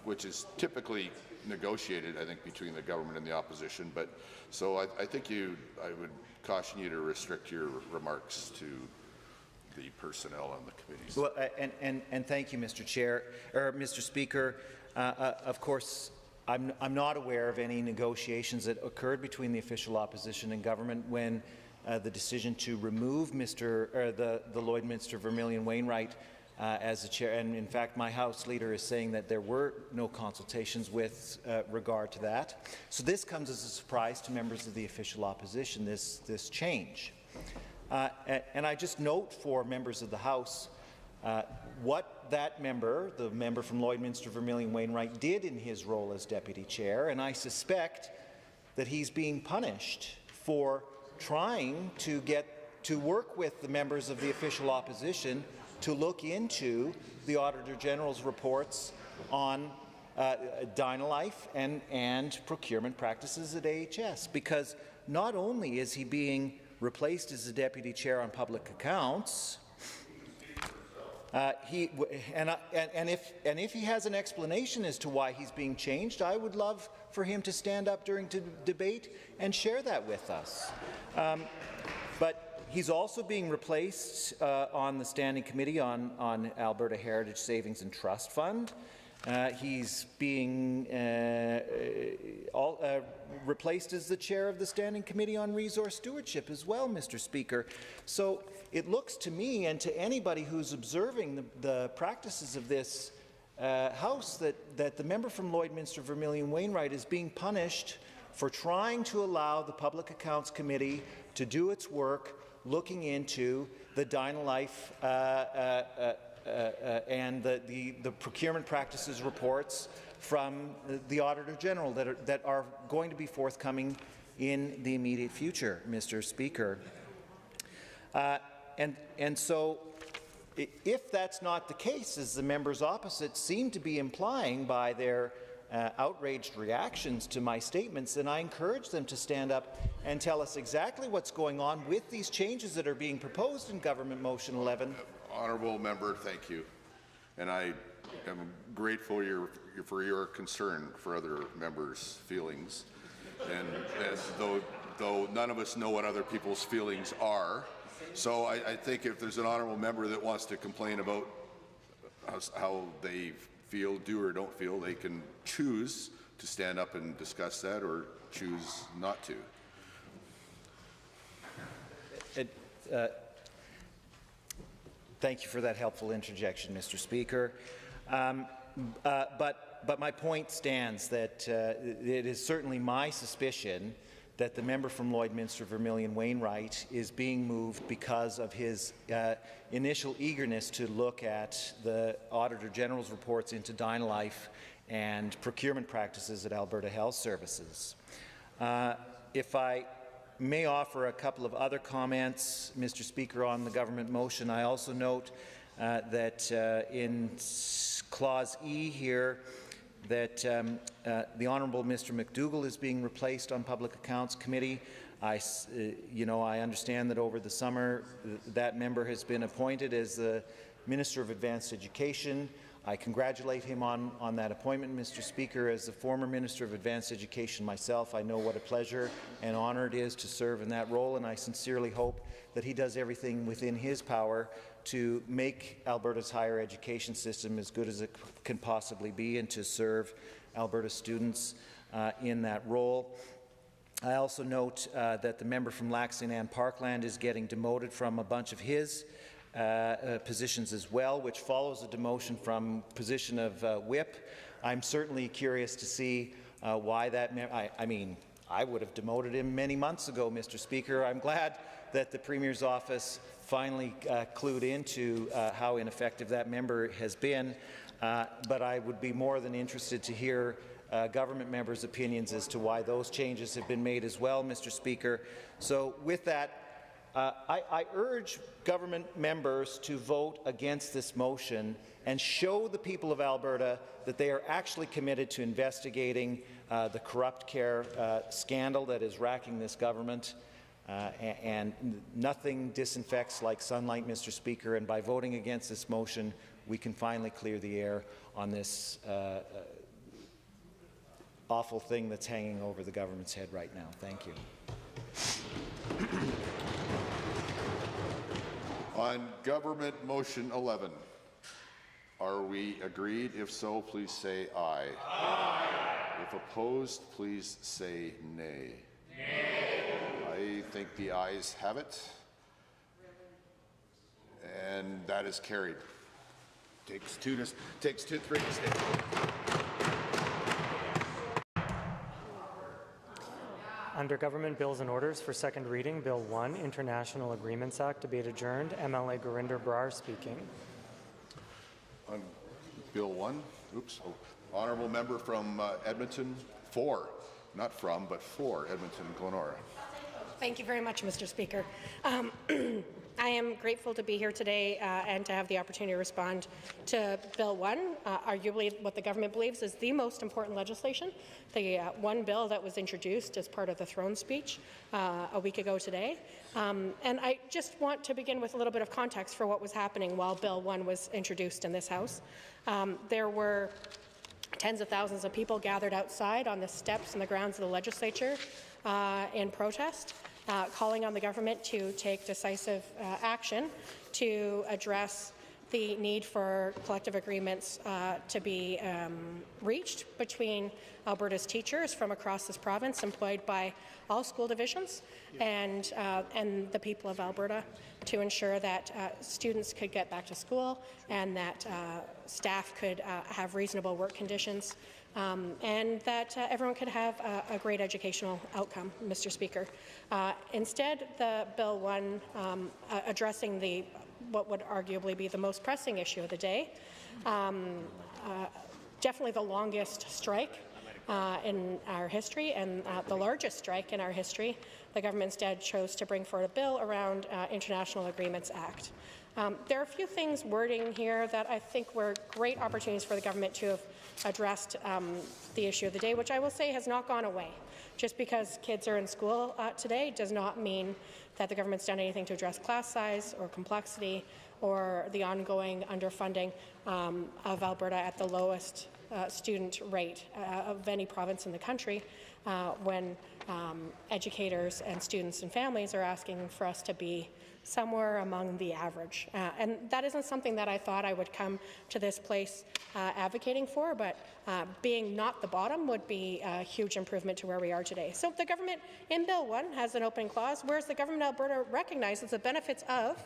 [SPEAKER 1] which is typically negotiated, I think, between the government and the opposition. But so I think I would caution you to restrict your remarks to the personnel on the committees.
[SPEAKER 8] Well, and thank you, Mr. Chair, or Mr. Speaker. Of course, I'm not aware of any negotiations that occurred between the official opposition and government when the decision to remove the Lloydminster-Vermilion Wainwright as the chair, and in fact my House Leader is saying that there were no consultations with regard to that. So this comes as a surprise to members of the official opposition, this change. And I just note for members of the House what that member, the member from Lloydminster-Vermilion Wainwright, did in his role as deputy chair, and I suspect that he's being punished for trying to work with the members of the official opposition to look into the Auditor General's reports on Dynalife and procurement practices at AHS, because not only is he being replaced as the deputy chair on public accounts, if he has an explanation as to why he's being changed, I would love for him to stand up during debate and share that with us. But he's also being replaced on the Standing Committee on Alberta Heritage Savings and Trust Fund. He's being replaced as the chair of the Standing Committee on Resource Stewardship as well, Mr. Speaker. So it looks to me and to anybody who's observing the practices of this House that the member from Lloydminster-Vermilion Wainwright is being punished for trying to allow the Public Accounts Committee to do its work looking into the Dynalife and the procurement practices reports from the Auditor General that are going to be forthcoming in the immediate future, Mr. Speaker. And so if that's not the case, as the members opposite seem to be implying by their outraged reactions to my statements, then I encourage them to stand up and tell us exactly what's going on with these changes that are being proposed in Government Motion 11.
[SPEAKER 1] Honourable member, thank you. And I am grateful for your concern for other members' feelings. And though none of us know what other people's feelings are, so I think if there's an honourable member that wants to complain about how they feel, do or don't feel, they can choose to stand up and discuss that or choose not to.
[SPEAKER 8] Thank you for that helpful interjection, Mr. Speaker. But my point stands that it is certainly my suspicion that the member from Lloydminster-Vermilion Wainwright is being moved because of his initial eagerness to look at the Auditor General's reports into Dynalife and procurement practices at Alberta Health Services. If I may offer a couple of other comments, Mr. Speaker, on the government motion, I also note that in Clause E here, that the Honourable Mr. McDougall is being replaced on Public Accounts Committee. I understand that over the summer that member has been appointed as the Minister of Advanced Education. I congratulate him on that appointment, Mr. Speaker. As the former Minister of Advanced Education myself, I know what a pleasure and honour it is to serve in that role, and I sincerely hope that he does everything within his power to make Alberta's higher education system as good as it can possibly be and to serve Alberta students in that role. I also note that the member from Lac-St. Anne Parkland is getting demoted from a bunch of his positions as well, which follows a demotion from position of whip. I'm certainly curious to see why that I mean, I would have demoted him many months ago, Mr. Speaker. I'm glad that the Premier's office finally clued into how ineffective that member has been. but I would be more than interested to hear government members' opinions as to why those changes have been made as well, Mr. Speaker. So with that, I urge government members to vote against this motion and show the people of Alberta that they are actually committed to investigating the corrupt care scandal that is racking this government. And nothing disinfects like sunlight, Mr. Speaker, and by voting against this motion, we can finally clear the air on this awful thing that's hanging over the government's head right now. Thank you.
[SPEAKER 1] On government motion 11, are we agreed? If so, please say aye. Aye. If opposed, please say nay. Nay. I think the ayes have it, and that is carried. Takes two, three to stay.
[SPEAKER 9] Under Government Bills and Orders for second reading, Bill 1, International Agreements Act, debate adjourned. MLA Gurinder Brar speaking.
[SPEAKER 1] On Bill 1, honourable member from Edmonton, not from, but for Edmonton, Glenora.
[SPEAKER 4] Thank you very much, Mr. Speaker. I am grateful to be here today and to have the opportunity to respond to Bill 1, arguably what the government believes is the most important legislation, the one bill that was introduced as part of the throne speech a week ago today. And I just want to begin with a little bit of context for what was happening while Bill 1 was introduced in this House. There were tens of thousands of people gathered outside on the steps and the grounds of the legislature in protest, calling on the government to take decisive action to address the need for collective agreements to be reached between Alberta's teachers from across this province, employed by all school divisions, and the people of Alberta, to ensure that students could get back to school and that staff could have reasonable work conditions. And that everyone could have a great educational outcome, Mr. Speaker. Instead, the Bill 1 addressing what would arguably be the most pressing issue of the day, definitely the longest strike in our history and the largest strike in our history, the government instead chose to bring forward a bill around International Agreements Act. There are a few things wording here that I think were great opportunities for the government to have addressed the issue of the day, which I will say has not gone away. Just because kids are in school today does not mean that the government's done anything to address class size or complexity or the ongoing underfunding of Alberta at the lowest student rate of any province in the country, when educators and students and families are asking for us to be somewhere among the average. And that isn't something that I thought I would come to this place advocating for, but being not the bottom would be a huge improvement to where we are today. So the government in Bill 1 has an opening clause, whereas the government of Alberta recognizes the benefits of,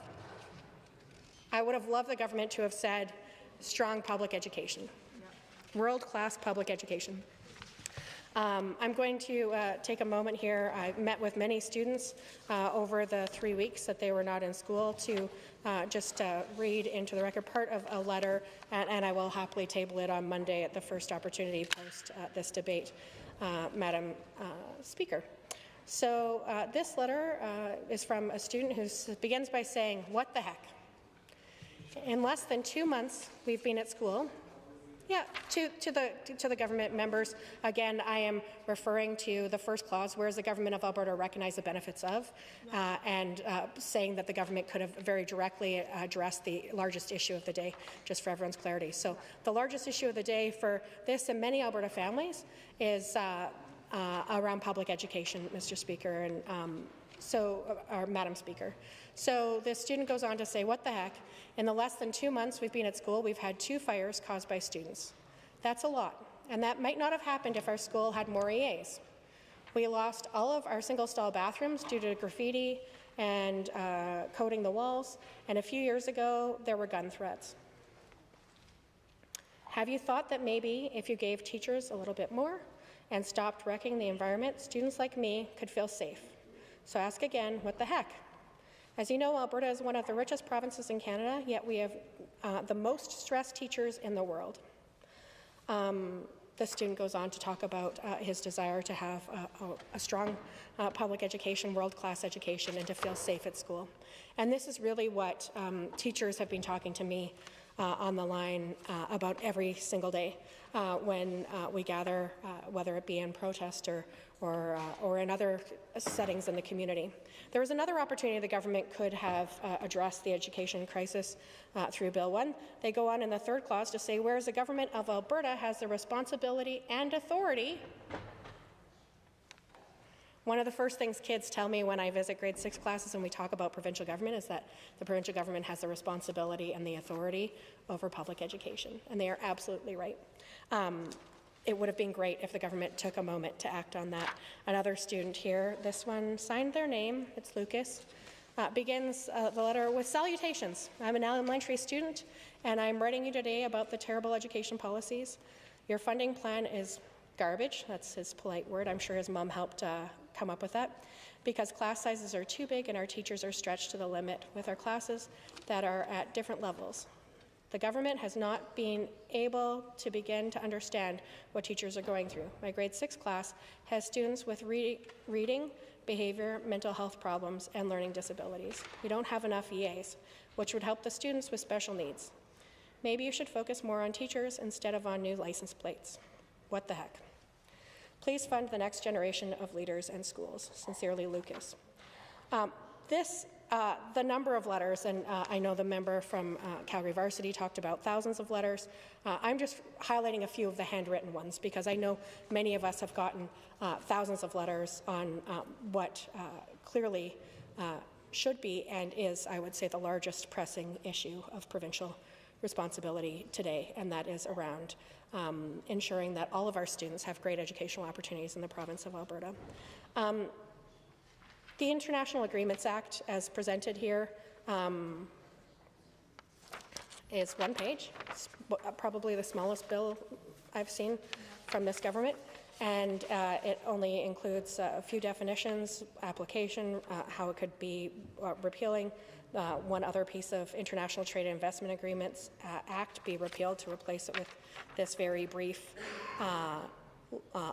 [SPEAKER 4] I would have loved the government to have said, strong public education, world-class public education. I'm going to take a moment here. I met with many students over the 3 weeks that they were not in school to just read into the record part of a letter, and I will happily table it on Monday at the first opportunity post this debate, Madam Speaker. So this letter is from a student who begins by saying, "What the heck? In less than 2 months we've been at school." Yeah, to the government members, again, I am referring to the first clause, whereas the government of Alberta recognize the benefits of, and saying that the government could have very directly addressed the largest issue of the day, just for everyone's clarity. So the largest issue of the day for this and many Alberta families is around public education, Mr. Speaker, and or Madam Speaker. So the student goes on to say, "What the heck? In the less than 2 months we've been at school, we've had 2 fires caused by students. That's a lot, and that might not have happened if our school had more EAs. We lost all of our single-stall bathrooms due to graffiti and coating the walls, and a few years ago there were gun threats. Have you thought that maybe if you gave teachers a little bit more and stopped wrecking the environment, students like me could feel safe? So ask again, what the heck? As you know, Alberta is one of the richest provinces in Canada, yet we have the most stressed teachers in the world. The student goes on to talk about his desire to have a strong public education, world-class education, and to feel safe at school. And this is really what teachers have been talking to me on the line about every single day when we gather, whether it be in protest or in other settings in the community. There was another opportunity the government could have addressed the education crisis through Bill 1. They go on in the third clause to say, whereas the government of Alberta has the responsibility and authority. One of the first things kids tell me when I visit grade 6 classes and we talk about provincial government is that the provincial government has the responsibility and the authority over public education, and they are absolutely right. It would have been great if the government took a moment to act on that. Another student here, this one signed their name, it's Lucas, begins the letter with salutations. I'm an elementary student, and I'm writing you today about the terrible education policies. Your funding plan is garbage, that's his polite word. I'm sure his mom helped come up with that, because class sizes are too big and our teachers are stretched to the limit with our classes that are at different levels. The government has not been able to begin to understand what teachers are going through. My grade 6 class has students with reading, behavior, mental health problems, and learning disabilities. We don't have enough EAs, which would help the students with special needs. Maybe you should focus more on teachers instead of on new license plates. What the heck? Please fund the next generation of leaders and schools. Sincerely, Lucas. The number of letters, and I know the member from Calgary Varsity talked about thousands of letters. I'm just highlighting a few of the handwritten ones because I know many of us have gotten thousands of letters on what clearly should be and is, I would say, the largest pressing issue of provincial responsibility today, and that is around ensuring that all of our students have great educational opportunities in the province of Alberta. The International Agreements Act, as presented here, is one page. It's probably the smallest bill I've seen from this government, and it only includes a few definitions, application, how it could be repealing. One other piece of International Trade and Investment Agreements Act be repealed to replace it with this very brief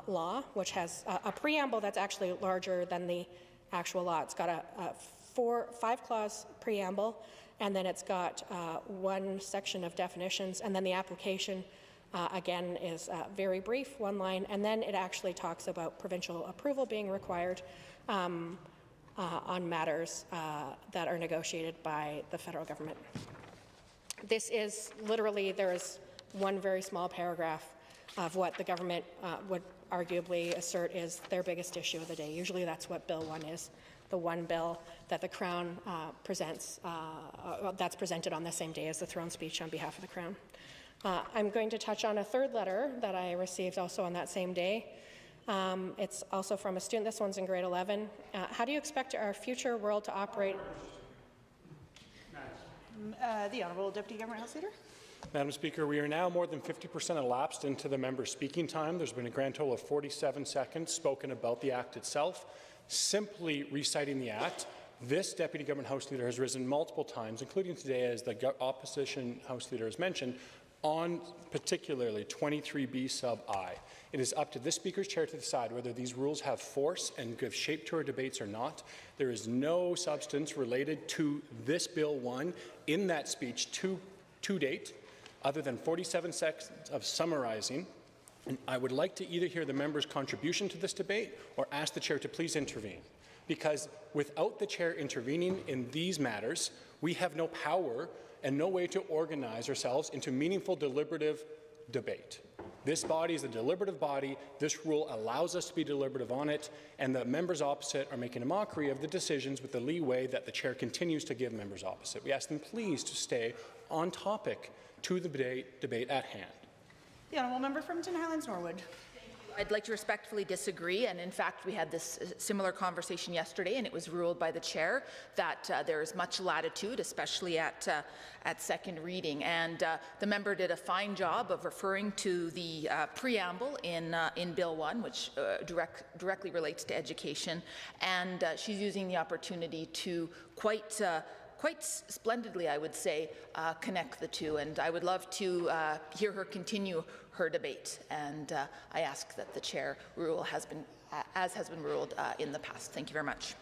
[SPEAKER 4] law, which has a preamble that's actually larger than the actual law. It's got a 5-clause preamble, and then it's got one section of definitions, and then the application again is very brief, one line, and then it actually talks about provincial approval being required on matters that are negotiated by the federal government. This is literally, there is one very small paragraph of what the government would arguably assert is their biggest issue of the day. Usually that's what Bill 1 is, the one bill that the Crown presents, that's presented on the same day as the throne speech on behalf of the Crown. I'm going to touch on a third letter that I received also on that same day. It's also from a student. This one's in grade 11. How do you expect our future world to operate?
[SPEAKER 27] The Honourable Deputy Government House Leader.
[SPEAKER 6] Madam Speaker, we are now more than 50% elapsed into the member's speaking time. There's been a grand total of 47 seconds spoken about the Act itself. Simply reciting the Act, this Deputy Government House Leader has risen multiple times, including today, as the Opposition House Leader has mentioned, on particularly 23B sub I. It is up to this Speaker's chair to decide whether these rules have force and give shape to our debates or not. There is no substance related to this Bill 1 in that speech to date, other than 47 seconds of summarizing. And I would like to either hear the member's contribution to this debate or ask the chair to please intervene. Because without the chair intervening in these matters, we have no power and no way to organize ourselves into meaningful deliberative debate. This body is a deliberative body. This rule allows us to be deliberative on it, and the members opposite are making a mockery of the decisions with the leeway that the chair continues to give members opposite. We ask them please to stay on topic to the debate at hand.
[SPEAKER 27] The Honourable Member from Highlands Norwood.
[SPEAKER 13] I'd like to respectfully disagree, and in fact we had this similar conversation yesterday, and it was ruled by the chair that there is much latitude, especially at second reading, and the member did a fine job of referring to the preamble in Bill 1, which directly relates to education, and she's using the opportunity to quite splendidly, I would say, connect the two, and I would love to hear her continue her debate, and I ask that the chair rule as has been ruled in the past. Thank you very much.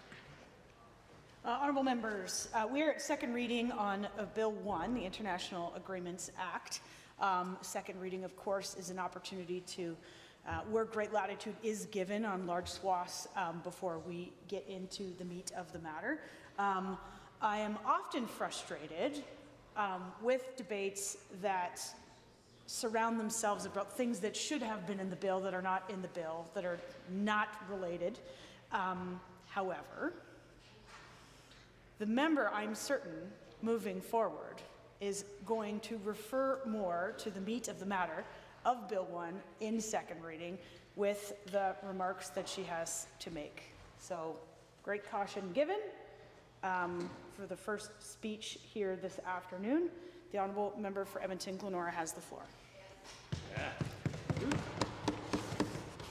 [SPEAKER 27] Honourable members, we are at second reading on Bill 1, the International Agreements Act. Second reading, of course, is an opportunity to where great latitude is given on large swaths before we get into the meat of the matter. I am often frustrated with debates that surround themselves about things that should have been in the bill that are not in the bill, that are not related. However, the member, I'm certain, moving forward, is going to refer more to the meat of the matter of Bill 1 in second reading with the remarks that she has to make. So, great caution given. For the first speech here this afternoon, the Honourable Member for Edmonton-Glenora has the floor.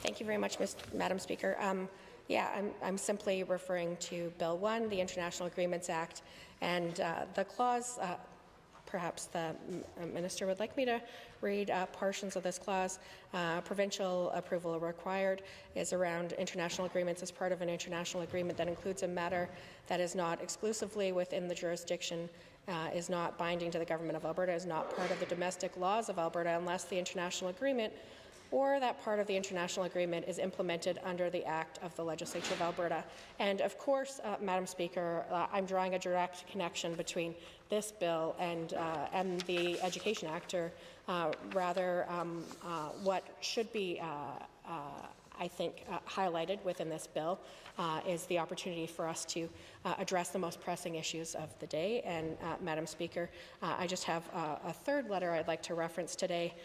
[SPEAKER 4] Thank you very much, Madam Speaker. I'm simply referring to Bill 1, the International Agreements Act, and the clause, perhaps the Minister would like me to read portions of this clause. Provincial approval required is around international agreements as part of an international agreement that includes a matter that is not exclusively within the jurisdiction, is not binding to the Government of Alberta, is not part of the domestic laws of Alberta unless the international agreement or that part of the international agreement is implemented under the Act of the Legislature of Alberta. And of course, Madam Speaker, I'm drawing a direct connection between this bill and the Education Act, or rather what should be I think, highlighted within this bill is the opportunity for us to address the most pressing issues of the day. And Madam Speaker, I just have a third letter I'd like to reference today.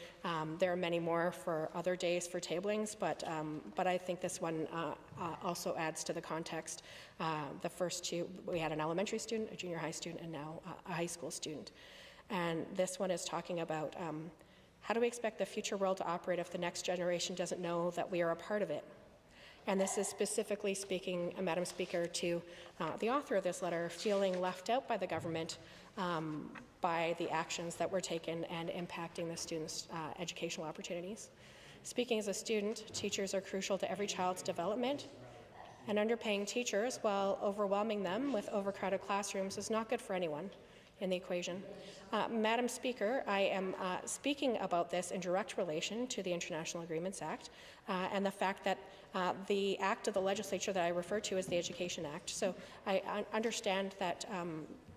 [SPEAKER 4] There are many more for other days for tablings, but I think this one also adds to the context. The first two, we had an elementary student, a junior high student, and now a high school student. And this one is talking about how do we expect the future world to operate if the next generation doesn't know that we are a part of it? And this is specifically speaking, Madam Speaker, to the author of this letter feeling left out by the government by the actions that were taken and impacting the students' educational opportunities. Speaking as a student, teachers are crucial to every child's development, and underpaying teachers while overwhelming them with overcrowded classrooms is not good for anyone in the equation. Madam Speaker, I am speaking about this in direct relation to the International Agreements Act and the fact that the act of the legislature that I refer to is the Education Act. So I understand that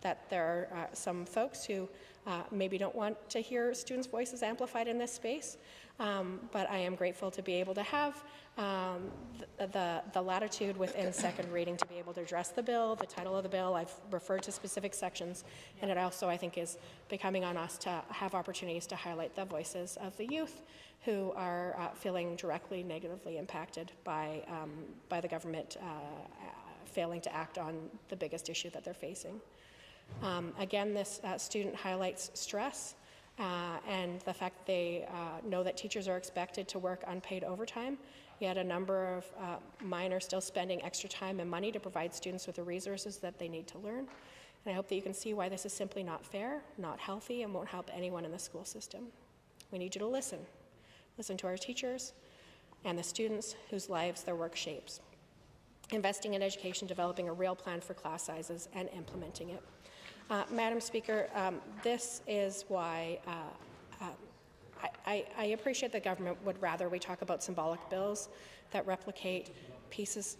[SPEAKER 4] that there are some folks who maybe don't want to hear students' voices amplified in this space, but I am grateful to be able to have the latitude within second reading to be able to address the bill, the title of the bill. I've referred to specific sections, and it also, I think, is becoming on us to have opportunities to highlight the voices of the youth who are feeling directly negatively impacted by the government failing to act on the biggest issue that they're facing. Again, this student highlights stress and the fact that they know that teachers are expected to work unpaid overtime, yet a number of mine are still spending extra time and money to provide students with the resources that they need to learn. And I hope that you can see why this is simply not fair, not healthy, and won't help anyone in the school system. We need you to listen. Listen to our teachers and the students whose lives their work shapes. Investing in education, developing a real plan for class sizes, and implementing it. Madam Speaker, this is why I appreciate the government would rather we talk about symbolic bills that replicate pieces.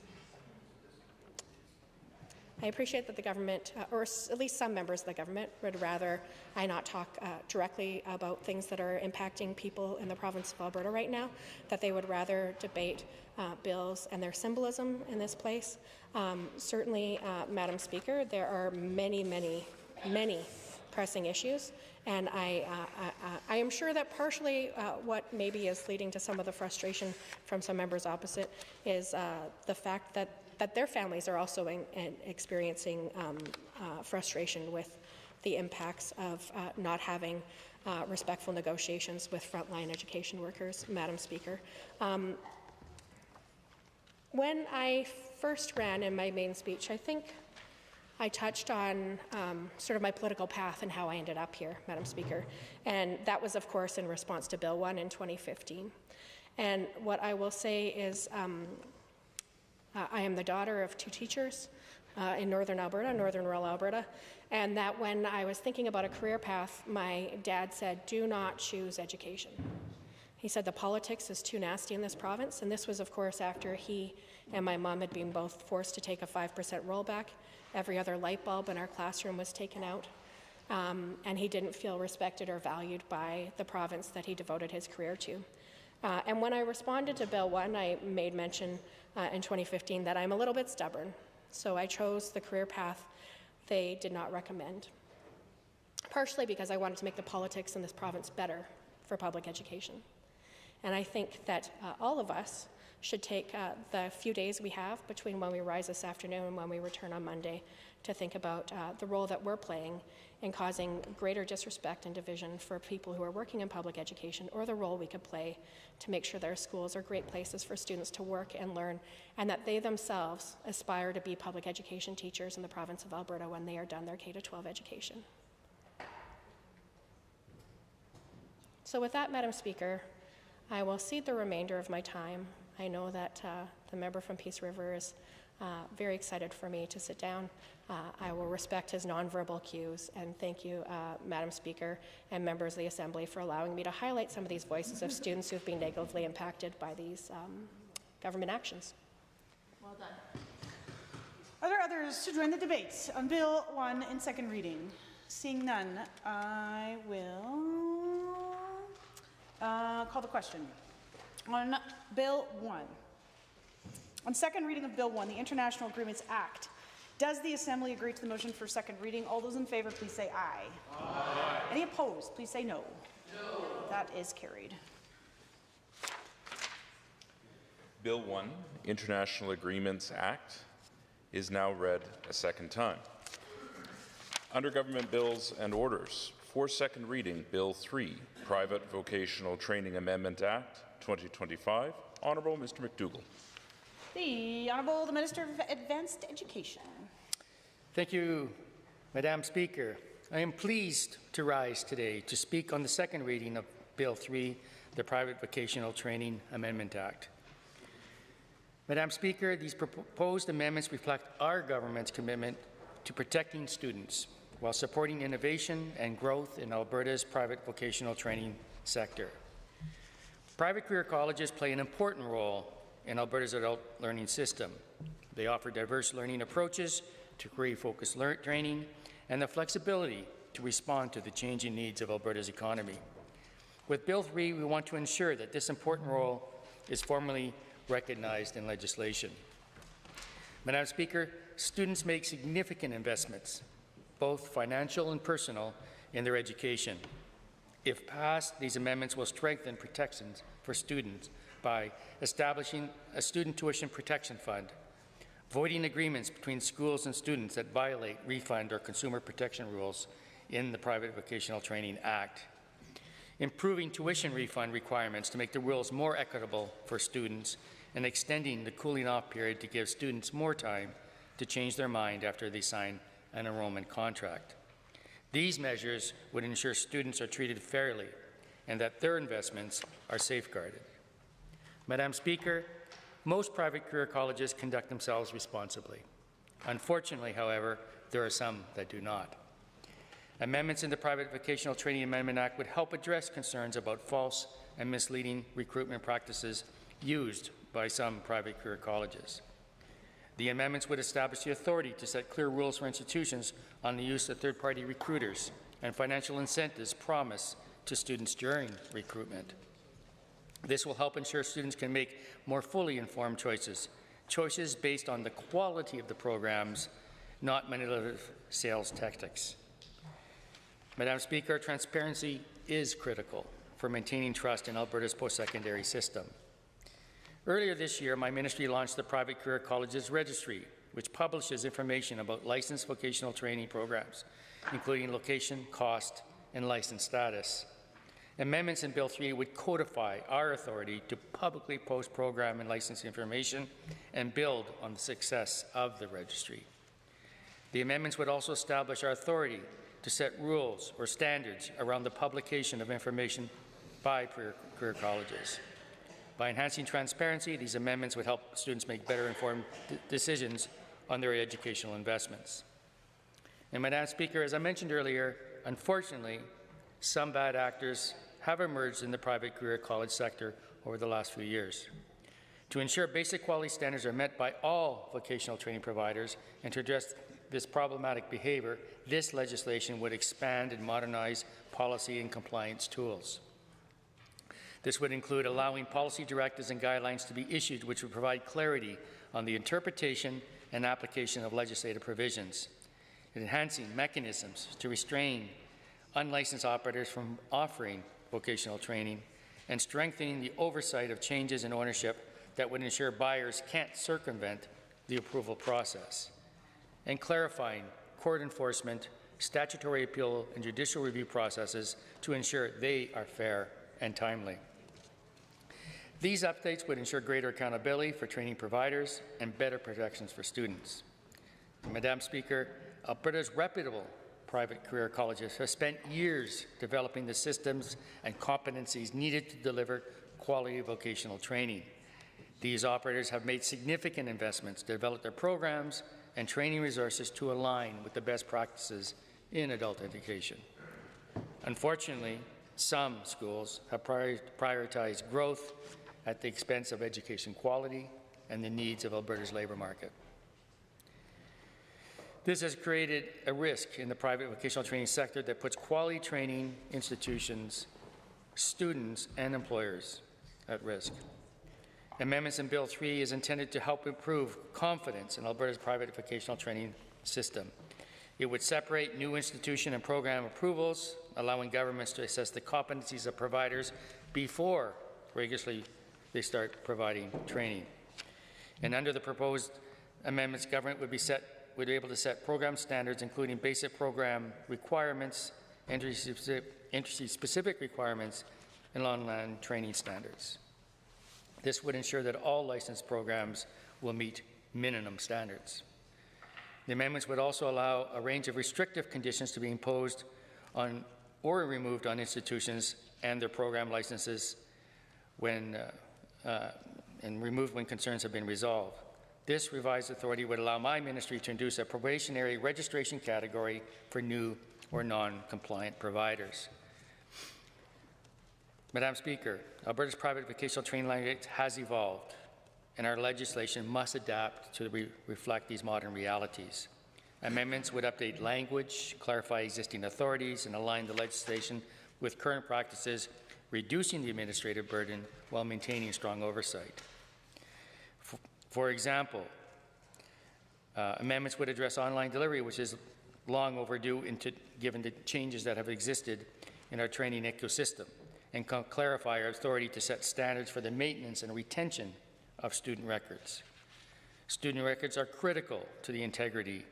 [SPEAKER 4] I appreciate that the government, or at least some members of the government, would rather I not talk directly about things that are impacting people in the province of Alberta right now, that they would rather debate bills and their symbolism in this place. Certainly, Madam Speaker, there are many pressing issues. And I am sure that partially what maybe is leading to some of the frustration from some members opposite is the fact that their families are also experiencing frustration with the impacts of not having respectful negotiations with frontline education workers, Madam Speaker. When I first ran in my main speech, I think I touched on sort of my political path and how I ended up here, Madam Speaker. And that was, of course, in response to Bill 1 in 2015. And what I will say is I am the daughter of 2 teachers in northern Alberta, northern rural Alberta, and that when I was thinking about a career path, my dad said, do not choose education. He said the politics is too nasty in this province, and this was, of course, after he and my mom had been both forced to take a 5% rollback. Every other light bulb in our classroom was taken out, and he didn't feel respected or valued by the province that he devoted his career to. And when I responded to Bill 1, I made mention in 2015 that I'm a little bit stubborn, so I chose the career path they did not recommend, partially because I wanted to make the politics in this province better for public education. And I think that all of us should take the few days we have between when we rise this afternoon and when we return on Monday to think about the role that we're playing in causing greater disrespect and division for people who are working in public education, or the role we could play to make sure that our schools are great places for students to work and learn, and that they themselves aspire to be public education teachers in the province of Alberta when they are done their K-12 education. So with that, Madam Speaker, I will cede the remainder of my time. I know that the member from Peace River is very excited for me to sit down. I will respect his nonverbal cues, and thank you, Madam Speaker and members of the Assembly, for allowing me to highlight some of these voices of students who have been negatively impacted by these government actions.
[SPEAKER 27] Well done. Are there others to join the debates on Bill 1 in second reading? Seeing none, I will call the question. On Bill 1, on second reading of Bill 1, the International Agreements Act, does the Assembly agree to the motion for second reading? All those in favour, please say aye. Aye. Any opposed, please say no. No. That is carried.
[SPEAKER 3] Bill 1, International Agreements Act, is now read a second time. Under Government Bills and Orders, for second reading, Bill 3, Private Vocational Training Amendment Act, 2025. Honourable Mr. McDougall.
[SPEAKER 27] The Honourable the Minister of Advanced Education.
[SPEAKER 10] Thank you, Madam Speaker. I am pleased to rise today to speak on the second reading of Bill 3, the Private Vocational Training Amendment Act. Madam Speaker, these proposed amendments reflect our government's commitment to protecting students while supporting innovation and growth in Alberta's private vocational training sector. Private career colleges play an important role in Alberta's adult learning system. They offer diverse learning approaches to career-focused training and the flexibility to respond to the changing needs of Alberta's economy. With Bill 3, we want to ensure that this important role is formally recognized in legislation. Madam Speaker, students make significant investments, both financial and personal, in their education. If passed, these amendments will strengthen protections for students by establishing a student tuition protection fund, voiding agreements between schools and students that violate refund or consumer protection rules in the Private Vocational Training Act, improving tuition refund requirements to make the rules more equitable for students, and extending the cooling-off period to give students more time to change their mind after they sign an enrollment contract. These measures would ensure students are treated fairly and that their investments are safeguarded. Madam Speaker, most private career colleges conduct themselves responsibly. Unfortunately, however, there are some that do not. Amendments in the Private Vocational Training Amendment Act would help address concerns about false and misleading recruitment practices used by some private career colleges. The amendments would establish the authority to set clear rules for institutions on the use of third-party recruiters and financial incentives promised to students during recruitment. This will help ensure students can make more fully informed choices based on the quality of the programs, not manipulative sales tactics. Madam Speaker, transparency is critical for maintaining trust in Alberta's post-secondary system. Earlier this year, my ministry launched the Private Career Colleges Registry, which publishes information about licensed vocational training programs, including location, cost, and license status. Amendments in Bill 3 would codify our authority to publicly post program and license information and build on the success of the registry. The amendments would also establish our authority to set rules or standards around the publication of information by career colleges. By enhancing transparency, these amendments would help students make better informed decisions on their educational investments. And Madam Speaker, as I mentioned earlier, unfortunately, some bad actors have emerged in the private career college sector over the last few years. To ensure basic quality standards are met by all vocational training providers and to address this problematic behavior, this legislation would expand and modernize policy and compliance tools. This would include allowing policy directives and guidelines to be issued which would provide clarity on the interpretation and application of legislative provisions, enhancing mechanisms to restrain unlicensed operators from offering vocational training, and strengthening the oversight of changes in ownership that would ensure buyers can't circumvent the approval process, and clarifying court enforcement, statutory appeal, and judicial review processes to ensure they are fair and timely. These updates would ensure greater accountability for training providers and better protections for students. Madam Speaker, Alberta's reputable private career colleges have spent years developing the systems and competencies needed to deliver quality vocational training. These operators have made significant investments to develop their programs and training resources to align with the best practices in adult education. Unfortunately, some schools have prioritized growth at the expense of education quality and the needs of Alberta's labour market. This has created a risk in the private vocational training sector that puts quality training institutions, students, and employers at risk. Amendments in Bill 3 is intended to help improve confidence in Alberta's private vocational training system. It would separate new institution and program approvals, allowing governments to assess the competencies of providers before rigorously they start providing training. And under the proposed amendments, government would be able to set program standards, including basic program requirements, industry-specific requirements, and online training standards. This would ensure that all licensed programs will meet minimum standards. The amendments would also allow a range of restrictive conditions to be imposed on or removed on institutions and their program licenses and removed when concerns have been resolved. This revised authority would allow my ministry to introduce a probationary registration category for new or non-compliant providers. Madam Speaker, Alberta's private vocational training language has evolved, and our legislation must adapt to reflect these modern realities. Amendments would update language, clarify existing authorities, and align the legislation with current practices, reducing the administrative burden while maintaining strong oversight. For example, amendments would address online delivery, which is long overdue given the changes that have existed in our training ecosystem, and clarify our authority to set standards for the maintenance and retention of student records. Student records are critical to the integrity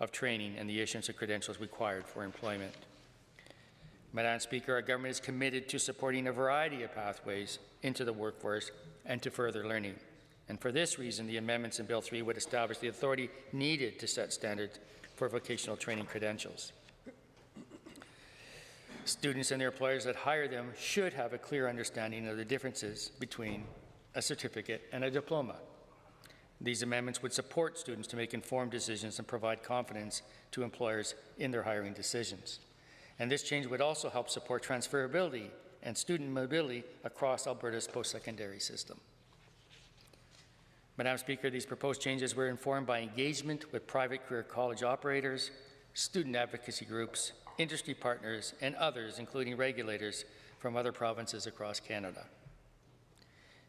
[SPEAKER 10] of training and the issuance of credentials required for employment. Madam Speaker, our government is committed to supporting a variety of pathways into the workforce and to further learning. And for this reason, the amendments in Bill 3 would establish the authority needed to set standards for vocational training credentials. Students and their employers that hire them should have a clear understanding of the differences between a certificate and a diploma. These amendments would support students to make informed decisions and provide confidence to employers in their hiring decisions. And this change would also help support transferability and student mobility across Alberta's post-secondary system. Madam Speaker, these proposed changes were informed by engagement with private career college operators, student advocacy groups, industry partners, and others, including regulators from other provinces across Canada.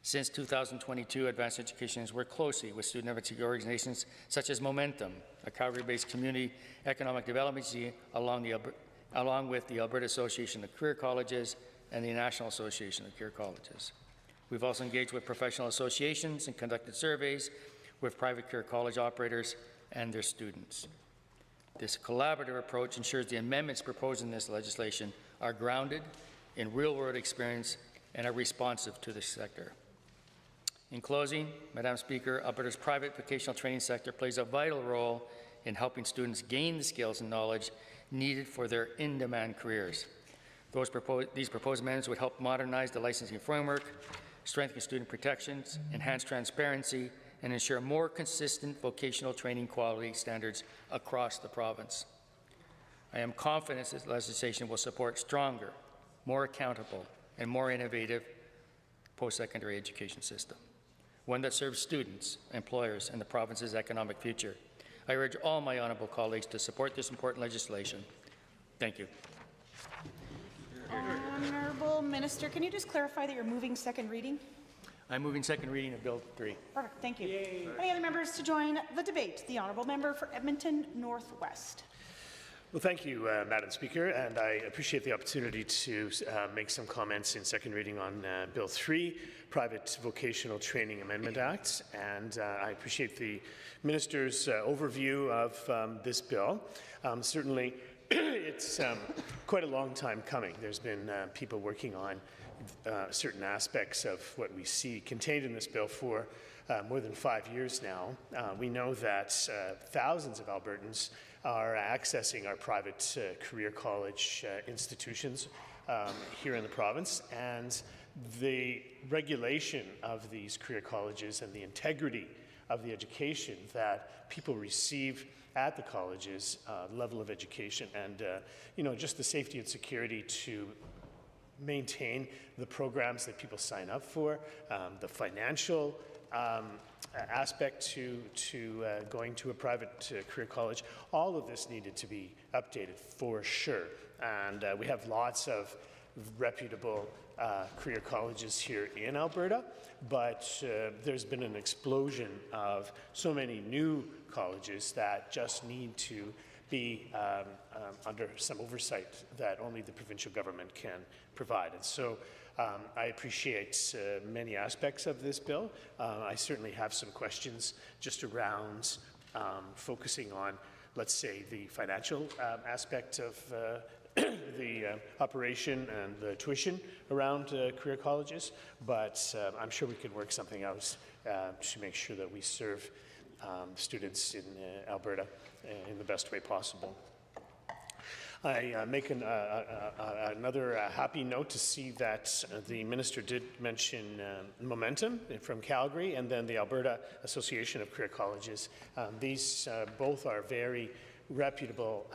[SPEAKER 10] Since 2022, Advanced Education has worked closely with student advocacy organizations such as Momentum, a Calgary-based community economic development agency, along the along with the Alberta Association of Career Colleges and the National Association of Career Colleges. We've also engaged with professional associations and conducted surveys with private career college operators and their students. This collaborative approach ensures the amendments proposed in this legislation are grounded in real-world experience and are responsive to the sector. In closing, Madam Speaker, Alberta's private vocational training sector plays a vital role in helping students gain the skills and knowledge needed for their in-demand careers. These proposed amendments would help modernize the licensing framework, strengthen student protections, enhance transparency, and ensure more consistent vocational training quality standards across the province. I am confident this legislation will support stronger, more accountable, and more innovative post-secondary education system, one that serves students, employers, and the province's economic future. I urge all my honourable colleagues to support this important legislation. Thank you.
[SPEAKER 27] Honourable Minister, can you just clarify that you're moving second reading?
[SPEAKER 10] I'm moving second reading of Bill 3.
[SPEAKER 27] Perfect, thank you. Yay. Any other members to join the debate? The Honourable Member for Edmonton Northwest.
[SPEAKER 11] Well, thank you, Madam Speaker, and I appreciate the opportunity to make some comments in second reading on Bill 3, Private Vocational Training Amendment Act, and I appreciate the Minister's overview of this bill. Certainly, it's quite a long time coming. There's been people working on certain aspects of what we see contained in this bill for more than 5 years now. We know that thousands of Albertans are accessing our private career college institutions here in the province, and the regulation of these career colleges and the integrity of the education that people receive at the colleges, level of education, and just the safety and security to maintain the programs that people sign up for, the financial aspect to going to a private career college. All of this needed to be updated for sure. And we have lots of reputable career colleges here in Alberta, but there's been an explosion of so many new colleges that just need to be under some oversight that only the provincial government can provide. And so I appreciate many aspects of this bill. I certainly have some questions just around focusing on, let's say, the financial aspect of the operation and the tuition around career colleges, but I'm sure we can work something out to make sure that we serve students in Alberta in the best way possible. I make another happy note to see that the Minister did mention Momentum from Calgary and then the Alberta Association of Career Colleges. These both are very reputable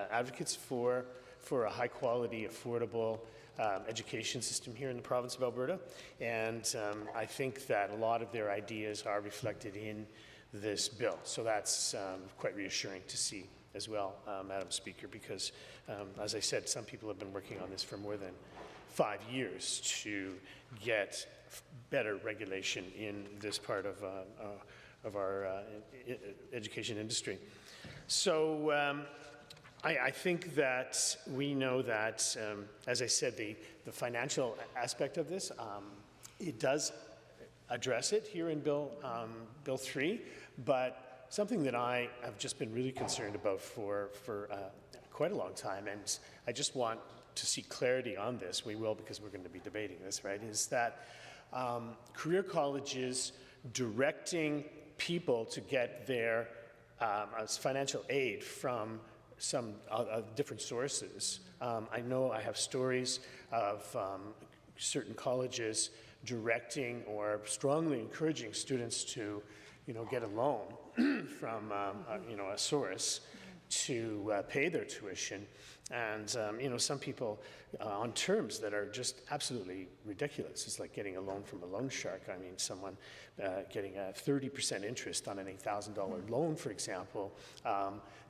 [SPEAKER 11] advocates for a high-quality, affordable education system here in the province of Alberta, and I think that a lot of their ideas are reflected in this bill. So that's quite reassuring to see as well, Madam Speaker, because as I said, some people have been working on this for more than 5 years to get better regulation in this part of our education industry. So I think that we know that, as I said, the financial aspect of this, it does address it here in Bill 3, but something that I have just been really concerned about for quite a long time, and I just want to see clarity on this, we will because we're going to be debating this, right, is that career colleges directing people to get their financial aid from some different sources. I know I have stories of certain colleges directing or strongly encouraging students to get a loan from a source to pay their tuition, and some people on terms that are just absolutely ridiculous. It's like getting a loan from a loan shark. I mean, someone getting a 30% interest on an $8,000 loan, for example,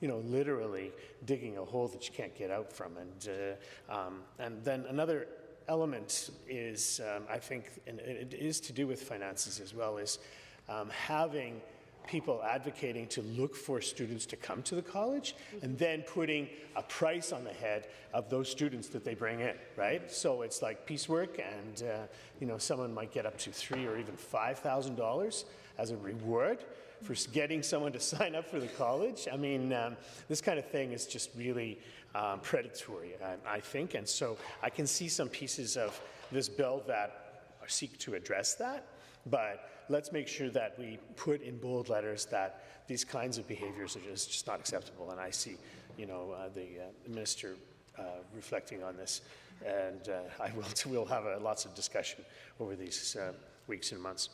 [SPEAKER 11] literally digging a hole that you can't get out from. And then another element is, I think, and it is to do with finances as well, is having people advocating to look for students to come to the college and then putting a price on the head of those students that they bring in, right? So it's like piecework, and you know, someone might get up to $3,000 or even $5,000 as a reward for getting someone to sign up for the college. I mean, this kind of thing is just really predatory, I think, and so I can see some pieces of this bill that seek to address that, but let's make sure that we put in bold letters that these kinds of behaviors are just not acceptable. And I see, you know, the minister reflecting on this, and we'll have lots of discussion over these weeks and months.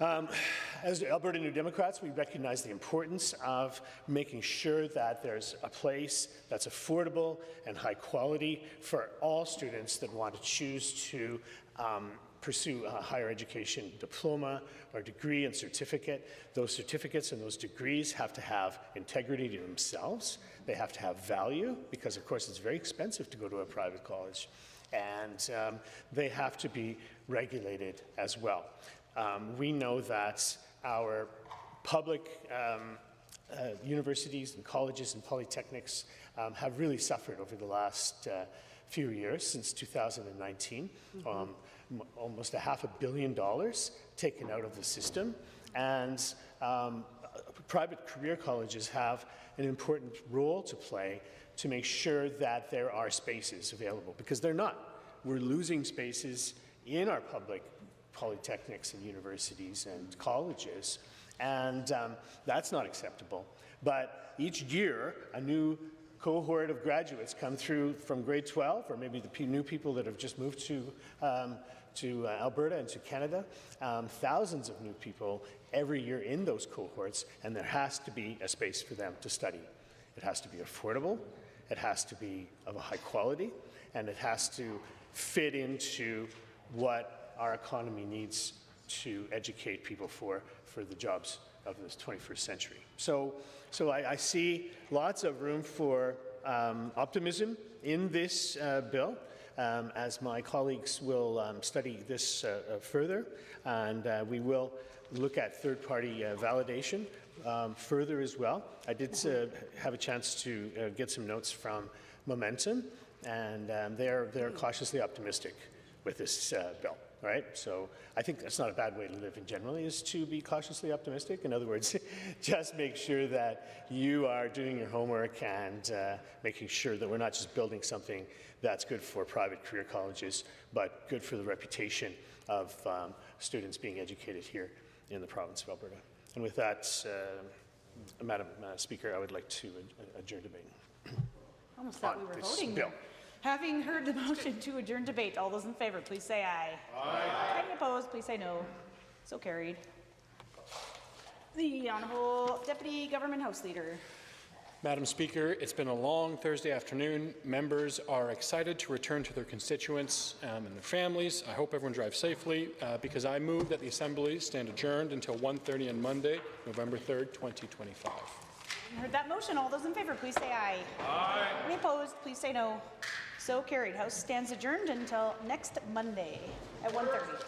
[SPEAKER 11] As Alberta New Democrats, we recognize the importance of making sure that there's a place that's affordable and high quality for all students that want to choose to pursue a higher education diploma or degree and certificate. Those certificates and those degrees have to have integrity to themselves. They have to have value, because of course it's very expensive to go to a private college. And they have to be regulated as well. We know that our public universities and colleges and polytechnics have really suffered over the last few years, since 2019. Almost $500 million taken out of the system, and private career colleges have an important role to play to make sure that there are spaces available, because they're not. We're losing spaces in our public polytechnics and universities and colleges, and that's not acceptable. But each year, a new cohort of graduates come through from grade 12, or maybe the new people that have just moved to Alberta and to Canada, thousands of new people every year in those cohorts, and there has to be a space for them to study. It has to be affordable, it has to be of a high quality, and it has to fit into what our economy needs to educate people for the jobs of this 21st century. So I see lots of room for optimism in this bill, as my colleagues will study this further, and we will look at third-party validation further as well. I did have a chance to get some notes from Momentum, and they're cautiously optimistic with this bill. All right, so I think that's not a bad way to live in generally, is to be cautiously optimistic. In other words, just make sure that you are doing your homework and making sure that we're not just building something that's good for private career colleges, but good for the reputation of students being educated here in the province of Alberta. And with that, Madam Speaker, I would like to adjourn debate.
[SPEAKER 27] Almost thought we were voting. Bill. Having heard the motion to adjourn debate, all those in favour, please say aye. Aye. Any opposed, please say no. So carried. The Honourable Deputy Government House Leader.
[SPEAKER 6] Madam Speaker, it's been a long Thursday afternoon. Members are excited to return to their constituents and their families. I hope everyone drives safely, because I move that the Assembly stand adjourned until 1:30 on Monday, November 3rd, 2025.
[SPEAKER 27] You heard that motion. All those in favour, please say aye. Aye. Any opposed, please say no. So carried. House stands adjourned until next Monday at 1:30.